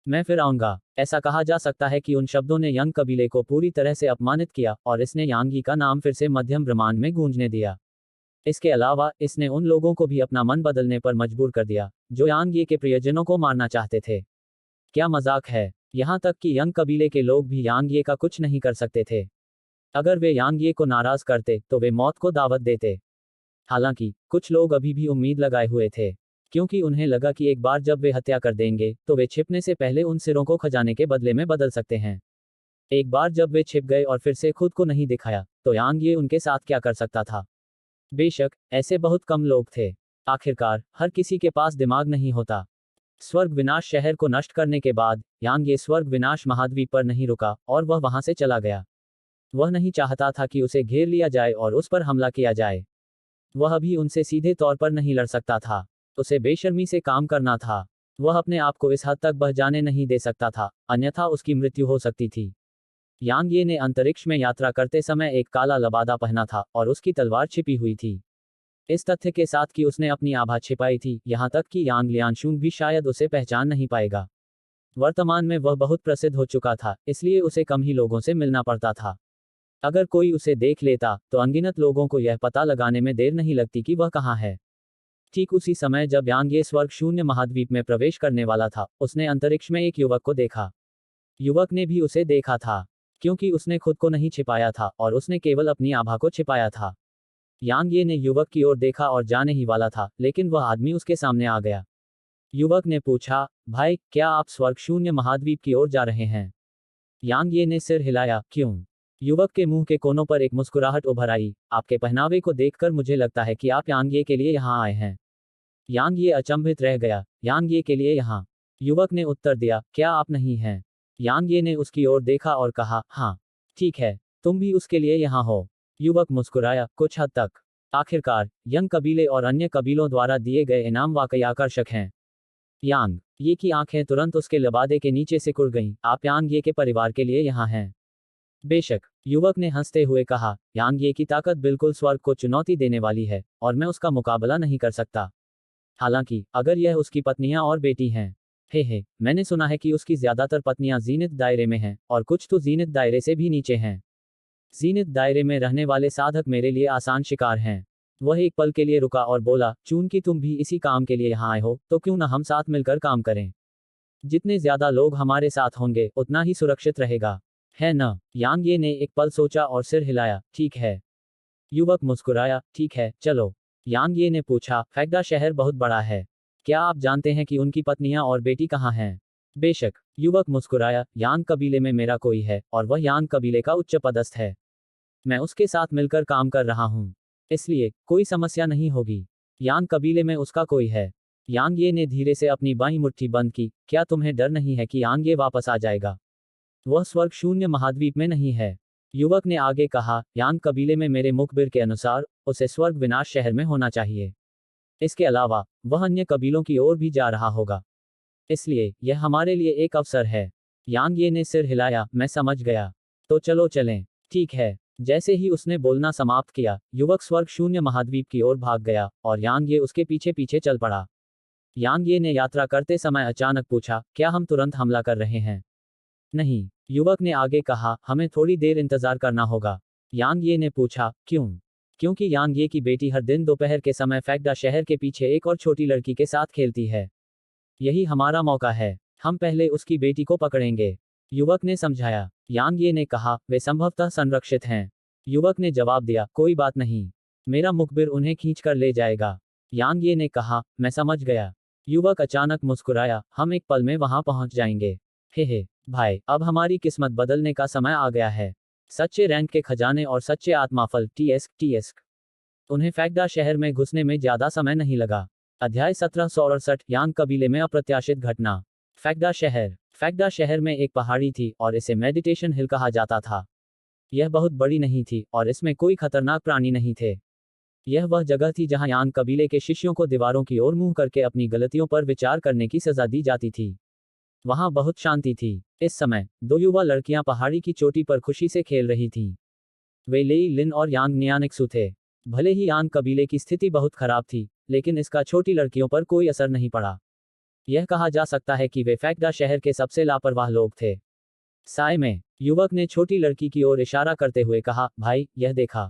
मैं फिर आऊंगा। ऐसा कहा जा सकता है कि उन शब्दों ने यंग कबीले को पूरी तरह से अपमानित किया, और इसने यांग यी का नाम फिर से मध्यम ब्रह्मांड में गूंजने दिया। इसके अलावा इसने उन लोगों को भी अपना मन बदलने पर मजबूर कर दिया, जो यांग ये के प्रियजनों को मारना चाहते थे। क्या मजाक है। यहाँ तक कि यंग कबीले के लोग भी यांग ये का कुछ नहीं कर सकते थे। अगर वे यांग ये को नाराज करते तो वे मौत को दावत देते। हालांकि कुछ लोग अभी भी उम्मीद लगाए हुए थे, क्योंकि उन्हें लगा कि एक बार जब वे हत्या कर देंगे तो वे छिपने से पहले उन सिरों को खजाने के बदले में बदल सकते हैं। एक बार जब वे छिप गए और फिर से खुद को नहीं दिखाया, तो यांग ये उनके साथ क्या कर सकता था। बेशक ऐसे बहुत कम लोग थे। आखिरकार हर किसी के पास दिमाग नहीं होता। स्वर्ग विनाश शहर को नष्ट करने के बाद यांग ये स्वर्ग विनाश महाद्वीप पर नहीं रुका, और वह वहां से चला गया। वह नहीं चाहता था कि उसे घेर लिया जाए और उस पर हमला किया जाए। वह अभी उनसे सीधे तौर पर नहीं लड़ सकता था। उसे बेशर्मी से काम करना था। वह अपने आप को इस हद तक बह जाने नहीं दे सकता था, अन्यथा उसकी मृत्यु हो सकती थी। यांग ये ने अंतरिक्ष में यात्रा करते समय एक काला लबादा पहना था, और उसकी तलवार छिपी हुई थी। इस तथ्य के साथ कि उसने अपनी आभा छिपाई थी, यहाँ तक कि यांग लियांशुंग भी शायद उसे पहचान नहीं पाएगा। वर्तमान में वह बहुत प्रसिद्ध हो चुका था, इसलिए उसे कम ही लोगों से मिलना पड़ता था। अगर कोई उसे देख लेता तो अनगिनत लोगों को यह पता लगाने में देर नहीं लगती कि वह कहाँ है। ठीक उसी समय जब यांग ये स्वर्ग शून्य महाद्वीप में प्रवेश करने वाला था, उसने अंतरिक्ष में एक युवक को देखा। युवक ने भी उसे देखा था, क्योंकि उसने खुद को नहीं छिपाया था और उसने केवल अपनी आभा को छिपाया था। यांग ये ने युवक की ओर देखा और जाने ही वाला था, लेकिन वह आदमी उसके सामने आ गया। युवक ने पूछा, भाई, क्या आप स्वर्ग शून्य महाद्वीप की ओर जा रहे हैं? यांग ये ने सिर हिलाया, क्यों? युवक के मुंह के कोनों पर एक मुस्कुराहट उभर आई। आपके पहनावे को देखकर मुझे लगता है कि आप यांग ये के लिए यहाँ आए हैं। यांग ये अचंभित रह गया। यांग ये के लिए यहाँ? युवक ने उत्तर दिया, क्या आप नहीं हैं? यांग ये ने उसकी ओर देखा और कहा, हाँ। ठीक है, तुम भी उसके लिए यहाँ हो। युवक मुस्कुराया, कुछ हद तक। आखिरकार यंग कबीले और अन्य कबीलों द्वारा दिए गए इनाम वाकई आकर्षक हैं। यांग ये की आंखें तुरंत उसके लबादे के नीचे सिकुड़ गईं। आप यांग ये के परिवार के लिए यहाँ हैं? बेशक, युवक ने हंसते हुए कहा, यांग ये की ताकत बिल्कुल स्वर्ग को चुनौती देने वाली है, और मैं उसका मुकाबला नहीं कर सकता। हालांकि अगर यह उसकी पत्नियां और बेटी हैं। हे, मैंने सुना है कि उसकी ज्यादातर पत्नियां जीनत दायरे में हैं, और कुछ तो जीनत दायरे से भी नीचे हैं। जीनत दायरे में रहने वाले साधक मेरे लिए आसान शिकार हैं। वह एक पल के लिए रुका और बोला, चूंकि तुम भी इसी काम के लिए यहाँ आए हो, तो क्यों न हम साथ मिलकर काम करें। जितने ज्यादा लोग हमारे साथ होंगे उतना ही सुरक्षित रहेगा, है न? यांग ये ने एक पल सोचा और सिर हिलाया, ठीक है। युवक मुस्कुराया, ठीक है, चलो। यांग ये ने पूछा, फैक्डा शहर बहुत बड़ा है। क्या आप जानते हैं कि उनकी पत्नियां और बेटी कहाँ हैं? बेशक। युवक मुस्कुराया, यांग कबीले में मेरा कोई है, और वह यांग कबीले का उच्च पदस्थ है। मैं उसके साथ मिलकर काम कर रहा हूँ, इसलिए कोई समस्या नहीं होगी। यांग कबीले में उसका कोई है। यांग ये ने धीरे से अपनी बाईं मुट्ठी बंद की। क्या तुम्हें डर नहीं है कि यांग ये वापस आ जाएगा? वह स्वर्ग शून्य महाद्वीप में नहीं है। युवक ने आगे कहा, यांग कबीले में मेरे मुखबिर के अनुसार उसे स्वर्ग विनाश शहर में होना चाहिए। इसके अलावा वह अन्य कबीलों की ओर भी जा रहा होगा। इसलिए यह हमारे लिए एक अवसर है। यांग ये ने सिर हिलाया, मैं समझ गया। तो चलो चलें। ठीक है। जैसे ही उसने बोलना समाप्त किया, युवक स्वर्ग शून्य महाद्वीप की ओर भाग गया और यांग ये उसके पीछे पीछे चल पड़ा। यांग ये ने यात्रा करते समय अचानक पूछा, क्या हम तुरंत हमला कर रहे हैं? नहीं, युवक ने आगे कहा, हमें थोड़ी देर इंतजार करना होगा। यांग ये ने पूछा, क्यों? क्योंकि यांग ये की बेटी हर दिन दोपहर के समय फैक्डा शहर के पीछे एक और छोटी लड़की के साथ खेलती है। यही हमारा मौका है। हम पहले उसकी बेटी को पकड़ेंगे। युवक ने समझाया। यांग ये ने कहा, वे संभवतः संरक्षित हैं। युवक ने जवाब दिया, कोई बात नहीं। मेरा मुखबिर उन्हें खींच कर ले जाएगा। यांग ये ने कहा, मैं समझ गया। युवक अचानक मुस्कुराया, हम एक पल में वहां पहुंच जाएंगे। हे भाई, अब हमारी किस्मत बदलने का समय आ गया है। सच्चे रैंक के खजाने और सच्चे आत्माफल टीएस्क। उन्हें फैक्डा शहर में घुसने में ज्यादा समय नहीं लगा। अध्याय 1768 यांग कबीले में अप्रत्याशित घटना। फैक्डा शहर में एक पहाड़ी थी और इसे मेडिटेशन हिल कहा जाता था। यह बहुत बड़ी नहीं थी और इसमें कोई खतरनाक प्राणी नहीं थे। यह वह जगह थी जहां यांग कबीले के शिष्यों को दीवारों की ओर मुंह करके अपनी गलतियों पर विचार करने की सजा दी जाती थी। वहां बहुत शांति थी। इस समय 2 युवा लड़कियां पहाड़ी की चोटी पर खुशी से खेल रही थीं। वे लेई लिन और यांग न्यानिक्सु थे। भले ही यांग कबीले की स्थिति बहुत खराब थी, लेकिन इसका छोटी लड़कियों पर कोई असर नहीं पड़ा। यह कहा जा सकता है कि वे फैक्डा शहर के सबसे लापरवाह लोग थे। साय में युवक ने छोटी लड़की की ओर इशारा करते हुए कहा, भाई, यह देखा।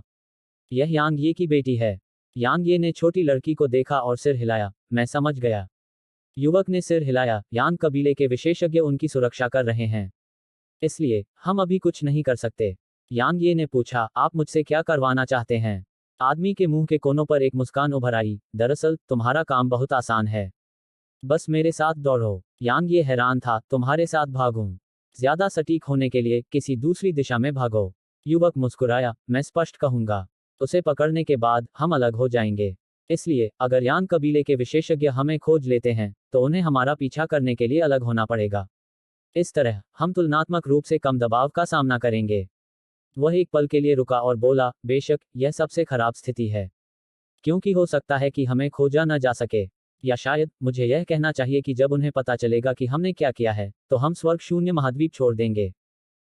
यह यांग ये की बेटी है। यांग ये ने छोटी लड़की को देखा और सिर हिलाया, मैं समझ गया। युवक ने सिर हिलाया, यांग कबीले के विशेषज्ञ उनकी सुरक्षा कर रहे हैं। इसलिए हम अभी कुछ नहीं कर सकते। यांग ये ने पूछा, आप मुझसे क्या करवाना चाहते हैं? आदमी के मुंह के कोनों पर एक मुस्कान उभर आई, दरअसल तुम्हारा काम बहुत आसान है। बस मेरे साथ दौड़ो। यांग ये हैरान था, तुम्हारे साथ भागूं? ज्यादा सटीक होने के लिए किसी दूसरी दिशा में भागो। युवक मुस्कुराया, मैं स्पष्ट कहूंगा। उसे पकड़ने के बाद हम अलग हो जाएंगे। इसलिए अगर यांग कबीले के विशेषज्ञ हमें खोज लेते हैं, तो उन्हें हमारा पीछा करने के लिए अलग होना पड़ेगा। इस तरह हम तुलनात्मक रूप से कम दबाव का सामना करेंगे। वह एक पल के लिए रुका और बोला, बेशक यह सबसे खराब स्थिति है, क्योंकि हो सकता है कि हमें खोजा न जा सके। या शायद मुझे यह कहना चाहिए कि जब उन्हें पता चलेगा कि हमने क्या किया है, तो हम स्वर्ग शून्य महाद्वीप छोड़ देंगे।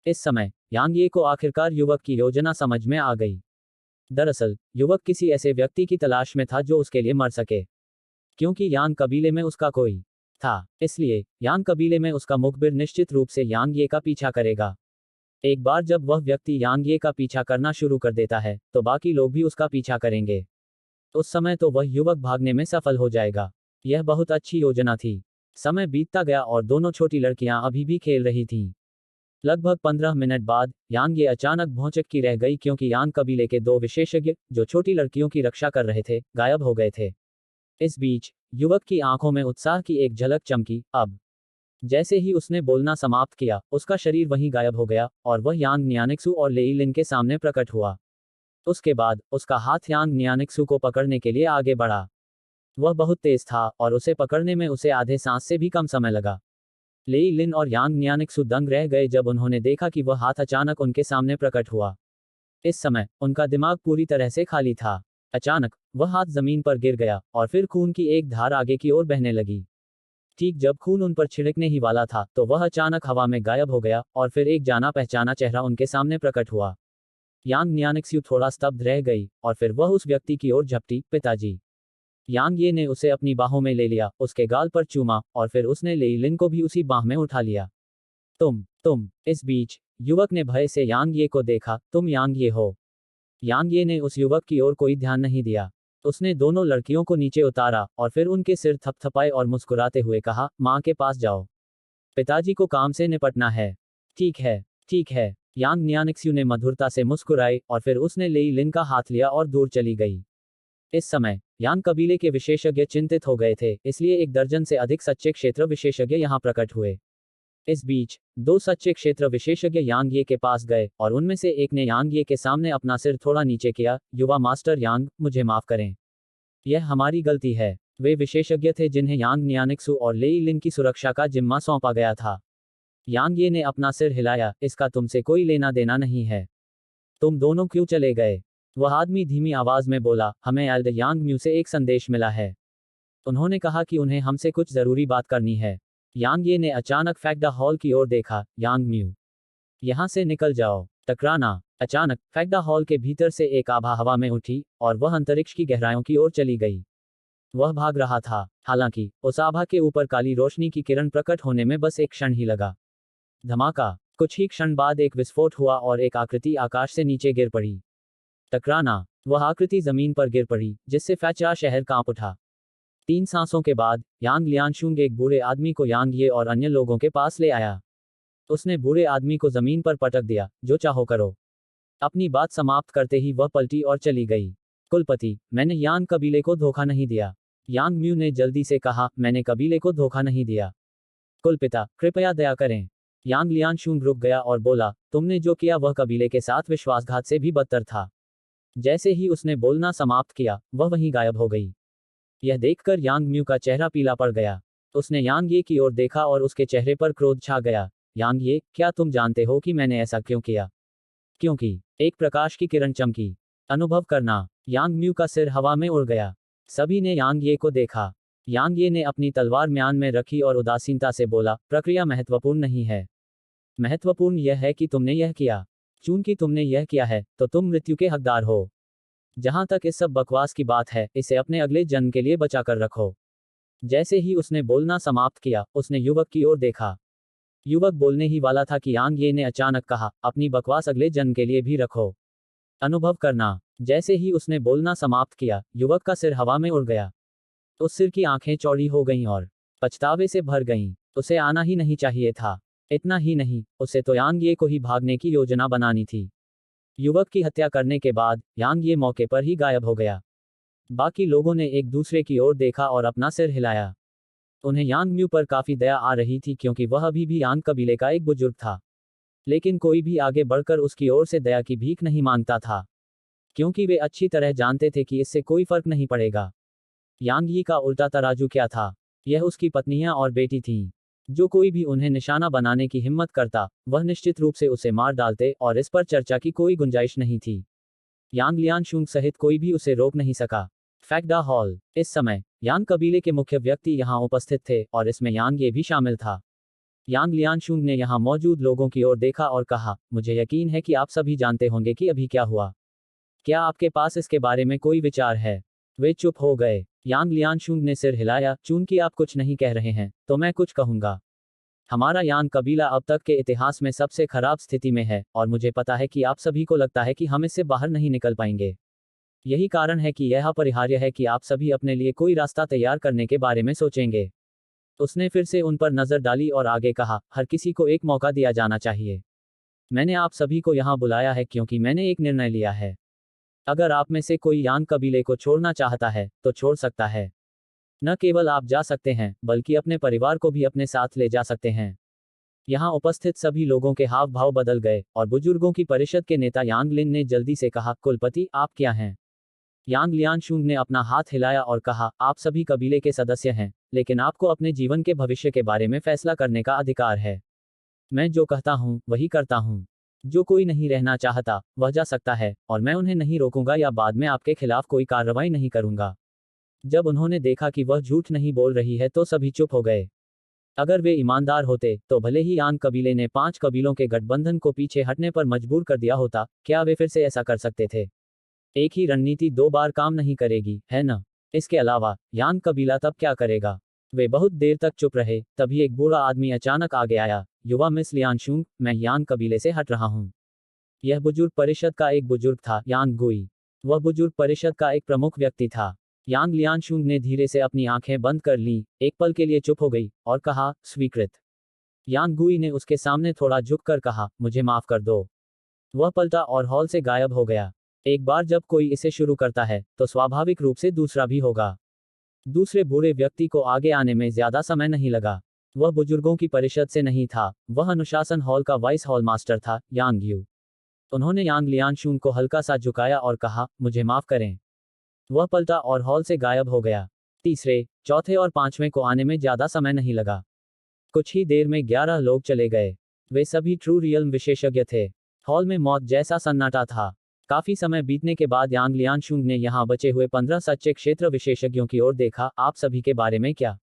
इस समय यांग ये को आखिरकार युवक की योजना समझ में आ गई। दरअसल युवक किसी ऐसे व्यक्ति की तलाश में था जो उसके लिए मर सके। क्योंकि यांग कबीले में उसका कोई था, इसलिए यांग कबीले में उसका मुखबिर निश्चित रूप से यांग ये का पीछा करेगा। एक बार जब वह व्यक्ति यांग ये का पीछा करना शुरू कर देता है, तो बाकी लोग भी उसका पीछा करेंगे। उस समय तो वह युवक भागने में सफल हो जाएगा। यह बहुत अच्छी योजना थी। समय बीतता गया और दोनों छोटी लड़कियां अभी भी खेल रही थीं। लगभग 15 मिनट बाद यांग ये अचानक भौचक्की रह गई, क्योंकि यांग कबीले के 2 विशेषज्ञ जो छोटी लड़कियों की रक्षा कर रहे थे, गायब हो गए थे। इस बीच युवक की आंखों में उत्साह की एक झलक चमकी। अब जैसे ही उसने बोलना समाप्त किया, उसका शरीर वहीं गायब हो गया और वह यांग न्यानिक्सु और लेईलिन के सामने प्रकट हुआ। उसके बाद उसका हाथ यांग न्यानिक्सु को पकड़ने के लिए आगे बढ़ा। वह बहुत तेज था और उसे पकड़ने में उसे आधे सांस से भी कम समय लगा। लेई लिन और यांग न्यानिक्सु दंग रह गए जब उन्होंने देखा कि वह हाथ अचानक उनके सामने प्रकट हुआ। इस समय उनका दिमाग पूरी तरह से खाली था। अचानक वह हाथ जमीन पर गिर गया और फिर खून की एक धार आगे की ओर बहने लगी। ठीक जब खून उन पर छिड़कने ही वाला था, तो वह अचानक हवा में गायब हो गया और फिर एक जाना पहचाना चेहरा उनके सामने प्रकट हुआ। यांग न्यानिक्सु थोड़ा स्तब्ध रह गई और फिर वह उस व्यक्ति की ओर झपटी, पिताजी। यांग ये ने उसे अपनी बाहों में ले लिया, उसके गाल पर चूमा और फिर उसने लेईलिन को भी उसी बाह में उठा लिया। तुम। इस बीच युवक ने भय से यांग ये को देखा, तुम यांग ये हो? यांग ये ने उस युवक की ओर कोई ध्यान नहीं दिया। उसने दोनों लड़कियों को नीचे उतारा और फिर उनके सिर थपथपाए और मुस्कुराते हुए कहा, मां के पास जाओ। पिताजी को काम से निपटना है। ठीक है। यांग न्यानिक्सु ने मधुरता से मुस्कुराई और फिर उसने लेईलिन का हाथ लिया और दूर चली गई। इस समय यांग कबीले के विशेषज्ञ चिंतित हो गए थे, इसलिए 1 दर्जन से अधिक सच्चे क्षेत्र विशेषज्ञ यहां प्रकट हुए। इस बीच 2 सच्चे क्षेत्र विशेषज्ञ यांग ये के पास गए और उनमें से एक ने यांग ये के सामने अपना सिर थोड़ा नीचे किया। युवा मास्टर यांग, मुझे माफ करें। यह हमारी गलती है। वे विशेषज्ञ थे जिन्हें यांग न्यानिक्सु और लेई लिन की सुरक्षा का जिम्मा सौंपा गया था। यांग ये ने अपना सिर हिलाया, इसका तुमसे कोई लेना देना नहीं है। तुम दोनों क्यों चले गए? वह आदमी धीमी आवाज में बोला, हमें एल्ड यांग म्यू से एक संदेश मिला है। उन्होंने कहा कि उन्हें हमसे कुछ जरूरी बात करनी है। यांग ये ने अचानक फैक्डा हॉल की ओर देखा, यांग म्यू, यहां से निकल जाओ। टकराना। अचानक फैक्डा हॉल के भीतर से एक आभा हवा में उठी और वह अंतरिक्ष की गहराइयों की ओर चली गई। वह भाग रहा था, हालांकि उस आभा के ऊपर काली रोशनी की किरण प्रकट होने में बस एक क्षण ही लगा। धमाका। कुछ ही क्षण बाद एक विस्फोट हुआ और एक आकृति आकाश से नीचे गिर पड़ी। टकराना। वह आकृति जमीन पर गिर पड़ी, जिससे फैचा शहर कांप उठा। 3 सांसों के बाद यांग लियांशुंग एक बूढ़े आदमी को यांग ये और अन्य लोगों के पास ले आया। उसने बूढ़े आदमी को जमीन पर पटक दिया, जो चाहो करो। अपनी बात समाप्त करते ही वह पलटी और चली गई। कुलपति, मैंने यांग कबीले को धोखा नहीं दिया। यांग म्यू ने जल्दी से कहा, मैंने कबीले को धोखा नहीं दिया। कुलपिता, कृपया दया करें। यांग लियांशुंग रुक गया और बोला, तुमने जो किया वह कबीले के साथ विश्वासघात से भी बदतर था। जैसे ही उसने बोलना समाप्त किया, वह वहीं गायब हो गई। यह देखकर यांग म्यू का चेहरा पीला पड़ गया। उसने यांग ये की ओर देखा और उसके चेहरे पर क्रोध छा गया। यांग ये, क्या तुम जानते हो कि मैंने ऐसा क्यों किया? क्योंकि एक प्रकाश की किरण चमकी। अनुभव करना। यांग म्यू का सिर हवा में उड़ गया। सभी ने यांग ये को देखा। यांग ये ने अपनी तलवार म्यान में रखी और उदासीनता से बोला, प्रक्रिया महत्वपूर्ण नहीं है। महत्वपूर्ण यह है कि तुमने यह किया। चूंकि तुमने यह किया है, तो तुम मृत्यु के हकदार हो। जहां तक इस सब बकवास की बात है, इसे अपने अगले जन्म के लिए बचा कर रखो। जैसे ही उसने बोलना समाप्त किया, उसने युवक की ओर देखा। युवक बोलने ही वाला था कि यांग ये ने अचानक कहा, अपनी बकवास अगले जन्म के लिए भी रखो। अनुभव करना। जैसे ही उसने बोलना समाप्त किया, युवक का सिर हवा में उड़ गया। उस सिर की आंखें चौड़ी हो गईं और पछतावे से भर गईं। उसे आना ही नहीं चाहिए था। इतना ही नहीं, उसे तो यांग ये को ही भागने की योजना बनानी थी। युवक की हत्या करने के बाद यांग ये मौके पर ही गायब हो गया। बाकी लोगों ने एक दूसरे की ओर देखा और अपना सिर हिलाया। उन्हें यांग म्यू पर काफी दया आ रही थी, क्योंकि वह अभी भी यांग कबीले का एक बुजुर्ग था। लेकिन कोई भी आगे बढ़कर उसकी ओर से दया की भीख नहीं मांगता था, क्योंकि वे अच्छी तरह जानते थे कि इससे कोई फर्क नहीं पड़ेगा। यांग यी का उल्टा तराजू क्या था? यह उसकी पत्नियां और बेटी थीं। जो कोई भी उन्हें निशाना बनाने की हिम्मत करता, वह निश्चित रूप से उसे मार डालते और इस पर चर्चा की कोई गुंजाइश नहीं थी। यांग लियांशुंग सहित कोई भी उसे रोक नहीं सका। फैक्डा हॉल। इस समय यांग कबीले के मुख्य व्यक्ति यहां उपस्थित थे और इसमें यांग ये भी शामिल था। यांग लियांशुंग ने यहां मौजूद लोगों की ओर देखा और कहा, मुझे यकीन है कि आप सभी जानते होंगे कि अभी क्या हुआ। क्या आपके पास इसके बारे में कोई विचार है? वे चुप हो गए। यांग लियांशुंग ने सिर हिलाया, चूंकि आप कुछ नहीं कह रहे हैं, तो मैं कुछ कहूंगा। हमारा यांग कबीला अब तक के इतिहास में सबसे खराब स्थिति में है, और मुझे पता है कि आप सभी को लगता है कि हम इससे बाहर नहीं निकल पाएंगे। यही कारण है कि यह अपरिहार्य है कि आप सभी अपने लिए कोई रास्ता तैयार करने के बारे में सोचेंगे। उसने फिर से उन पर नजर डाली और आगे कहा, हर किसी को एक मौका दिया जाना चाहिए। मैंने आप सभी को यहाँ बुलाया है क्योंकि मैंने एक निर्णय लिया है। अगर आप में से कोई यांग कबीले को छोड़ना चाहता है, तो छोड़ सकता है। न केवल आप जा सकते हैं, बल्कि अपने परिवार को भी अपने साथ ले जा सकते हैं। यहाँ उपस्थित सभी लोगों के हाव भाव बदल गए, और बुजुर्गों की परिषद के नेता यांग लिन ने जल्दी से कहा, कुलपति, आप क्या हैं? यांग लियांशुंग ने अपना हाथ हिलाया और कहा, आप सभी कबीले के सदस्य हैं, लेकिन आपको अपने जीवन के भविष्य के बारे में फैसला करने का अधिकार है। मैं जो कहता हूँ वही करता हूँ। जो कोई नहीं रहना चाहता, वह जा सकता है, और मैं उन्हें नहीं रोकूंगा या बाद में आपके खिलाफ कोई कार्रवाई नहीं करूंगा। जब उन्होंने देखा कि वह झूठ नहीं बोल रही है, तो सभी चुप हो गए। अगर वे ईमानदार होते, तो भले ही यांग कबीले ने 5 कबीलों के गठबंधन को पीछे हटने पर मजबूर कर दिया होता, क्या वे फिर से ऐसा कर सकते थे? एक ही रणनीति 2 बार काम नहीं करेगी, है न? इसके अलावा यांग कबीला तब क्या करेगा? वे बहुत देर तक चुप रहे। तभी एक बूढ़ा आदमी अचानक आगे आया। युवा मिस लियांशुंग, मैं यांग कबीले से हट रहा हूँ। यह बुजुर्ग परिषद का एक बुजुर्ग था, यांग गुई। वह बुजुर्ग परिषद का एक प्रमुख व्यक्ति था। यांग लियांशुंग ने धीरे से अपनी आंखें बंद कर ली, एक पल के लिए चुप हो गई, और कहा, स्वीकृत। यांग गुई ने उसके सामने थोड़ा झुककर कहा, मुझे माफ कर दो। वह पलटा और हॉल से गायब हो गया। एक बार जब कोई इसे शुरू करता है, तो स्वाभाविक रूप से दूसरा भी होगा। दूसरे बूढ़े व्यक्ति को आगे आने में ज्यादा समय नहीं लगा। वह बुजुर्गों की परिषद से नहीं था, वह अनुशासन हॉल का वाइस हॉल मास्टर था, यांग यू। उन्होंने यांग लियांशुंग को हल्का सा झुकाया और कहा, मुझे माफ करें। वह पलटा और हॉल से गायब हो गया। तीसरे, चौथे और पांचवें को आने में ज्यादा समय नहीं लगा। कुछ ही देर में 11 लोग चले गए। वे सभी ट्रू रियल्म विशेषज्ञ थे। हॉल में मौत जैसा सन्नाटा था। काफी समय बीतने के बाद यांग लियांशुंग ने यहाँ बचे हुए 15 सच्चे क्षेत्र विशेषज्ञों की ओर देखा। आप सभी के बारे में क्या?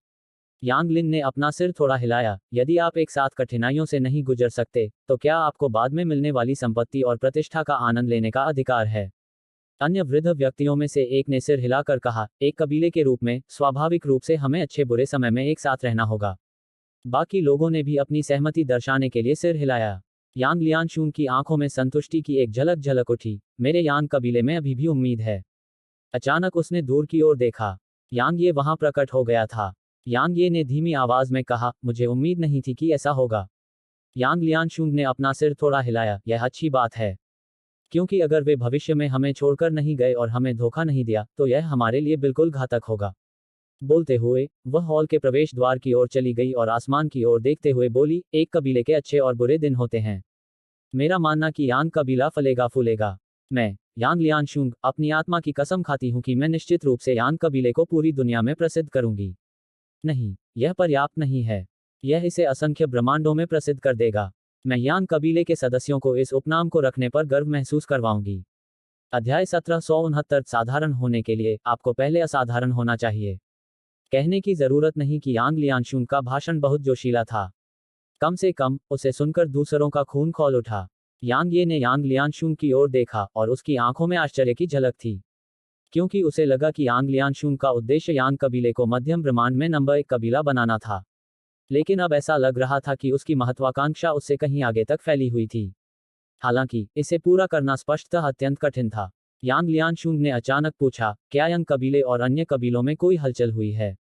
यांग लिन ने अपना सिर थोड़ा हिलाया। यदि आप एक साथ कठिनाइयों से नहीं गुजर सकते, तो क्या आपको बाद में मिलने वाली संपत्ति और प्रतिष्ठा का आनंद लेने का अधिकार है? अन्य वृद्ध व्यक्तियों में से एक ने सिर हिलाकर कहा, एक कबीले के रूप में स्वाभाविक रूप से हमें अच्छे बुरे समय में एक साथ रहना होगा। बाकी लोगों ने भी अपनी सहमति दर्शाने के लिए सिर हिलाया। यांग लियांशुंग की आंखों में संतुष्टि की एक झलक झलक उठी। मेरे यांग कबीले में अभी भी उम्मीद है। अचानक उसने दूर की ओर देखा। यांग ये वहां प्रकट हो गया था। यांग ये ने धीमी आवाज में कहा, मुझे उम्मीद नहीं थी कि ऐसा होगा। यांग लियांशुंग ने अपना सिर थोड़ा हिलाया। यह अच्छी बात है, क्योंकि अगर वे भविष्य में हमें छोड़कर नहीं गए और हमें धोखा नहीं दिया, तो यह हमारे लिए बिल्कुल घातक होगा। बोलते हुए वह हॉल के प्रवेश द्वार की ओर चली गई और आसमान की ओर देखते हुए बोली, एक कबीले के अच्छे और बुरे दिन होते हैं। मेरा मानना कि यांग कबीला फलेगा फूलेगा। मैं, यांग लियांशुंग, अपनी आत्मा की कसम खाती हूं कि मैं निश्चित रूप से यांग कबीले को पूरी दुनिया में प्रसिद्ध करूंगी। नहीं, यह पर्याप्त नहीं है। यह इसे असंख्य ब्रह्मांडों में प्रसिद्ध कर देगा। मैं यांग कबीले के सदस्यों को इस उपनाम को रखने पर गर्व महसूस करवाऊंगी। अध्याय 1769। साधारण होने के लिए आपको पहले असाधारण होना चाहिए। कहने की जरूरत नहीं कि यांग लियांशुंग का भाषण बहुत जोशीला था। कम से कम उसे सुनकर दूसरों का खून खौल उठा। यांग ये ने यांग लियांशुंग की ओर देखा और उसकी आंखों में आश्चर्य की झलक थी, क्योंकि उसे लगा कि यांग लियांशुंग का उद्देश्य यांग कबीले को मध्यम ब्रह्मांड में नंबर 1 कबीला बनाना था। लेकिन अब ऐसा लग रहा था कि उसकी महत्वाकांक्षा उससे कहीं आगे तक फैली हुई थी। हालांकि इसे पूरा करना स्पष्टतः अत्यंत कठिन था। यांग लियांशुंग ने अचानक पूछा, क्या यांग कबीले और अन्य कबीलों में कोई हलचल हुई है?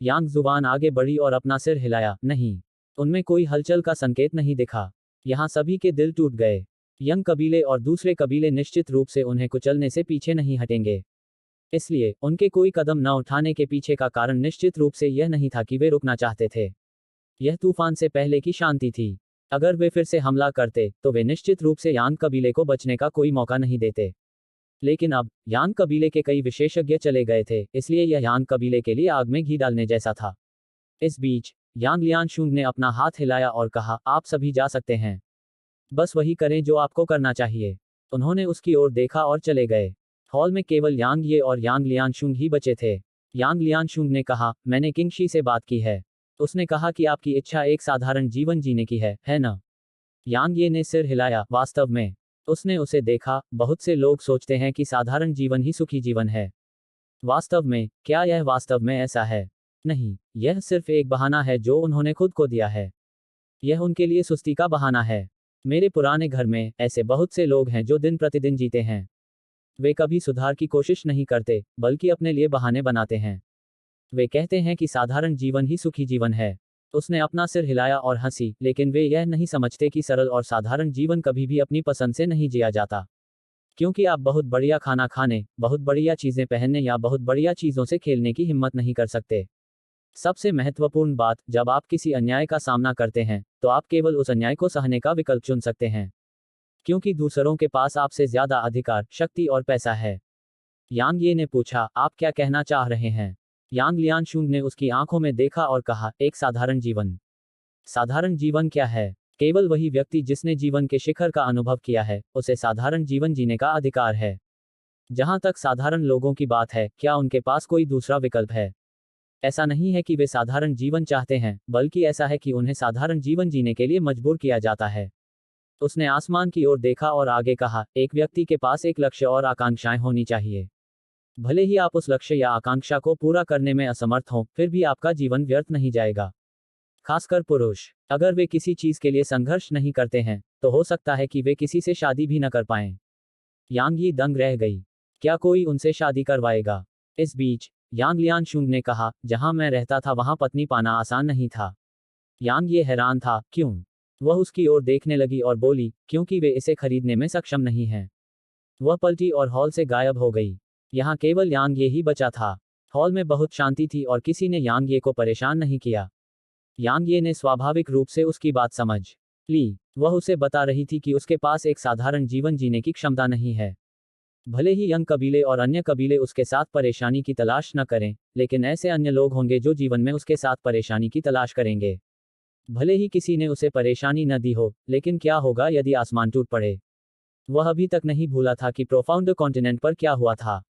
यांग जुबान आगे बढ़ी और अपना सिर हिलाया, नहीं, उनमें कोई हलचल का संकेत नहीं दिखा। यहाँ सभी के दिल टूट गए। यंग कबीले और दूसरे कबीले निश्चित रूप से उन्हें कुचलने से पीछे नहीं हटेंगे। इसलिए उनके कोई कदम न उठाने के पीछे का कारण निश्चित रूप से यह नहीं था कि वे रुकना चाहते थे। यह तूफान से पहले की शांति थी। अगर वे फिर से हमला करते, तो वे निश्चित रूप से यांग कबीले को बचने का कोई मौका नहीं देते। लेकिन अब यांग कबीले के कई विशेषज्ञ चले गए थे, इसलिए यह यांग कबीले के लिए आग में घी डालने जैसा था। इस बीच यांग लियांशुंग ने अपना हाथ हिलाया और कहा, आप सभी जा सकते हैं। बस वही करें जो आपको करना चाहिए। उन्होंने उसकी ओर देखा और चले गए। हॉल में केवल यांग ये और यांग लियांशुंग ही बचे थे। यांग लियांशुंग ने कहा, मैंने किंगशी से बात की है। उसने कहा कि आपकी इच्छा एक साधारण जीवन जीने की है ना? यांग ये ने सिर हिलाया। वास्तव में उसने उसे देखा। बहुत से लोग सोचते हैं कि साधारण जीवन ही सुखी जीवन है। वास्तव में क्या यह वास्तव में ऐसा है? नहीं, यह सिर्फ एक बहाना है जो उन्होंने खुद को दिया है। यह उनके लिए सुस्ती का बहाना है। मेरे पुराने घर में ऐसे बहुत से लोग हैं जो दिन प्रतिदिन जीते हैं। वे कभी सुधार की कोशिश नहीं करते, बल्कि अपने लिए बहाने बनाते हैं। वे कहते हैं कि साधारण जीवन ही सुखी जीवन है। उसने अपना सिर हिलाया और हंसी, लेकिन वे यह नहीं समझते कि सरल और साधारण जीवन कभी भी अपनी पसंद से नहीं जिया जाता। क्योंकि आप बहुत बढ़िया खाना खाने, बहुत बढ़िया चीजें पहनने या बहुत बढ़िया चीजों से खेलने की हिम्मत नहीं कर सकते। सबसे महत्वपूर्ण बात, जब आप किसी अन्याय का सामना करते हैं, तो आप केवल उस अन्याय को सहने का विकल्प चुन सकते हैं, क्योंकि दूसरों के पास आपसे ज्यादा अधिकार, शक्ति और पैसा है। यांग ये ने पूछा, आप क्या कहना चाह रहे हैं? यांग लियांशुंग ने उसकी आंखों में देखा और कहा, एक साधारण जीवन। साधारण जीवन क्या है? केवल वही व्यक्ति जिसने जीवन के शिखर का अनुभव किया है, उसे साधारण जीवन जीने का अधिकार है। जहां तक साधारण लोगों की बात है, क्या उनके पास कोई दूसरा विकल्प है? ऐसा नहीं है कि वे साधारण जीवन चाहते हैं, बल्कि ऐसा है कि उन्हें साधारण जीवन जीने के लिए मजबूर किया जाता है। उसने आसमान की ओर देखा और आगे कहा, एक व्यक्ति के पास एक लक्ष्य और आकांक्षाएं होनी चाहिए। भले ही आप उस लक्ष्य या आकांक्षा को पूरा करने में असमर्थ हों, फिर भी आपका जीवन व्यर्थ नहीं जाएगा। खासकर पुरुष, अगर वे किसी चीज के लिए संघर्ष नहीं करते हैं, तो हो सकता है कि वे किसी से शादी भी न कर पाएं। यांग यी दंग रह गई। क्या कोई उनसे शादी करवाएगा? इस बीच यांग लियांशुंग ने कहा, जहां मैं रहता था वहां पत्नी पाना आसान नहीं था। यांग ये हैरान था, क्यों? वह उसकी ओर देखने लगी और बोली, क्योंकि वे इसे खरीदने में सक्षम नहीं हैं। वह पलटी और हॉल से गायब हो गई। यहाँ केवल यांग ये ही बचा था। हॉल में बहुत शांति थी और किसी ने यांग ये को परेशान नहीं किया। यांग ये ने स्वाभाविक रूप से उसकी बात समझ ली। वह उसे बता रही थी कि उसके पास एक साधारण जीवन जीने की क्षमता नहीं है। भले ही यंग कबीले और अन्य कबीले उसके साथ परेशानी की तलाश न करें, लेकिन ऐसे अन्य लोग होंगे जो जीवन में उसके साथ परेशानी की तलाश करेंगे। भले ही किसी ने उसे परेशानी न दी हो, लेकिन क्या होगा यदि आसमान टूट पड़े? वह अभी तक नहीं भूला था कि प्रोफाउंड कॉन्टिनेंट पर क्या हुआ था।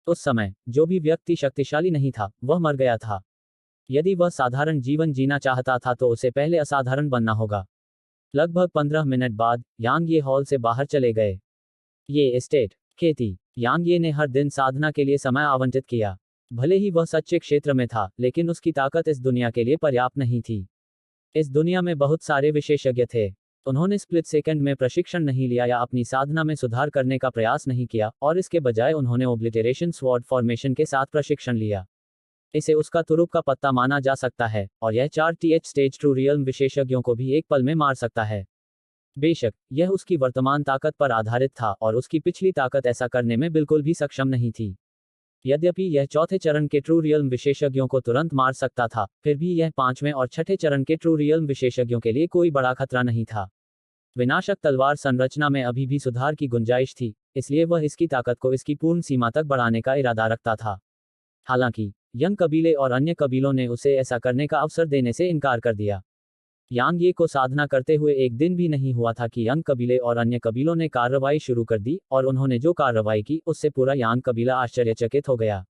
उस समय जो भी व्यक्ति शक्तिशाली नहीं था, वह मर गया था। यदि वह साधारण जीवन जीना चाहता था तो उसे पहले असाधारण बनना होगा। लगभग 15 मिनट बाद यांग ये हॉल से बाहर चले गए। ये एस्टेट, खेती, यांग ये ने हर दिन साधना के लिए समय आवंटित किया। भले ही वह सच्चे क्षेत्र में था, लेकिन उसकी ताकत इस दुनिया के लिए पर्याप्त नहीं थी। इस दुनिया में बहुत सारे विशेषज्ञ थे। उन्होंने स्प्लिट सेकंड में प्रशिक्षण नहीं लिया या अपनी साधना में सुधार करने का प्रयास नहीं किया, और इसके बजाय उन्होंने ओब्लिटेरेशन स्वॉर्ड फॉर्मेशन के साथ प्रशिक्षण लिया। इसे उसका तुरुप का पत्ता माना जा सकता है, और यह 4th स्टेज ट्रू रियल्म विशेषज्ञों को भी एक पल में मार सकता है। बेशक यह उसकी वर्तमान ताकत पर आधारित था और उसकी पिछली ताकत ऐसा करने में बिल्कुल भी सक्षम नहीं थी। यद्यपि यह चौथे चरण के ट्रू रियल्म विशेषज्ञों को तुरंत मार सकता था, फिर भी यह पांचवें और छठे चरण के ट्रू रियल्म विशेषज्ञों के लिए कोई बड़ा खतरा नहीं था। विनाशक तलवार संरचना में अभी भी सुधार की गुंजाइश थी, इसलिए वह इसकी ताकत को इसकी पूर्ण सीमा तक बढ़ाने का इरादा रखता था। हालांकि यंग कबीले और अन्य कबीलों ने उसे ऐसा करने का अवसर देने से इनकार कर दिया। यांग ये को साधना करते हुए एक दिन भी नहीं हुआ था कि यंग कबीले और अन्य कबीलों ने कार्रवाई शुरू कर दी, और उन्होंने जो कार्रवाई की उससे पूरा यांग कबीला आश्चर्यचकित हो गया।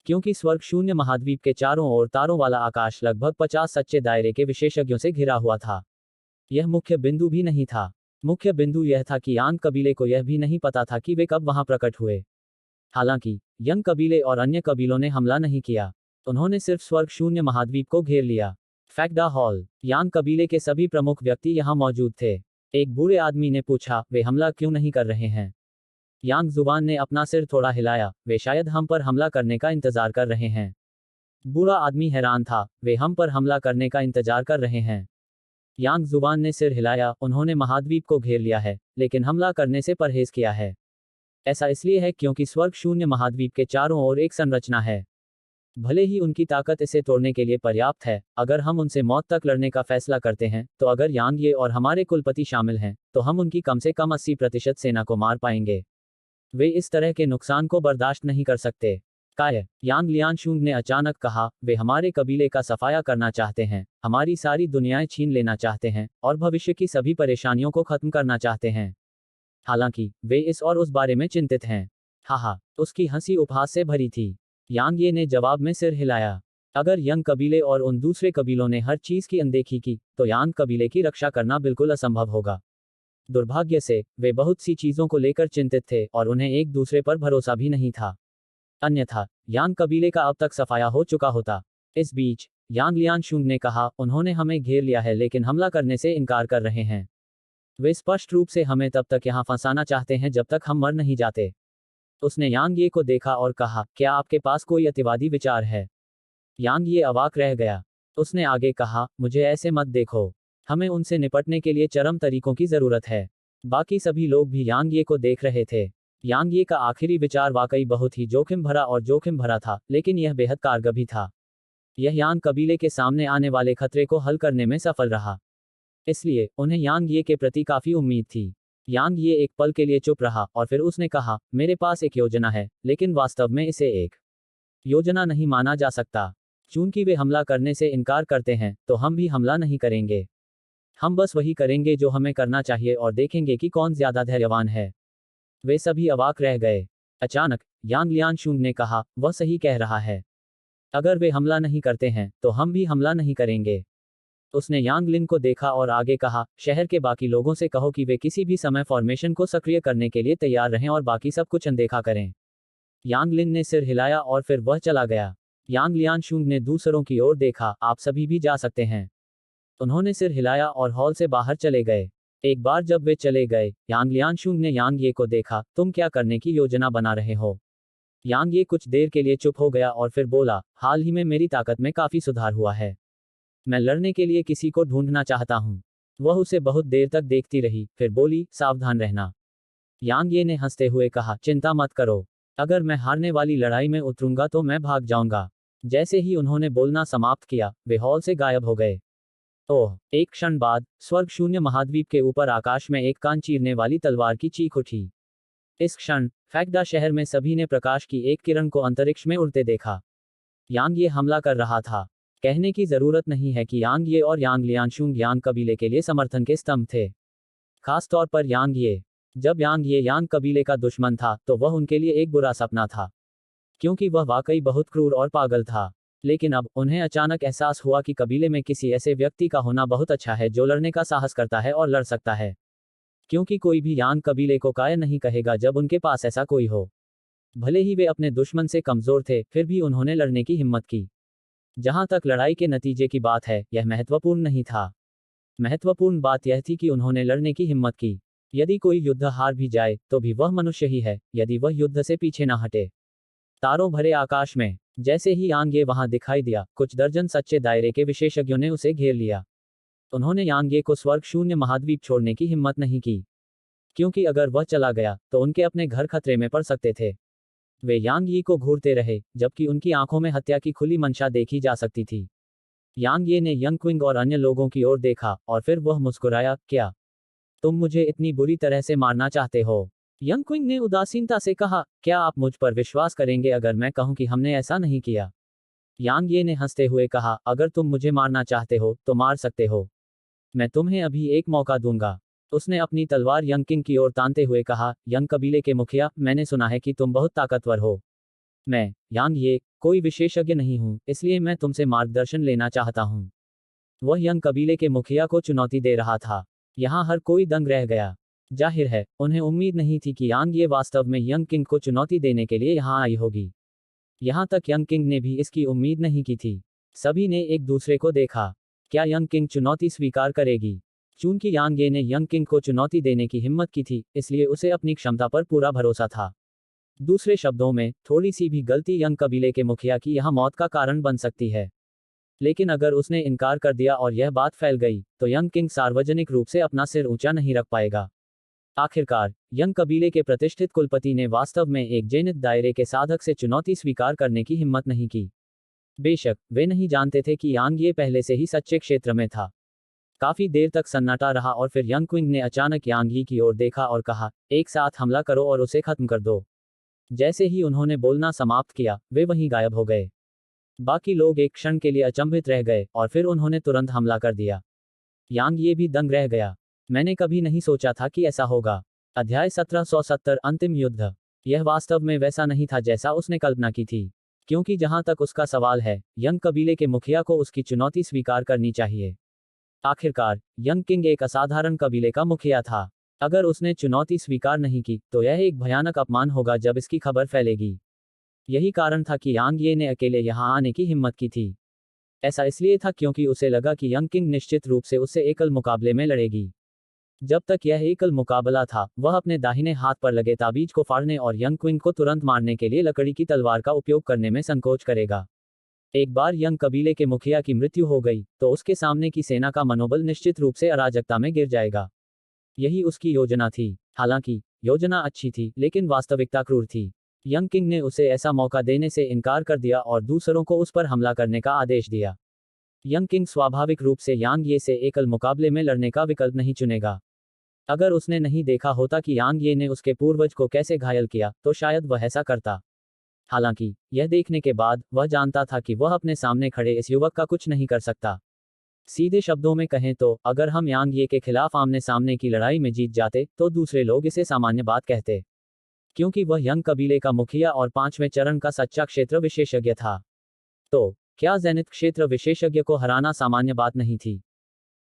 क्योंकि स्वर्ग शून्य महाद्वीप के चारों ओर तारों वाला आकाश लगभग 50 सच्चे दायरे के विशेषज्ञों से घिरा हुआ था। यह मुख्य बिंदु भी नहीं था। मुख्य बिंदु यह था कि यांग कबीले को यह भी नहीं पता था कि वे कब वहां प्रकट हुए। हालांकि यंग कबीले और अन्य कबीलों ने हमला नहीं किया। उन्होंने सिर्फ स्वर्ग शून्य महाद्वीप को घेर लिया। फैक्डा हॉल, यांग कबीले के सभी प्रमुख व्यक्ति यहां मौजूद थे। एक बूढ़े आदमी ने पूछा, वे हमला क्यों नहीं कर रहे हैं? यांग जुबान ने अपना सिर थोड़ा हिलाया, वे शायद हम पर हमला करने का इंतजार कर रहे हैं। बूढ़ा आदमी हैरान था, वे हम पर हमला करने का इंतजार कर रहे हैं? यांग जुबान ने सिर हिलाया, उन्होंने महाद्वीप को घेर लिया है, लेकिन हमला करने से परहेज किया है। ऐसा इसलिए है क्योंकि स्वर्ग शून्य महाद्वीप के चारों ओर एक संरचना है। भले ही उनकी ताकत इसे तोड़ने के लिए पर्याप्त है, अगर हम उनसे मौत तक लड़ने का फैसला करते हैं, तो अगर यांग ये और हमारे कुलपति शामिल हैं, तो हम उनकी कम से कम 80% सेना को मार पाएंगे। वे इस तरह के नुकसान को बर्दाश्त नहीं कर सकते। काय, यांग लियांशुंग ने अचानक कहा, वे हमारे कबीले का सफाया करना चाहते हैं, हमारी सारी दुनियाएं छीन लेना चाहते हैं, और भविष्य की सभी परेशानियों को खत्म करना चाहते हैं। हालांकि वे इस और उस बारे में चिंतित हैं। हाहा, उसकी हंसी उपहास से भरी थी। यांग ये ने जवाब में सिर हिलाया। अगर यंग कबीले और उन दूसरे कबीलों ने हर चीज की अनदेखी की, तो यांग कबीले की रक्षा करना बिल्कुल असंभव होगा। दुर्भाग्य से वे बहुत सी चीजों को लेकर चिंतित थे और उन्हें एक दूसरे पर भरोसा भी नहीं था। अन्यथा यांग कबीले का अब तक सफाया हो चुका होता। इस बीच यांग लियांशुंग ने कहा, उन्होंने हमें घेर लिया है लेकिन हमला करने से इनकार कर रहे हैं। वे स्पष्ट रूप से हमें तब तक यहाँ फंसाना चाहते हैं जब तक हम मर नहीं जाते। उसने यांग ये को देखा और कहा, क्या आपके पास कोई अतिवादी विचार है? यांग ये अवाक रह गया। उसने आगे कहा, मुझे ऐसे मत देखो, हमें उनसे निपटने के लिए चरम तरीकों की जरूरत है। बाकी सभी लोग भी यांग ये को देख रहे थे। यांग ये का आखिरी विचार वाकई बहुत ही जोखिम भरा था, लेकिन यह बेहद कारगर भी था। यह यांग कबीले के सामने आने वाले खतरे को हल करने में सफल रहा। इसलिए उन्हें यांग ये के प्रति काफी उम्मीद थी। यांग ये एक पल के लिए चुप रहा और फिर उसने कहा, मेरे पास एक योजना है, लेकिन वास्तव में इसे एक योजना नहीं माना जा सकता। चूंकि वे हमला करने से इनकार करते हैं, तो हम भी हमला नहीं करेंगे। हम बस वही करेंगे जो हमें करना चाहिए और देखेंगे कि कौन ज्यादा धैर्यवान है। वे सभी अवाक रह गए। अचानक यांग लियांशुंग ने कहा, वह सही कह रहा है। अगर वे हमला नहीं करते हैं, तो हम भी हमला नहीं करेंगे। उसने यांग लिन को देखा और आगे कहा, शहर के बाकी लोगों से कहो कि वे किसी भी समय फॉर्मेशन को सक्रिय करने के लिए तैयार रहें और बाकी सब कुछ अनदेखा करें। यांग लिन ने सिर हिलाया और फिर वह चला गया। यांग लियांशुंग ने दूसरों की ओर देखा, आप सभी भी जा सकते हैं। उन्होंने सिर हिलाया और हॉल से बाहर चले गए। एक बार जब वे चले गए, यांग लियांशुंग ने यांग ये को देखा, तुम क्या करने की योजना बना रहे हो? यांग ये कुछ देर के लिए चुप हो गया और फिर बोला, हाल ही में मेरी ताकत में काफी सुधार हुआ है। मैं लड़ने के लिए किसी को ढूंढना चाहता हूँ। वह उसे बहुत देर तक देखती रही, फिर बोली, सावधान रहना। यांग ये ने हंसते हुए कहा, चिंता मत करो, अगर मैं हारने वाली लड़ाई में उतरूंगा तो मैं भाग जाऊंगा। जैसे ही उन्होंने बोलना समाप्त किया, वे हॉल से गायब हो गए। ओह, एक क्षण बाद स्वर्ग शून्य महाद्वीप के ऊपर आकाश में एक कान चीरने वाली तलवार की चीख उठी। इस क्षण फैक्डा शहर में सभी ने प्रकाश की एक किरण को अंतरिक्ष में उड़ते देखा। यांग ये हमला कर रहा था। कहने की जरूरत नहीं है कि यांग ये और यांग लियांशुंग यांग कबीले के लिए समर्थन के स्तंभ थे। खास तौर पर यांग ये। जब यांग ये यांग कबीले का दुश्मन था तो वह उनके लिए एक बुरा सपना था, क्योंकि वह वाकई बहुत क्रूर और पागल था। लेकिन अब उन्हें अचानक एहसास हुआ कि कबीले में किसी ऐसे व्यक्ति का होना बहुत अच्छा है जो लड़ने का साहस करता है और लड़ सकता है, क्योंकि कोई भी यांग कबीले को कायर नहीं कहेगा जब उनके पास ऐसा कोई हो। भले ही वे अपने दुश्मन से कमजोर थे, फिर भी उन्होंने लड़ने की हिम्मत की। जहां तक लड़ाई के नतीजे की बात है, यह महत्वपूर्ण नहीं था। महत्वपूर्ण बात यह थी कि उन्होंने लड़ने की हिम्मत की। यदि कोई युद्ध हार भी जाए तो भी वह मनुष्य ही है, यदि वह युद्ध से पीछे ना हटे। तारों भरे आकाश में जैसे ही यांगे वहां दिखाई दिया, कुछ दर्जन सच्चे दायरे के विशेषज्ञों ने उसे घेर लिया। उन्होंने यांगे को स्वर्ग शून्य महाद्वीप छोड़ने की हिम्मत नहीं की, क्योंकि अगर वह चला गया तो उनके अपने घर खतरे में पड़ सकते थे। वे यांग यी को घूरते रहे, जबकि उनकी आंखों में हत्या की खुली मंशा देखी जा सकती थी। यांग ये ने यंग क्विंग और अन्य लोगों की ओर देखा और फिर वह मुस्कुराया, क्या तुम मुझे इतनी बुरी तरह से मारना चाहते हो? यंग क्विंग ने उदासीनता से कहा, क्या आप मुझ पर विश्वास करेंगे अगर मैं कहूं कि हमने ऐसा नहीं किया? यांग ये ने हंसते हुए कहा, अगर तुम मुझे मारना चाहते हो तो मार सकते हो। मैं तुम्हें अभी एक मौका दूंगा। उसने अपनी तलवार यंग किंग की ओर तानते हुए कहा, यंग कबीले के मुखिया, मैंने सुना है कि तुम बहुत ताकतवर हो। मैं, यांग ये, कोई विशेषज्ञ नहीं हूं, इसलिए मैं तुमसे मार्गदर्शन लेना चाहता हूं। वह यंग कबीले के मुखिया को चुनौती दे रहा था। यहां हर कोई दंग रह गया। जाहिर है, उन्हें उम्मीद नहीं थी कि यांग ये वास्तव में यंग किंग को चुनौती देने के लिए यहां आई होगी। यहां तक यंग किंग ने भी इसकी उम्मीद नहीं की थी। सभी ने एक दूसरे को देखा। क्या यंग किंग चुनौती स्वीकार करेगी? चूंकि यांग ये ने यंग किंग को चुनौती देने की हिम्मत की थी, इसलिए उसे अपनी क्षमता पर पूरा भरोसा था। दूसरे शब्दों में, थोड़ी सी भी गलती यंग कबीले के मुखिया की यहां मौत का कारण बन सकती है। लेकिन अगर उसने इनकार कर दिया और यह बात फैल गई, तो यंग किंग सार्वजनिक रूप से अपना सिर ऊंचा नहीं रख पाएगा। आखिरकार, यंग कबीले के प्रतिष्ठित कुलपति ने वास्तव में एक जेनित दायरे के साधक से चुनौती स्वीकार करने की हिम्मत नहीं की। बेशक, वे नहीं जानते थे कि यांग ये पहले से ही सच्चे क्षेत्र में था। काफी देर तक सन्नाटा रहा और फिर यंग क्विंग ने अचानक यांग यी की ओर देखा और कहा, एक साथ हमला करो और उसे खत्म कर दो। जैसे ही उन्होंने बोलना समाप्त किया, वे वहीं गायब हो गए। बाकी लोग एक क्षण के लिए अचंभित रह गए और फिर उन्होंने तुरंत हमला कर दिया। यांग ये भी दंग रह गया। मैंने कभी नहीं सोचा था कि ऐसा होगा। अध्याय 1770 अंतिम युद्ध। यह वास्तव में वैसा नहीं था जैसा उसने कल्पना की थी, क्योंकि जहां तक उसका सवाल है, यंग कबीले के मुखिया को उसकी चुनौती स्वीकार करनी चाहिए। आखिरकार, यंग किंग एक असाधारण कबीले का मुखिया था। अगर उसने चुनौती स्वीकार नहीं की, तो यह एक भयानक अपमान होगा जब इसकी खबर फैलेगी। यही कारण था कि यांग ये ने अकेले यहां आने की हिम्मत की थी। ऐसा इसलिए था क्योंकि उसे लगा कि यंग किंग निश्चित रूप से उससे एकल मुकाबले में लड़ेगी। जब तक यह एकल मुकाबला था, वह अपने दाहिने हाथ पर लगे ताबीज को फाड़ने और यंग क्विंग को तुरंत मारने के लिए लकड़ी की तलवार का उपयोग करने में संकोच करेगा। एक बार यंग कबीले के मुखिया की मृत्यु हो गई, तो उसके सामने की सेना का मनोबल निश्चित रूप से अराजकता में गिर जाएगा। यही उसकी योजना थी। हालांकि, योजना अच्छी थी, लेकिन वास्तविकता क्रूर थी। यंग किंग ने उसे ऐसा मौका देने से इनकार कर दिया और दूसरों को उस पर हमला करने का आदेश दिया। यंग किंग स्वाभाविक रूप से यांग ये से एकल मुकाबले में लड़ने का विकल्प नहीं चुनेगा। अगर उसने नहीं देखा होता कि यांग ये ने उसके पूर्वज को कैसे घायल किया, तो शायद वह ऐसा करता। हालांकि, यह देखने के बाद, वह जानता था कि वह अपने सामने खड़े इस युवक का कुछ नहीं कर सकता। सीधे शब्दों में कहें तो, अगर हम यांग ये के खिलाफ आमने सामने की लड़ाई में जीत जाते, तो दूसरे लोग इसे सामान्य बात कहते, क्योंकि वह यंग कबीले का मुखिया और 5वें चरण का सच्चा क्षेत्र विशेषज्ञ था। तो, क्या जेनिथ क्षेत्र विशेषज्ञ को हराना सामान्य बात नहीं थी?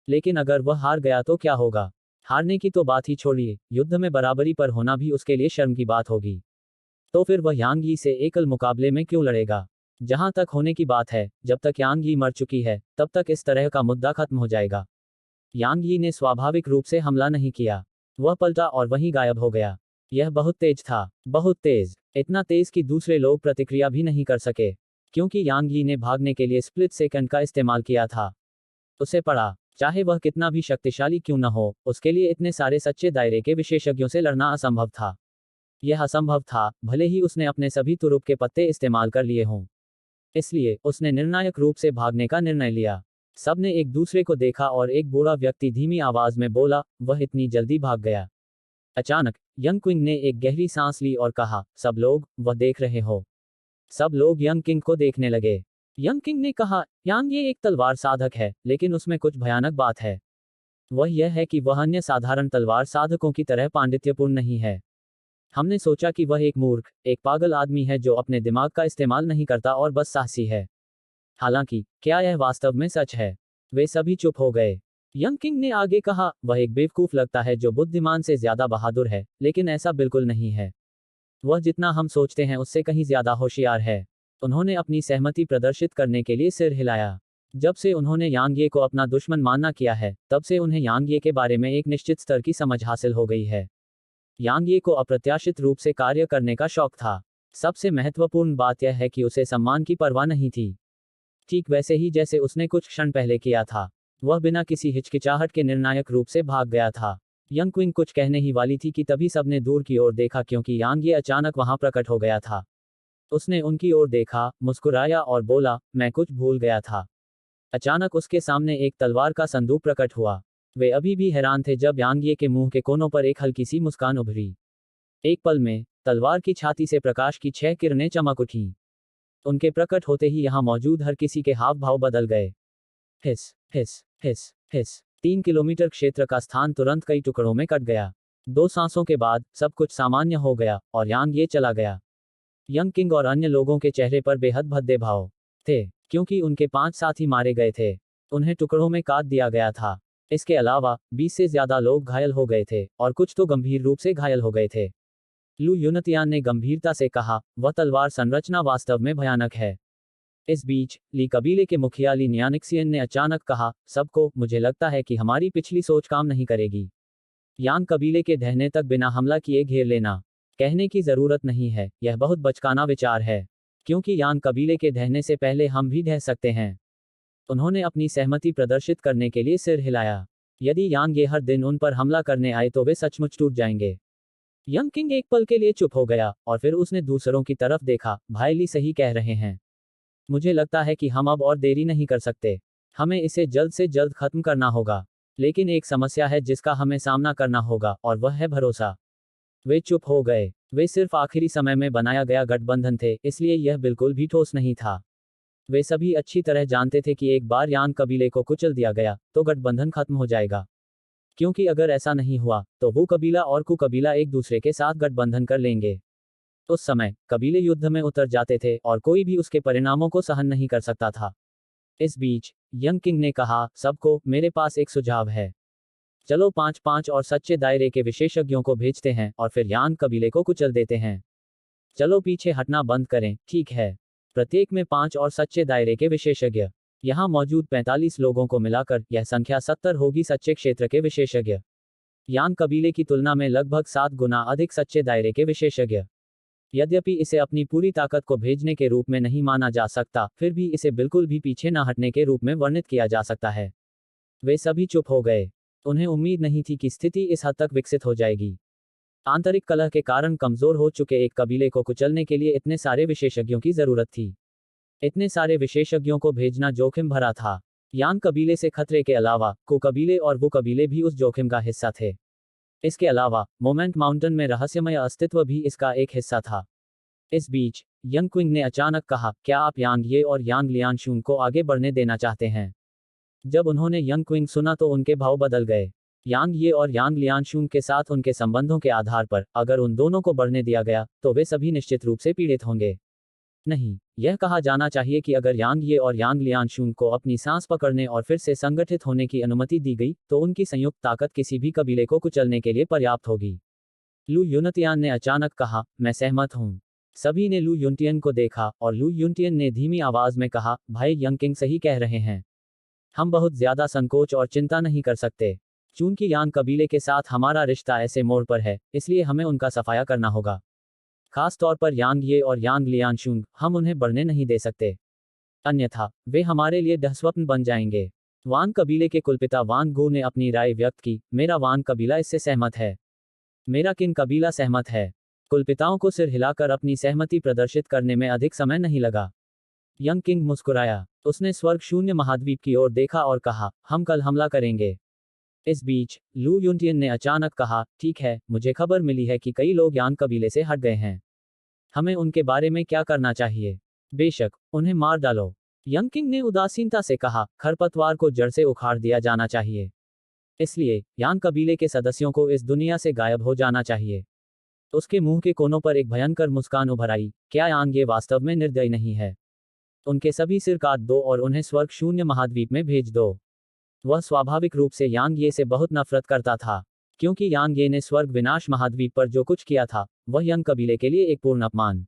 लेकिन अगर वह हार गया तो क्या होगा? हारने की तो बात ही छोड़िए, युद्ध में बराबरी पर होना भी उसके लिए शर्म की बात होगी। तो फिर वह यांग यी से एकल मुकाबले में क्यों लड़ेगा? जहां तक होने की बात है, जब तक यांग यी मर चुकी है, तब तक इस तरह का मुद्दा खत्म हो जाएगा। यांग यी ने स्वाभाविक रूप से हमला नहीं किया। वह पलटा और वहीं गायब हो गया। यह बहुत तेज था, बहुत तेज, इतना तेज कि दूसरे लोग प्रतिक्रिया भी नहीं कर सके, क्योंकि यांग यी ने भागने के लिए स्प्लिट सेकंड का इस्तेमाल किया था। उसे पड़ा, चाहे वह कितना भी शक्तिशाली क्यों न हो, उसके लिए इतने सारे सच्चे दायरे के विशेषज्ञों से लड़ना असंभव था। यह असंभव था, भले ही उसने अपने सभी तुरुप के पत्ते इस्तेमाल कर लिए हों। इसलिए, उसने निर्णायक रूप से भागने का निर्णय लिया। सबने एक दूसरे को देखा और एक बूढ़ा व्यक्ति धीमी आवाज में बोला, वह इतनी जल्दी भाग गया। अचानक यंग क्विंग ने एक गहरी सांस ली और कहा, सब लोग वह देख रहे हो। सब लोग यंग किंग को देखने लगे। यंग किंग ने कहा, यांग ये एक तलवार साधक है, लेकिन उसमें कुछ भयानक बात है। वह यह है कि वह अन्य साधारण तलवार साधकों की तरह पांडित्यपूर्ण नहीं है। हमने सोचा कि वह एक मूर्ख, एक पागल आदमी है जो अपने दिमाग का इस्तेमाल नहीं करता और बस साहसी है। हालांकि क्या यह वास्तव में सच है? वे सभी चुप हो गए। यंग किंग ने आगे कहा, वह एक बेवकूफ लगता है जो बुद्धिमान से ज्यादा बहादुर है, लेकिन ऐसा बिल्कुल नहीं है। वह जितना हम सोचते हैं उससे कहीं ज्यादा होशियार है। उन्होंने अपनी सहमति प्रदर्शित करने के लिए सिर हिलाया। जब से उन्होंने यांग ये को अपना दुश्मन मानना किया है, तब से उन्हें यांग ये के बारे में एक निश्चित स्तर की समझ हासिल हो गई है। यांग ये को अप्रत्याशित रूप से कार्य करने का शौक था। सबसे महत्वपूर्ण बात यह है कि उसे सम्मान की परवाह नहीं थी। ठीक वैसे ही जैसे उसने कुछ क्षण पहले किया था। वह बिना किसी हिचकिचाहट के निर्णायक रूप से भाग गया था। यंग क्विंग कुछ कहने ही वाली थी कि तभी सबने दूर की ओर देखा क्योंकि यांग ये अचानक वहां प्रकट हो गया था। उसने उनकी ओर देखा, मुस्कुराया और बोला, मैं कुछ भूल गया था। अचानक उसके सामने एक तलवार का संदूक प्रकट हुआ। वे अभी भी हैरान थे जब यांग ये के मुंह के कोनों पर एक हल्की सी मुस्कान उभरी। एक पल में तलवार की छाती से प्रकाश की 6 किरणें चमक उठीं। उनके प्रकट होते ही यहां मौजूद हर किसी के हाव भाव बदल गए। हिस हिस हिस हिस 3 किलोमीटर क्षेत्र का स्थान तुरंत कई टुकड़ों में कट गया। 2 सांसों के बाद सब कुछ सामान्य हो गया और यांग ये चला गया। यंग किंग और अन्य लोगों के चेहरे पर बेहद भद्दे भाव थे, क्योंकि उनके 5 साथी मारे गए थे। उन्हें टुकड़ों में काट दिया गया था। इसके अलावा 20 से ज्यादा लोग घायल हो गए थे और कुछ तो गंभीर रूप से घायल हो गए थे। लू युनतियान ने गंभीरता से कहा, वह तलवार संरचना वास्तव में भयानक है। इस बीच ली कबीले के मुखिया ली न्यानिक्सियन ने अचानक कहा, सबको, मुझे लगता है कि हमारी पिछली सोच काम नहीं करेगी। यांग कबीले के ढहने तक बिना हमला किए घेर लेना। कहने की जरूरत नहीं है, यह बहुत बचकाना विचार है, क्योंकि यांग कबीले के ढहने से पहले हम भी ढह सकते हैं। उन्होंने अपनी सहमति प्रदर्शित करने के लिए सिर हिलाया। यदि यांग ये हर दिन उन पर हमला करने आए तो वे सचमुच टूट जाएंगे। यंग किंग एक पल के लिए चुप हो गया और फिर उसने दूसरों की तरफ देखा। भाई ली सही कह रहे हैं। मुझे लगता है कि हम अब और देरी नहीं कर सकते। हमें इसे जल्द से जल्द खत्म करना होगा। लेकिन एक समस्या है जिसका हमें सामना करना होगा और वह है भरोसा। वे चुप हो गए। वे सिर्फ आखिरी समय में बनाया गया गठबंधन थे, इसलिए यह बिल्कुल भी ठोस नहीं था। वे सभी अच्छी तरह जानते थे कि एक बार यांग कबीले को कुचल दिया गया तो गठबंधन खत्म हो जाएगा। क्योंकि अगर ऐसा नहीं हुआ तो वो कबीला और कु कबीला एक दूसरे के साथ गठबंधन कर लेंगे। उस समय कबीले युद्ध में उतर जाते थे और कोई भी उसके परिणामों को सहन नहीं कर सकता था। इस बीच यंग किंग ने कहा, सबको, मेरे पास एक सुझाव है। चलो 5-5 और सच्चे दायरे के विशेषज्ञों को भेजते हैं और फिर यांग कबीले को कुचल देते हैं। चलो पीछे हटना बंद करें, ठीक है। प्रत्येक में 5 और सच्चे दायरे के विशेषज्ञ। यहां मौजूद 45 लोगों को मिलाकर यह संख्या 70 होगी सच्चे क्षेत्र के विशेषज्ञ। यांग कबीले की तुलना में लगभग 7 गुना अधिक सच्चे दायरे के विशेषज्ञ। यद्यपि इसे अपनी पूरी ताकत को भेजने के रूप में नहीं माना जा सकता, फिर भी इसे बिल्कुल भी पीछे न हटने के रूप में वर्णित किया जा सकता है। वे सभी चुप हो गए। उन्हें उम्मीद नहीं थी कि स्थिति इस हद तक विकसित हो जाएगी। आंतरिक कलह के कारण कमजोर हो चुके एक कबीले को कुचलने के लिए इतने सारे विशेषज्ञों की जरूरत थी। इतने सारे विशेषज्ञों को भेजना जोखिम भरा था। यांग कबीले से खतरे के अलावा कु कबीले और वो कबीले भी उस जोखिम का हिस्सा थे। इसके अलावा मोमेंट माउंटेन में रहस्यमय अस्तित्व भी इसका एक हिस्सा था। इस बीच यंग क्विंग ने अचानक कहा, क्या आप यांग ये और यांग लियांशून को आगे बढ़ने देना चाहते हैं? जब उन्होंने यंग क्विंग सुना तो उनके भाव बदल गए। यांग ये और यांग लियांशून के साथ उनके संबंधों के आधार पर अगर उन दोनों को बढ़ने दिया गया तो वे सभी निश्चित रूप से पीड़ित होंगे। नहीं, यह कहा जाना चाहिए कि अगर यांग ये और यांग लियांशून को अपनी सांस पकड़ने और फिर से संगठित होने की अनुमति दी गई तो उनकी संयुक्त ताकत किसी भी कबीले को कुचलने के लिए पर्याप्त होगी। लू युनतियान ने अचानक कहा, मैं सहमत हूं। सभी ने लू युनटियन को देखा और लू युनटियन ने धीमी आवाज में कहा, भाई यंग किंग सही कह रहे हैं। हम बहुत ज्यादा संकोच और चिंता नहीं कर सकते। चूंकि यांग कबीले के साथ हमारा रिश्ता ऐसे मोड़ पर है, इसलिए हमें उनका सफाया करना होगा। खास तौर पर यांग ये और यांग लियांशून, हम उन्हें बढ़ने नहीं दे सकते। अन्यथा वे हमारे लिए दुःस्वप्न बन जाएंगे। वान कबीले के कुलपिता वान गू ने अपनी राय व्यक्त की, मेरा वान कबीला इससे सहमत है। मेरा किन कबीला सहमत है। कुलपिताओं को सिर हिलाकर अपनी सहमति प्रदर्शित करने में अधिक समय नहीं लगा। यंग किंग मुस्कुराया। उसने स्वर्ग शून्य महाद्वीप की ओर देखा और कहा, हम कल हमला करेंगे। इस बीच लू युनटियन ने अचानक कहा, ठीक है, मुझे खबर मिली है कि कई लोग यांग कबीले से हट गए हैं। हमें उनके बारे में क्या करना चाहिए? बेशक, उन्हें मार डालो। यंग किंग ने उदासीनता से कहा, खरपतवार को जड़ से उखाड़ दिया जाना चाहिए। इसलिए यांग कबीले के सदस्यों को इस दुनिया से गायब हो जाना चाहिए। उसके मुंह के कोनों पर एक भयंकर मुस्कान उभर आई, क्या यांग ये वास्तव में निर्दयी नहीं है? उनके सभी सिर काट दो और उन्हें स्वर्ग शून्य महाद्वीप में भेज दो। वह स्वाभाविक रूप से यांग ये से बहुत नफरत करता था, क्योंकि यांग ये ने स्वर्ग विनाश महाद्वीप पर जो कुछ किया था, वह यंग कबीले के लिए एक पूर्ण अपमान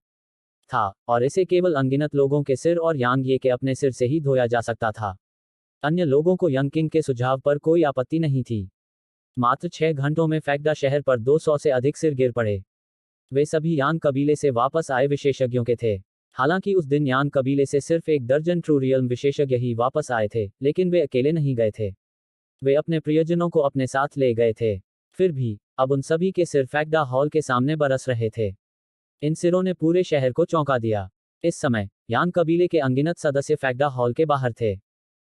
था, और इसे केवल अनगिनत लोगों के सिर और यांग ये के अपने सिर से ही धोया जा सकता था। अन्य लोगों को यंग किंग के सुझाव पर कोई आपत्ति नहीं थी। मात्र 6 घंटों में फैक्डा शहर पर 200 से अधिक सिर गिर पड़े। वे सभी यांग कबीले से वापस आए विशेषज्ञों के थे। हालांकि उस दिन यांग कबीले से सिर्फ एक दर्जन ट्रू रियल्म विशेषज्ञ ही वापस आए थे, लेकिन वे अकेले नहीं गए थे। वे अपने प्रियजनों को अपने साथ ले गए थे। फिर भी अब उन सभी के सिर फैक्डा हॉल के सामने बरस रहे थे। इन सिरों ने पूरे शहर को चौंका दिया। इस समय यांग कबीले के अनगिनत सदस्य फैक्डा हॉल के बाहर थे।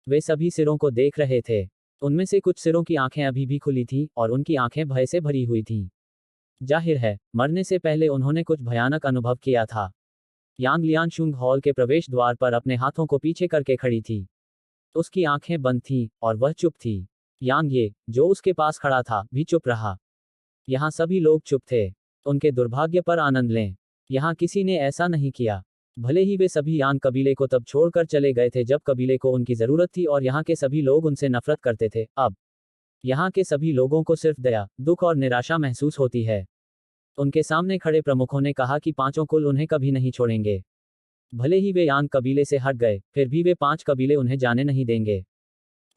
वे सभी सिरों को देख रहे थे। उनमें से कुछ सिरों की आंखें अभी भी खुली थीं और उनकी आंखें भय से भरी हुई थीं। जाहिर है, मरने से पहले उन्होंने कुछ भयानक अनुभव किया था। यांग लियांशुंग हॉल के प्रवेश द्वार पर अपने हाथों को पीछे करके खड़ी थी। उसकी आंखें बंद थीं और वह चुप थी। यांग ये, जो उसके पास खड़ा था, भी चुप रहा। यहाँ सभी लोग चुप थे। उनके दुर्भाग्य पर आनंद लें। यहाँ किसी ने ऐसा नहीं किया। भले ही वे सभी यांग कबीले को तब छोड़कर चले गए थे जब कबीले को उनकी जरूरत थी और यहाँ के सभी लोग उनसे नफरत करते थे, अब यहाँ के सभी लोगों को सिर्फ दया, दुख और निराशा महसूस होती है। उनके सामने खड़े प्रमुखों ने कहा कि पांचों कुल उन्हें कभी नहीं छोड़ेंगे। भले ही वे यांग कबीले से हट गए, फिर भी वे 5 कबीले उन्हें जाने नहीं देंगे।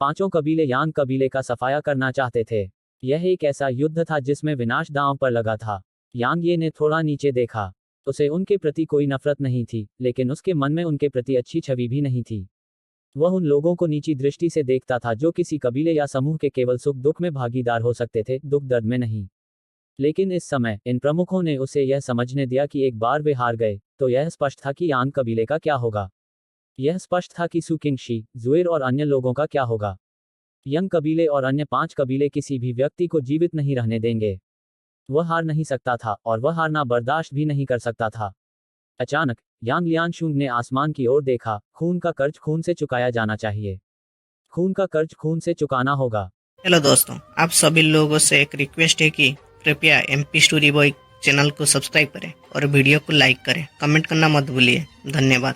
पांचों कबीले यांग कबीले का सफाया करना चाहते थे। यह एक ऐसा युद्ध था जिसमें विनाश दांव पर लगा था। यांग ये ने थोड़ा नीचे देखा। उसे उनके प्रति कोई नफरत नहीं थी, लेकिन उसके मन में उनके प्रति अच्छी छवि भी नहीं थी। वह उन लोगों को नीची दृष्टि से देखता था जो किसी कबीले या समूह के केवल सुख दुख में भागीदार हो सकते थे, दुख दर्द में नहीं। लेकिन इस समय इन प्रमुखों ने उसे यह समझने दिया कि एक बार वे हार गए, तो यह स्पष्ट था कि यांग कबीले का क्या होगा। यह स्पष्ट था कि सुकिंगशी, जुएर और अन्य लोगों का क्या होगा। यंग कबीले और अन्य 5 कबीले किसी भी व्यक्ति को जीवित नहीं रहने देंगे। वह हार नहीं सकता था और वह हारना बर्दाश्त भी नहीं कर सकता था। अचानक यांग लियांशुंग ने आसमान की ओर देखा। खून का कर्ज खून से चुकाया जाना चाहिए। खून का कर्ज खून से चुकाना होगा। हेलो दोस्तों, आप सभी लोगों से एक रिक्वेस्ट है कि कृपया एमपी स्टोरी बॉय चैनल को सब्सक्राइब करें और वीडियो को लाइक करें। कमेंट करना मत भूलिए। धन्यवाद।